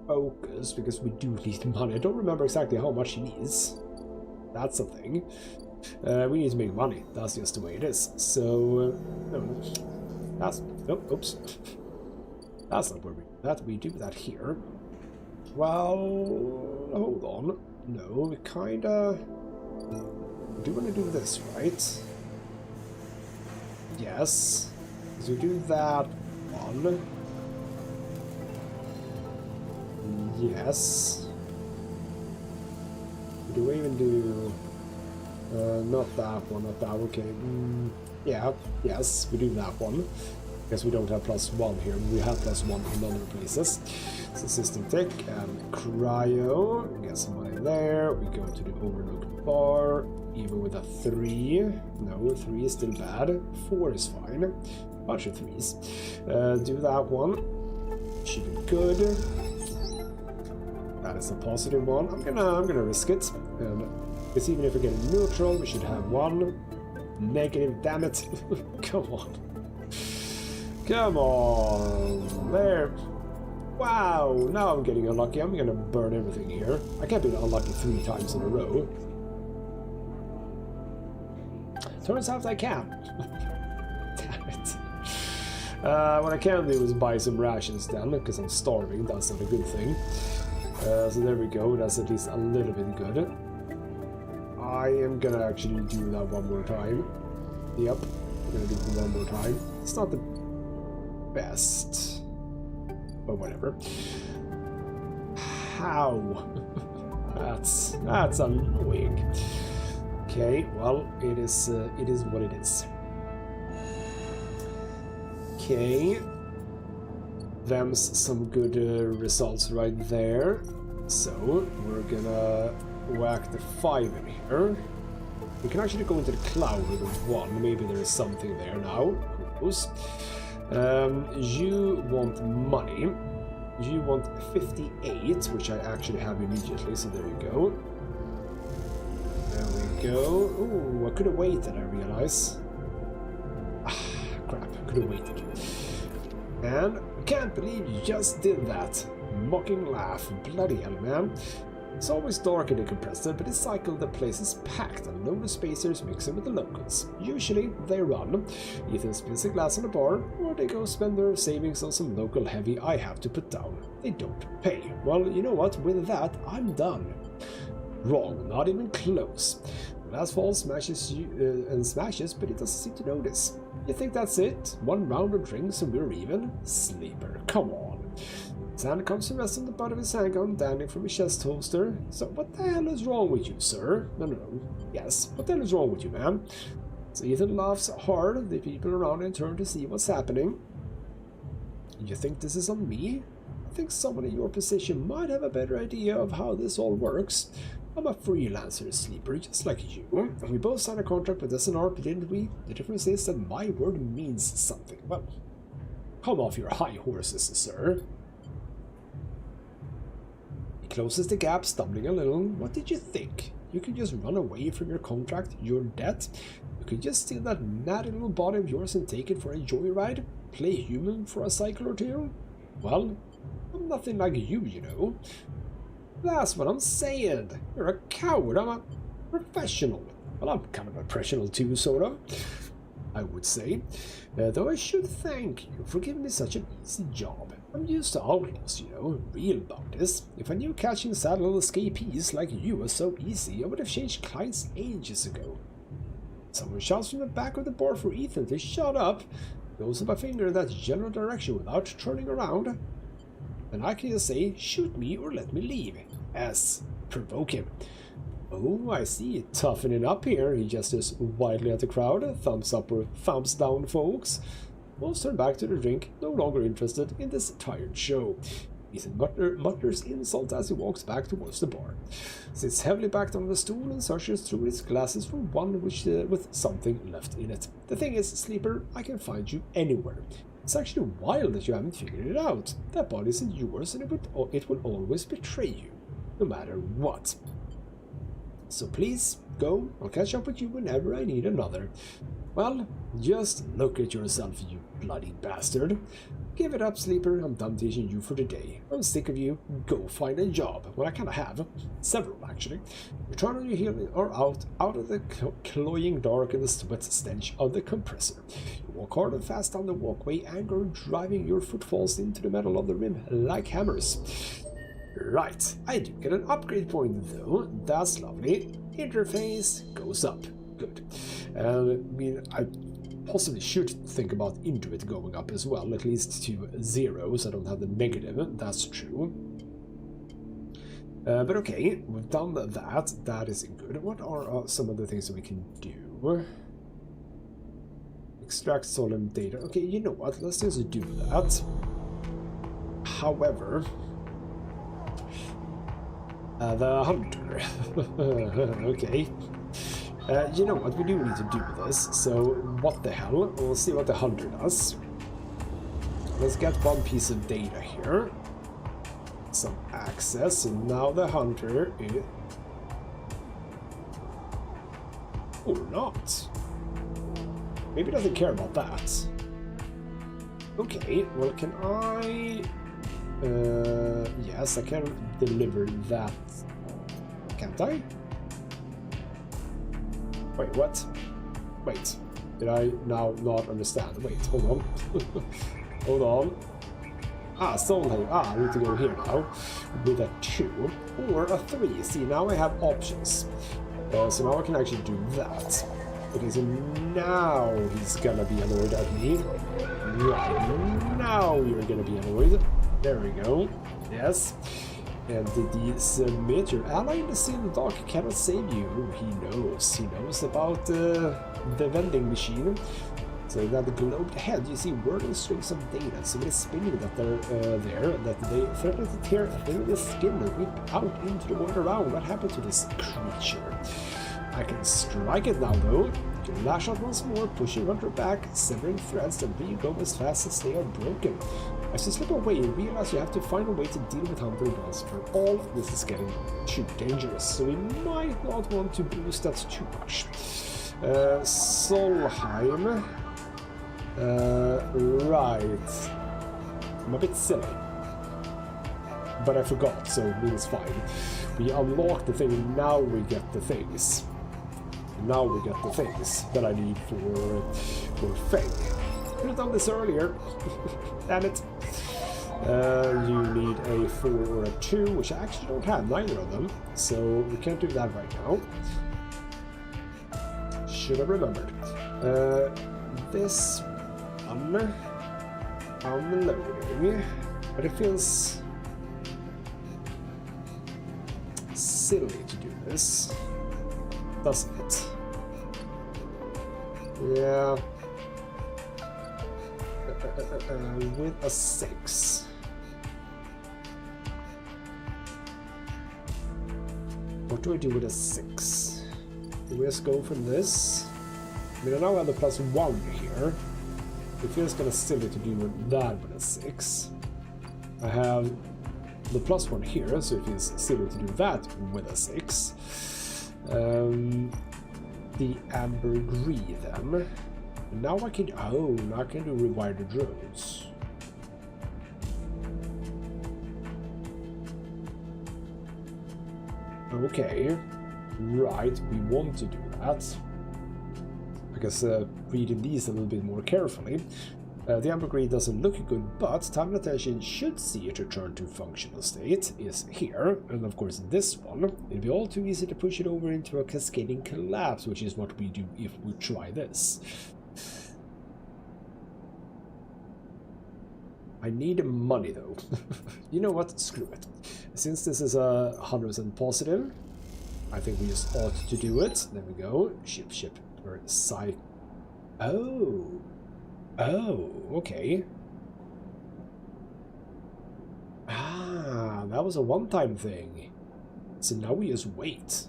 focus, because we do need money. I don't remember exactly how much he needs. That's a thing. We need to make money. That's just the way it is. So, no, that's, oh, oops. That's not where we do that here. Well, hold on. No, we kinda do want to do this, right? Yes. So we do that one. Yes. Do we even do... not that one, not that, okay. Yeah, yes, we do that one. Guess we don't have +1 here, we have +1 in other places. So system tech and cryo, get some money there. We go to the overlook bar, even with a 3. No, 3 is still bad. 4 is fine. Bunch of 3s. Do that one. Should be good. That is a positive one. I'm gonna risk it. Because even if we get a neutral, we should have 1 negative. Damn it! Come on. Come on. There. Wow. Now I'm getting unlucky. I'm gonna burn everything here. I can't be unlucky 3 times in a row. Turns out I can. Damn it. What I can do is buy some rations then, because I'm starving. That's not a good thing. So there we go, that's at least a little bit good. I am gonna actually do that one more time. Yep, I'm gonna do it one more time. It's not the best, but whatever. How? That's annoying. Okay, well, it is what it is. Okay. Them's some good results right there. So we're gonna whack the 5 in here. We can actually go into the cloud with a 1. Maybe there is something there now. Who knows? You want money. You want 58, which I actually have immediately. So there we go. There we go. Ooh, I could have waited. I realize. Ah, crap! I could have waited. And I can't believe you just did that. Mocking laugh. Bloody hell, man. It's always dark in the compressor, but this cycle the place is packed and a load of spacers mixing with the locals. Usually they run, either spills a glass on the bar, or they go spend their savings on some local heavy I have to put down. They don't pay. Well, you know what, with that, I'm done. Wrong, not even close. The last fall smashes you and smashes, but it doesn't seem to notice. You think that's it? One round of drinks and we're even? Sleeper, come on. His hand comes to rest on the butt of his handgun, dangling from his chest holster. So what the hell is wrong with you, sir? No. Yes, what the hell is wrong with you, man? So Ethan laughs hard. The people around him turn to see what's happening. You think this is on me? I think someone in your position might have a better idea of how this all works. I'm a freelancer, Sleeper, just like you. We both signed a contract with SNR, didn't we? The difference is that my word means something. Well, come off your high horses, sir. Closes the gap, stumbling a little. What did you think? You could just run away from your contract, your debt? You could just steal that natty little body of yours and take it for a joyride? Play human for a cycle or two? Well, I'm nothing like you, you know. That's what I'm saying. You're a coward. I'm a professional. Well, I'm kind of a professional too, sort of, I would say. Though I should thank you for giving me such an easy job. I'm used to outlaws, you know, real about this. If I knew catching sad little escapees like you was so easy, I would have changed clients ages ago. Someone shouts from the back of the bar for Ethan to shut up, goes up a finger in that general direction without turning around. And I can just say, shoot me or let me leave. As provoke him. Oh, I see it toughening up here. He gestures wildly at the crowd. Thumbs up or thumbs down, folks. Most turn back to the drink, no longer interested in this tired show. Ethan mutters insult as he walks back towards the bar. Sits heavily back on the stool and searches through his glasses for one with something left in it. The thing is, Sleeper, I can find you anywhere. It's actually wild that you haven't figured it out. That body isn't yours and it will always betray you, no matter what. So please, go. I'll catch up with you whenever I need another. Well, just look at yourself, you bloody bastard. Give it up, Sleeper. I'm done teaching you for today. I'm sick of you. Go find a job. Well, I kind of have. Several, actually. Return on your heel or out of the cloying dark and the sweat stench of the compressor. You walk hard and fast down the walkway, anger driving your footfalls into the metal of the rim like hammers. Right, I do get an upgrade point, though. That's lovely. Interface goes up. Good. I mean, I possibly should think about Intuit going up as well, at least to 0, so I don't have the negative. That's true. But okay, we've done that. That is good. What are some of the things that we can do? Extract solemn data. Okay, you know what? Let's just do that. However, the hunter. Okay. You know what, we do need to do this, so what the hell, we'll see what the hunter does. Let's get one piece of data here. Some access, and now the hunter is... Or not. Maybe doesn't care about that. Okay, well, can I... yes, I can deliver that. Can't I? Wait, what? Wait, did I now not understand? Wait, hold on. Hold on. Ah, soul. Ah, I need to go here now. With a 2 or a 3. See, now I have options. So now I can actually do that. Okay, so now he's gonna be annoyed at me. Right, now you're gonna be annoyed. There we go. Yes. And the submit your ally in the seal dark cannot save you. He knows. He knows about the vending machine. So that the globed head, you see whirling strings of data. So it is spinning that they're there, that they threaten to tear through the skin and rip out into the world around. What happened to this creature? I can strike it now, though. You can lash out once more, pushing Hunter back, severing threads, and re-go as fast as they are broken. As you slip away, you realize you have to find a way to deal with Hunter once for all. This is getting too dangerous, so we might not want to boost that too much. Solheim. Right. I'm a bit silly. But I forgot, so it's fine. We unlock the thing, and now we get the things. Now we get the things that I need for Feng. Could have done this earlier. Damn it. You need a 4 or a 2, which I actually don't have, neither of them. So we can't do that right now. Should have remembered. This one, unloading, but it feels silly to do this, doesn't it? Yeah. With a 6. What do I do with a 6? Do we just go from this? I mean, I now have the +1 here. It feels kind of silly to do that with a 6. I have the +1 here, so it feels silly to do that with a 6. The ambergris then. Now I can, now I can do rewire the drones. Okay, right, we want to do that. Because reading these a little bit more carefully, the ambergris doesn't look good, but time and attention should see it return to functional state is here, and of course this one. It'd be all too easy to push it over into a cascading collapse, which is what we do if we try this. I need money though. You know what? Screw it. Since this is a 100% positive, I think we just ought to do it. There we go. Ship. Or psych. Oh, okay. Ah, that was a one-time thing. So now we just wait.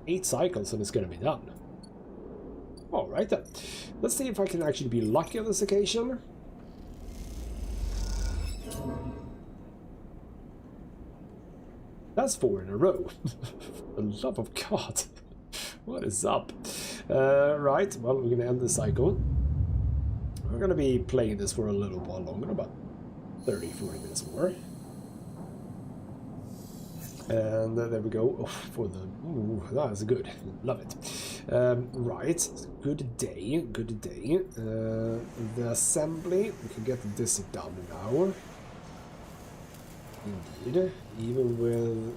8 cycles and it's gonna be done. Alright then. Let's see if I can actually be lucky on this occasion. That's 4 in a row. For the love of God. What is up? Right, well, we're gonna end the cycle. We're gonna be playing this for a little while longer, about 30-40 minutes more. And there we go. Oh, for the... Ooh, that's good. Love it. Right, good day. The assembly, we can get this done now. Indeed, even with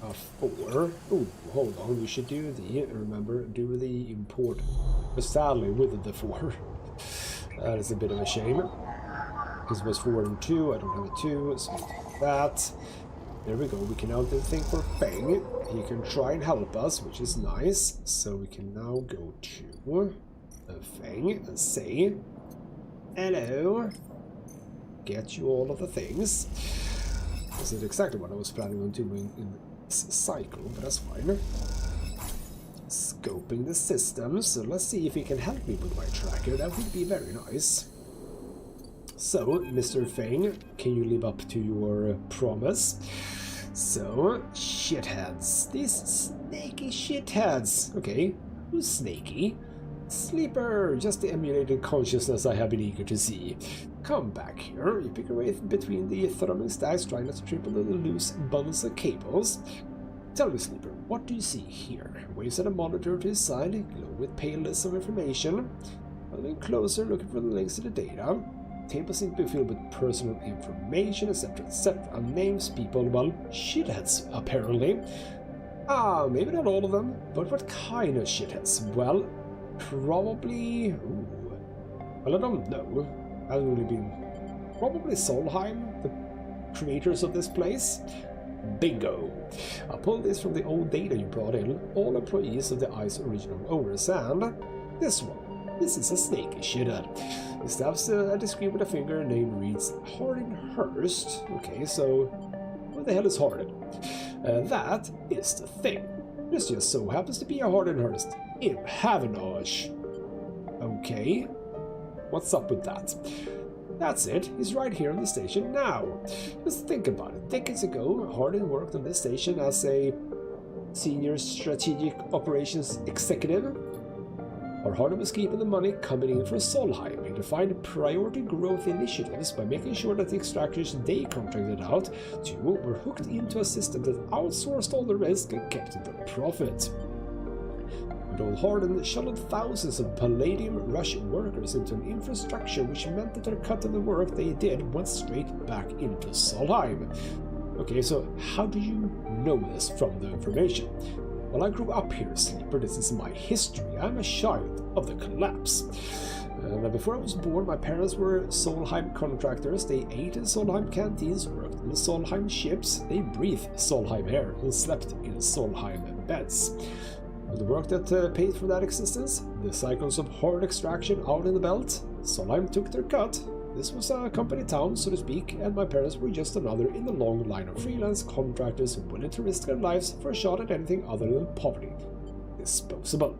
a 4. Oh, hold on, we should do the, remember, do the import. But sadly, with the 4. That is a bit of a shame. Because it was 4 and 2, I don't have a 2, so that. There we go, we can now do the thing for Feng. He can try and help us, which is nice. So we can now go to Feng and say, hello. Get you all of the things. This is exactly what I was planning on doing in this cycle, but that's fine. Scoping the system, so let's see if he can help me with my tracker. That would be very nice. So, Mr. Feng, can you live up to your promise? So, shitheads. These snaky shitheads. Okay, who's snaky? Sleeper, just the emulated consciousness I have been eager to see. Come back here. You pick your way between the thrumming stacks, trying not to trip on the loose bundles of cables. Tell me, Sleeper, what do you see here? Waves at a monitor to his side, glow with pale lists of information. Moving closer, looking for the links to the data. Tables seem to be filled with personal information, etc., etc. Names, people, well, shitheads, apparently. Ah, maybe not all of them, but what kind of shitheads? Well, probably... Ooh. Well, I don't know. Hasn't really been... Probably Solheim, the creators of this place. Bingo! I pulled this from the old data you brought in. All employees of the ICE original owners, and this one. This is a snaky shithead. He stabs at the screen with a finger. Name reads Hardin Hurst. Okay, so what the hell is Hardin? That is the thing. This just so happens to be a Hardin Hurst in Havenage. Okay, what's up with that? That's it. He's right here on the station now. Just think about it. Decades ago, Hardin worked on this station as a senior strategic operations executive. Our Harden was keeping the money coming in for Solheim. He defined priority growth initiatives by making sure that the extractors they contracted out to were hooked into a system that outsourced all the risk and kept the profit. But old Harden shuttled thousands of Palladium Rush workers into an infrastructure which meant that their cut of the work they did went straight back into Solheim. Okay, so how do you know this from the information? Well, I grew up here, Sleeper. This is my history. I'm a child of the collapse. Before I was born, my parents were Solheim contractors. They ate in Solheim canteens, worked in Solheim ships, they breathed Solheim air, and slept in Solheim beds. The work that paid for that existence, the cycles of hard extraction out in the belt, Solheim took their cut. This was a company town, so to speak, and my parents were just another in the long line of freelance contractors willing to risk their lives for a shot at anything other than poverty. Disposable.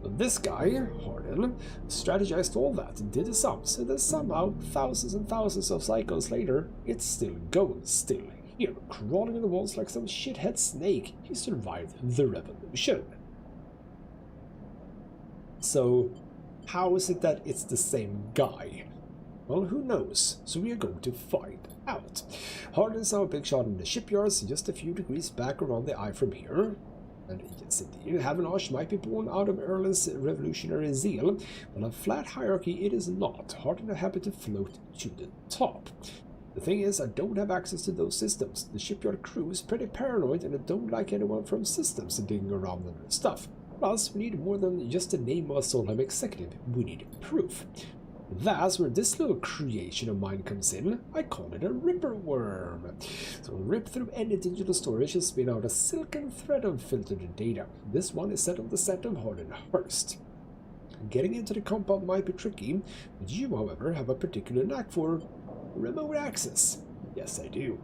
But this guy, Harden, strategized all that, did the sums, and then somehow, thousands and thousands of cycles later, it's still going, still here, crawling in the walls like some shithead snake. He survived the revolution. So, how is it that it's the same guy? Well, who knows? So we are going to find out. Harden's now a big shot in the shipyards, just a few degrees back around the eye from here. And yes, indeed, Havenage might be born out of Erlen's revolutionary zeal, but a flat hierarchy it is not. Harden are happy to float to the top. The thing is, I don't have access to those systems. The shipyard crew is pretty paranoid, and I don't like anyone from systems digging around in their stuff. Plus, we need more than just a name of a Solheim executive. We need proof. That's where this little creation of mine comes in. I call it a ripper worm. So I'll rip through any digital storage and spin out a silken thread of filtered data. This one is set on the set of Harden Hurst. Getting into the compound might be tricky, but you, however, have a particular knack for remote access. Yes, I do.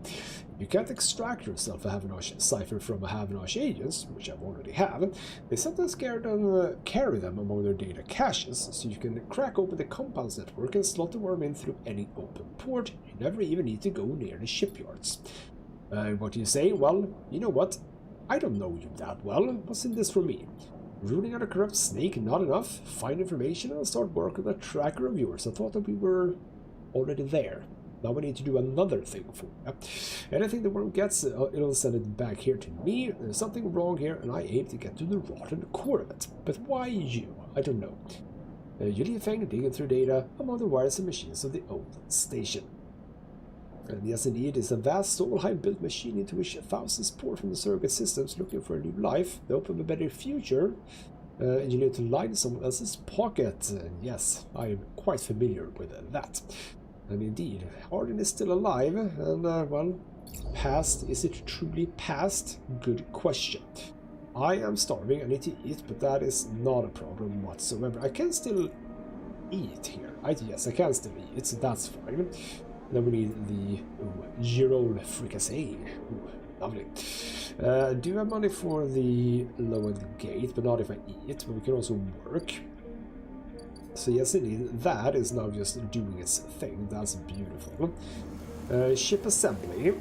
You can't extract yourself a Havenage cipher from a Havenage agent, which I already have. They sometimes carry them among their data caches, so you can crack open the compound's network and slot the worm in through any open port. You never even need to go near the shipyards. What do you say? Well, you know what? I don't know you that well. What's in this for me? Rooting out a corrupt snake, not enough. Find information and start work on a tracker of yours. I thought that we were already there. Now we need to do another thing for you. Anything the worm gets, it'll send it back here to me. There's something wrong here, and I aim to get to the rotten core of it. But why you? I don't know. You leave Fang digging through data among the wires and machines of the old station. And yes, indeed, it's a vast Solheim-built machine into which thousands pour from the surrogate systems looking for a new life. They hope of a better future. Engineered to line someone else's pocket. Yes, I am quite familiar with that. And indeed, Harden is still alive, and, well, past, is it truly past? Good question. I am starving, I need to eat, but that is not a problem whatsoever. I can still eat here. Yes, I can still eat, so that's fine. Then we need the Girol fricassee. Lovely. Do have money for the lowered gate, but not if I eat, but we can also work. So yes, indeed, that is now just doing its thing. That's beautiful. Ship assembly.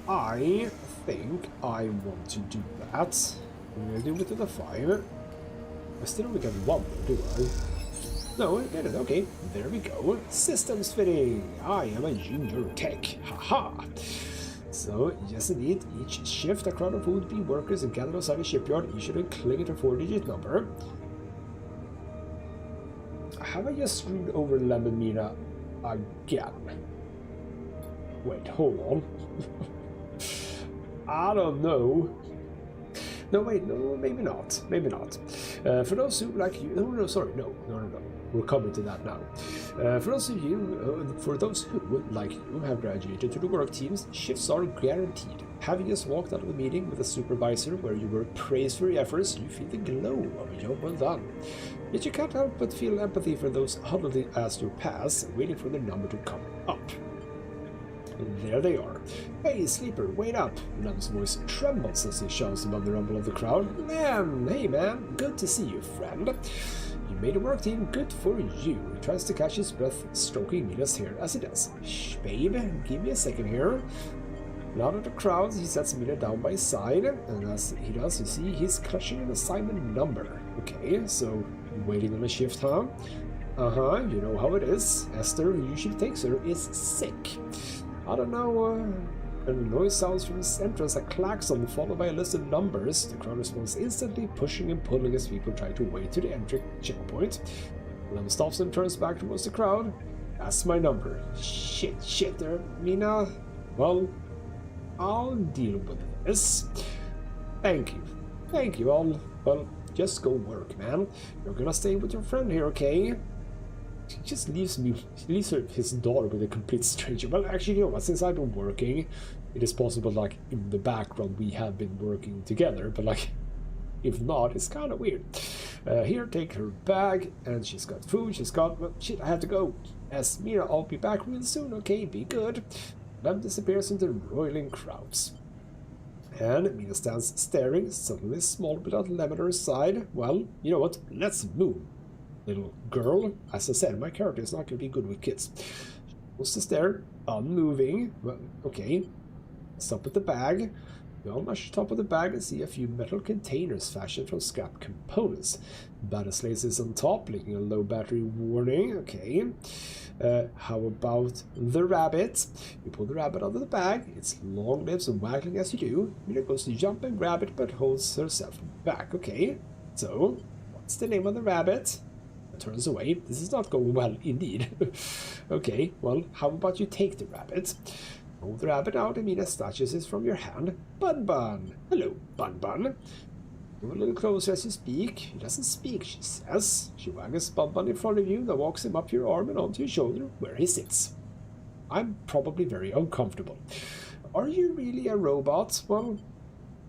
I think I want to do that. I'm going to do it to the 5. I still only get 1, do I? No, I get it. Okay, there we go. Systems fitting. I am a junior tech. Haha. So, yes indeed, each shift a crowd of would-be workers and gathered outside the shipyard, each should cling to a 4-digit number. Have I just screwed over Lemon Mina again? Wait, hold on. I don't know. No, wait, no, maybe not. Maybe not. For those who, like you... No, sorry, no. We're coming to that now. For those who, like you, have graduated to the work teams, shifts are guaranteed. Having just walked out of the meeting with a supervisor where you were praised for your efforts, you feel the glow of a job well done. Yet you can't help but feel empathy for those huddled as you pass, waiting for their number to come up. And there they are. Hey, Sleeper, wait up! Lem's voice trembles as he shouts above the rumble of the crowd. Lem! Hey, man! Good to see you, friend. You made a work team, good for you. He tries to catch his breath, stroking Mina's hair as he does. Shh, babe, give me a second here. And out of the crowd, he sets Mina down by his side, and as he does, you see he's clutching an assignment number. Okay, so waiting on a shift, huh? You know how it is. Esther, who usually takes her, is sick. I don't know, and a noise sounds from his entrance, a klaxon followed by a list of numbers. The crowd responds instantly, pushing and pulling as people try to wait to the entry checkpoint. Lem stops and turns back towards the crowd. That's my number. Shit there, Mina. Well, I'll deal with this. Thank you. Well, just go work, man. You're gonna stay with your friend here, okay? She just leaves his daughter with a complete stranger. Well, actually, you know what? Since I've been working, it is possible, like, in the background we have been working together, but, like, if not, it's kind of weird. Here, take her bag, and she's got food, well, shit, I have to go. As Mira, I'll be back real soon, okay? Be good. Lem disappears into the roiling crowds. And Mina stands staring, suddenly small without Lem at her side. Well, you know what? Let's move. Little girl, as I said, my character is not going to be good with kids. She goes to stare, unmoving. Well, okay. Stop at the bag. We all rush top of the bag and see a few metal containers fashioned from scrap components. Battery slates is on top, blinking a low battery warning. Okay. How about the rabbit? You pull the rabbit out of the bag. Its long lips and waggling as you do. Mina goes to jump and grab it, but holds herself back. Okay. So, what's the name of the rabbit? Turns away. This is not going well indeed. Okay, well, how about you take the rabbit? Move the rabbit out, and Mina snatches it from your hand. Bun Bun! Hello, Bun Bun. Move a little closer as you speak. He doesn't speak, she says. She waggles Bun Bun in front of you, then walks him up your arm and onto your shoulder, where he sits. I'm probably very uncomfortable. Are you really a robot? Well,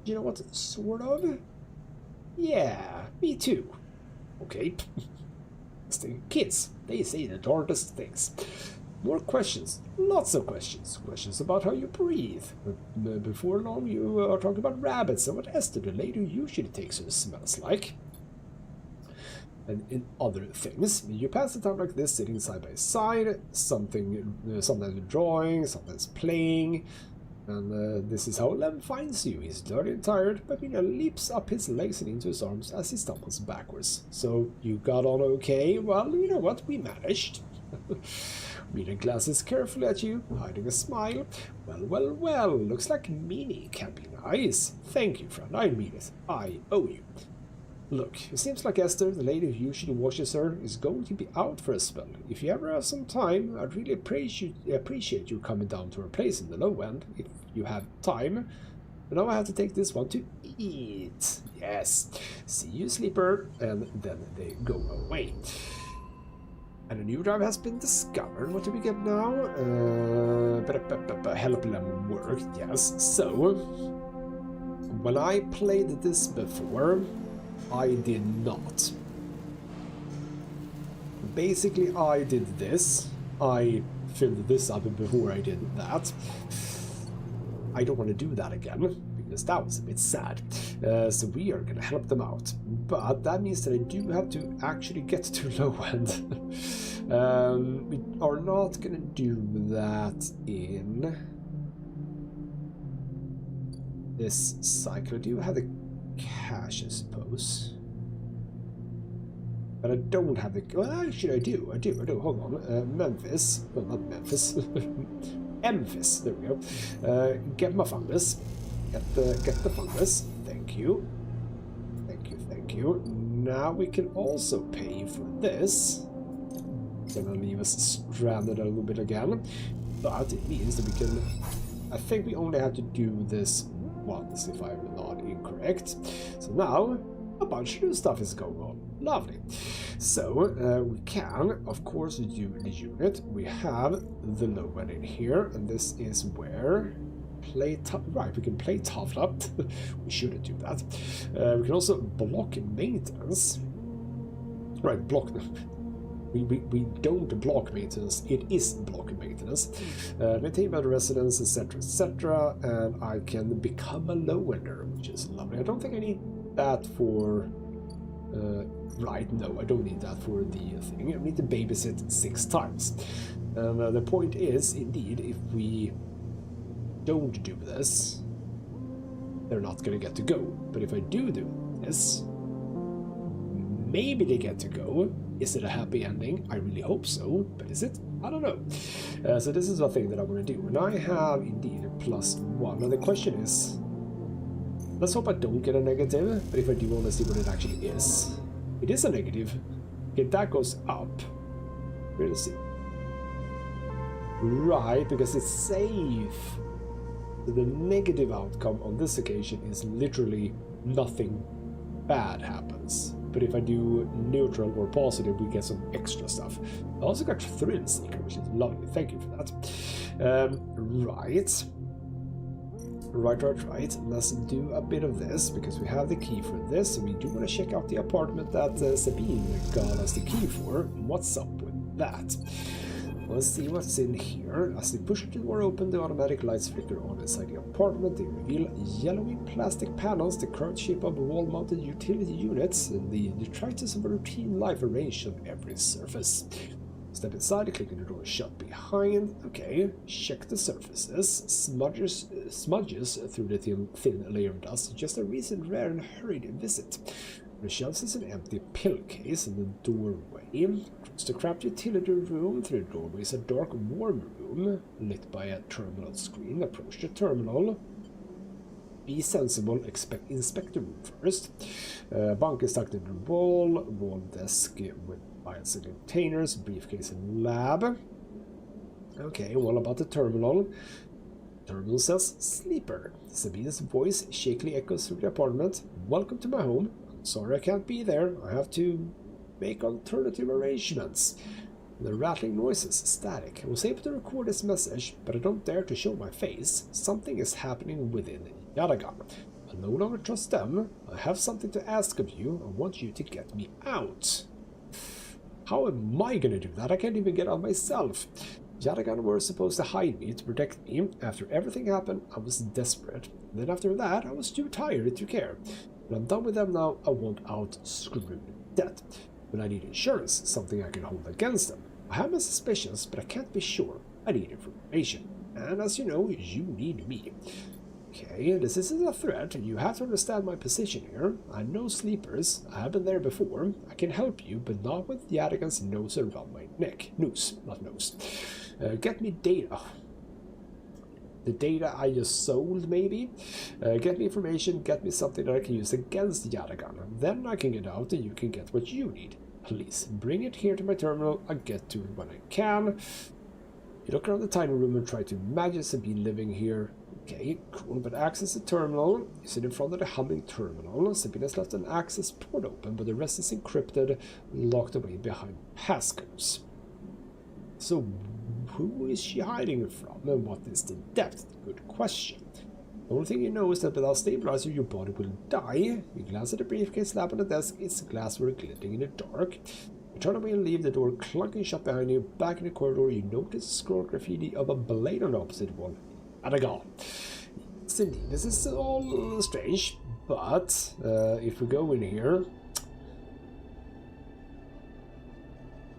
you know what, sort of? Yeah, me too. Okay. Kids, they say the darndest things. More questions, lots of questions. Questions about how you breathe. Before long, you are talking about rabbits and what Esther, the lady who usually takes her, smells like. And in other things, you pass the time like this, sitting side by side. Sometimes drawing, sometimes playing. And this is how Lem finds you. He's dirty and tired, but Mina leaps up his legs and into his arms as he stumbles backwards. So, you got on okay? Well, you know what? We managed. Mina glances carefully at you, hiding a smile. Well, looks like Minnie can be nice. Thank you, friend. I mean it. I owe you. Look, it seems like Esther, the lady who usually washes her, is going to be out for a spell. If you ever have some time, I'd really appreciate you coming down to her place in the low end, if you have time. But now I have to take this one to eat. Yes. See you, sleeper. And then they go away. And a new drive has been discovered. What do we get now? Help them work. Yes. So, when I played this before, I did not. Basically, I did this. I filled this up before I did that. I don't want to do that again, because that was a bit sad. So we are going to help them out. But that means that I do have to actually get to low end. We are not going to do that in this cycle. I do have the cash, I suppose. But I don't have the... Well, actually, I do. Hold on. Memphis. Well, not Memphis. Memphis. There we go. Get my fungus. Get the fungus. Thank you. Thank you. Now we can also pay for this. Gonna leave us stranded a little bit again. But it means that we can... I think we only have to do this once, if I'm not incorrect. So now, a bunch of new stuff is going on. Lovely. So, we can, of course, do the unit. We have the low one in here, and this is where... Right, we can play tough up. We shouldn't do that. We can also block maintenance. Right, block... We don't block maintenance, it is block maintenance. Maintain better residence, etc., and I can become a low-ender, which is lovely. I don't think I need that for... right, no, I don't need that for the thing. I need to babysit 6 times. And the point is, indeed, if we don't do this, they're not gonna get to go. But if I do this, maybe they get to go. Is it a happy ending? I really hope so, but is it? I don't know. So this is a thing that I want to do, and I have indeed a +1. Now the question is, let's hope I don't get a negative, but if I do, I want to see what it actually is. It is a negative. Okay, that goes up. We'll see. Right, because it's safe. So the negative outcome on this occasion is literally nothing bad happens. But if I do neutral or positive, we get some extra stuff. I also got Thrill Seeker, which is lovely. Thank you for that. Right. Let's do a bit of this, because we have the key for this. And we do want to check out the apartment that Sabine got us the key for. What's up with that? Let's see what's in here. As they push the door open, the automatic lights flicker on inside the apartment. They reveal yellowy plastic panels, the curved shape of wall-mounted utility units, and the detritus of a routine life arranged on every surface. Step inside, clicking the door shut behind. Okay, check the surfaces. Smudges through the thin layer of dust. Just a recent, rare, and hurried visit. The shelves is an empty pill case in the doorway. Across the cramped utility room, through the doorway is a dark, warm room, lit by a terminal screen. Approach the terminal. Be sensible, inspect the room first. Bunk is tucked in the wall desk with files and containers, briefcase and lab. Okay, what about the terminal? Terminal says sleeper. Sabine's voice shakily echoes through the apartment. Welcome to my home. Sorry I can't be there. I have to make alternative arrangements. The rattling noises, static. I was able to record this message, but I don't dare to show my face. Something is happening within Yadagan. I no longer trust them. I have something to ask of you. I want you to get me out. How am I gonna do that? I can't even get out myself. Yadagan were supposed to hide me to protect me. After everything happened, I was desperate. Then after that, I was too tired to care. When I'm done with them now, I want out screwed dead. But I need insurance, something I can hold against them. I have my suspicions, but I can't be sure. I need information. And as you know, you need me. Okay, this isn't a threat. You have to understand my position here. I know sleepers. I have been there before. I can help you, but not with Yadagan's nose around my neck. Noose, not nose. Get me data. The data I just sold, maybe? Get me information, get me something that I can use against Yadagan. Then I can get out and you can get what you need. Please, bring it here to my terminal. I'll get to it when I can. You look around the tiny room and try to imagine Sabine living here. Okay, cool, but access the terminal. You sit in front of the humming terminal. Sabine has left an access port open, but the rest is encrypted, locked away behind passcodes. So, who is she hiding from, and what is the depth? Good question. The only thing you know is that without stabilizer, your body will die. You glance at the briefcase lab on the desk, its glassware glittering in the dark. You turn away and leave the door clunking shut behind you. Back in the corridor, you notice scroll graffiti of a blade on the opposite wall. And a gun. Yes, indeed, this is all strange, but if we go in here...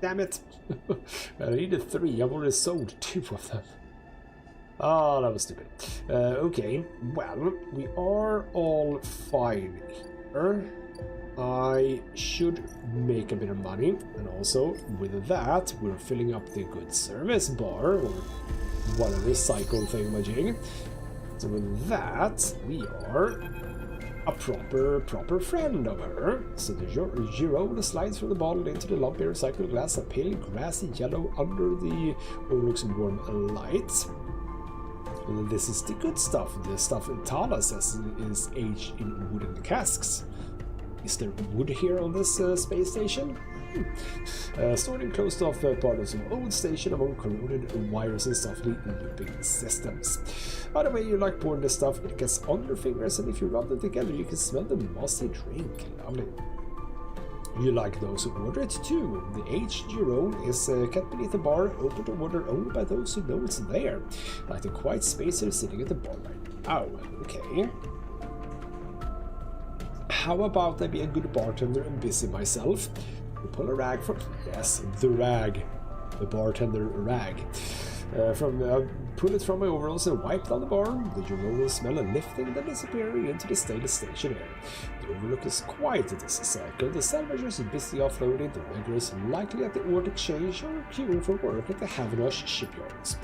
Damn it! I needed 3, I've already sold 2 of them. Oh, that was stupid. Okay, well, we are all fine here. I should make a bit of money, and also with that, we're filling up the good service bar, or whatever cycle thingamajig. So with that, we are a proper friend of her. So the Girone slides from the bottle into the lumpy recycled glass, a pale grassy yellow under the looks warm light. And this is the good stuff. The stuff Tala says is aged in wooden casks. Is there wood here on this space station? Stored in closed-off part of some old station among corroded wires and softly looping systems. By the way, you like pouring this stuff, it gets on your fingers, and if you rub them together, you can smell the mossy drink. Lovely. You like those who order it too. The aged Girone is kept beneath the bar, open to order only by those who know it's there. Like the quiet spacer sitting at the bar right now. Okay. How about I be a good bartender and busy myself? You pull a rag from... Yes, the rag. The bartender rag. Pull it from my overalls and wipe down the bar. The Euro will smell and lifting, then disappearing into the stainless station air. The overlook is quiet at this cycle. The salvagers are busy offloading. The regulars likely at the ore exchange or queuing for work at the Havenosh shipyards.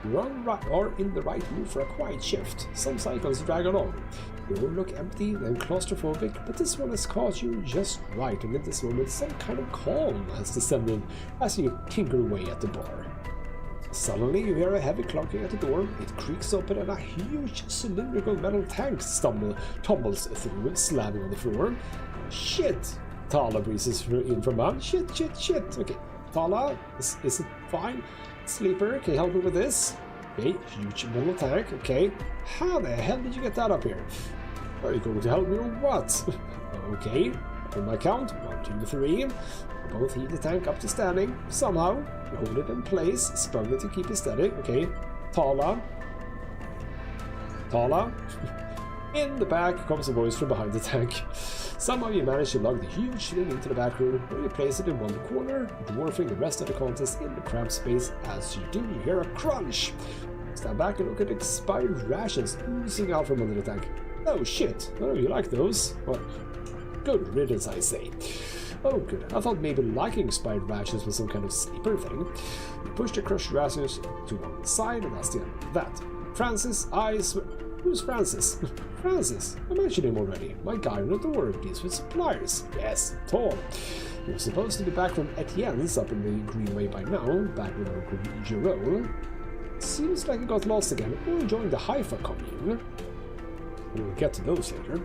You are in the right mood for a quiet shift. Some cycles drag along. The overlook empty and claustrophobic, but this one has caught you just right, and in this moment some kind of calm has descended as you tinker away at the bar. Suddenly you hear a heavy clunking at the door. It creaks open and a huge cylindrical metal tank tumbles through, slamming on the floor. Shit! Tala breezes in from man. Shit. Okay, Tala, is it fine? Sleeper, can you help me with this? Okay, huge metal tank, okay. How the hell did you get that up here? Are you going to help me or what? Okay, on my count, 1, 2, 3. Both heat the tank up to standing. Somehow, you hold it in place, struggling to keep it steady. Okay, Tala. In the back comes a voice from behind the tank. Somehow you manage to lug the huge thing into the back room, where you place it in one corner, dwarfing the rest of the contents in the cramped space. As you do, you hear a crunch. Stand back and look at expired rations oozing out from under the tank. Oh shit, oh, you like those? Well, good riddance, I say. Oh good, I thought maybe liking expired rations was some kind of sleeper thing. You push the crushed rations to one side, and that's the end of that. Francis, I swear... Who's Francis? Francis, I mentioned him already. My guy on the door deals with suppliers. Yes, tall. You're supposed to be back from Etienne's up in the Greenway by now, back with our Giro. Seems like he got lost again, or joined the Haifa commune. We'll get to those later.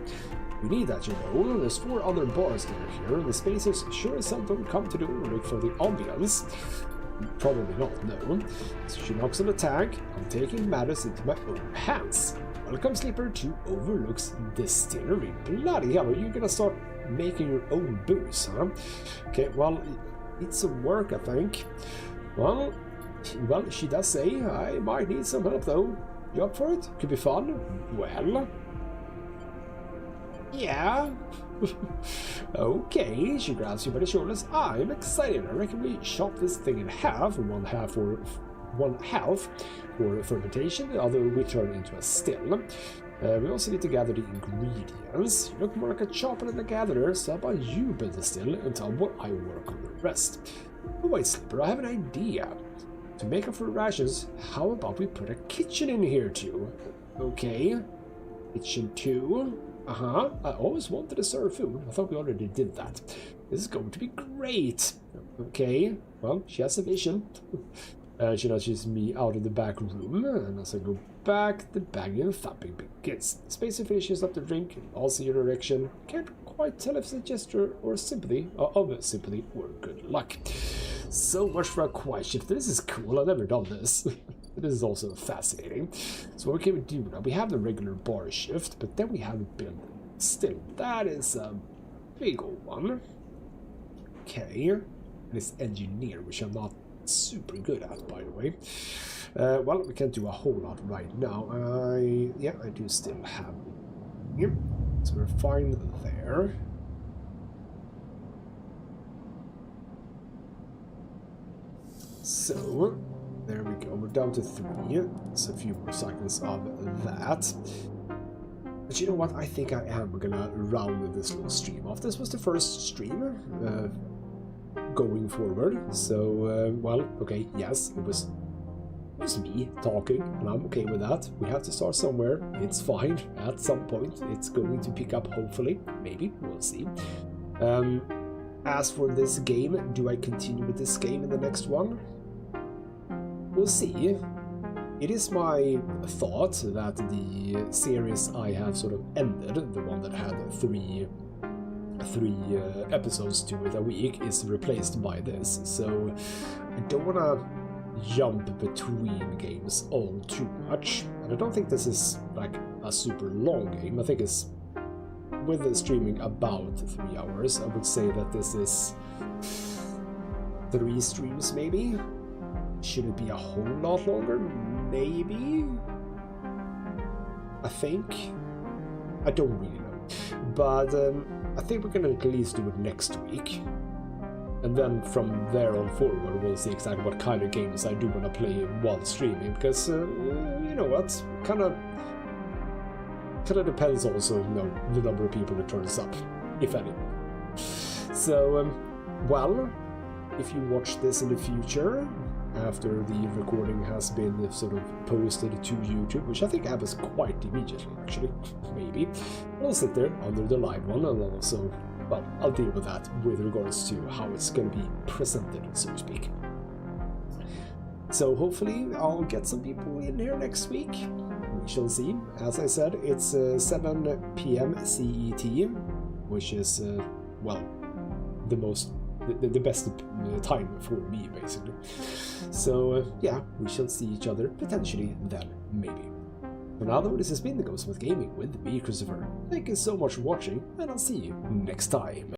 We need that, you know. There's 4 other bars near here, and the spacers sure as hell don't come to the overlook for the ambience. Probably not, no. So she knocks on the tank. I'm taking matters into my own hands. Welcome, Sleeper, to Overlook's Distillery. Bloody hell, are you gonna start making your own booze, huh? Okay, well, it's a work, I think. Well, she does say I might need some help, though. You up for it? Could be fun. Well... yeah. Okay, she grabs you by the shoulders. I'm excited. I reckon we chop this thing in half. One half for fermentation, the other we turn into a still. We also need to gather the ingredients. You look more like a chopper than a gatherer, so how about you build the still until I work on the rest. Oh wait, Slipper, I have an idea. To make up for rations, how about we put a kitchen in here too? Okay, kitchen too. I always wanted to serve food. I thought we already did that. This is going to be great. Okay, well, she has a vision. She nudges me out of the back room, and as I go back, the banging and thumping begins. Spacer finishes up the drink, also in your direction. Can't quite tell if it's a gesture or sympathy, or sympathy or good luck. So much for a quiet shift. This is cool. I've never done this. This is also fascinating. So what can we do now? We have the regular bar shift, but then we have a build still. That is a big old one. Okay. And it's engineer, which I'm not super good at, by the way. Well, we can't do a whole lot right now. I do still have here. So we're fine there. So, there we go. We're down to 3. It's a few more seconds of that. But you know what? I think I am gonna round this little stream off. This was the first stream going forward. So, well, okay, yes, it was me talking, and I'm okay with that. We have to start somewhere. It's fine. At some point, it's going to pick up, hopefully. Maybe. We'll see. As for this game, do I continue with this game in the next one? We'll see. It is my thought that the series I have sort of ended, the one that had three episodes to it a week, is replaced by this. So I don't want to jump between games all too much. And I don't think this is like a super long game. I think it's, with the streaming, about 3 hours. I would say that this is 3 streams maybe. Should it be a whole lot longer? Maybe? I think. I don't really know. But I think we're gonna at least do it next week. And then from there on forward, we'll see exactly what kind of games I do want to play while streaming, because you know what, kind of depends also, you know, the number of people that turns up, if any. So, well, if you watch this in the future, after the recording has been sort of posted to YouTube, which I think happens quite immediately, actually, maybe, I'll sit there under the live one, and also, well, I'll deal with that with regards to how it's going to be presented, so to speak. So hopefully I'll get some people in here next week. We shall see. As I said, it's 7 p.m. CET, which is, well, the best time for me, basically. So, yeah, we shall see each other potentially then, maybe. For now, though, this has been the Ghostmutgaming with me, Christopher. Thank you so much for watching, and I'll see you next time.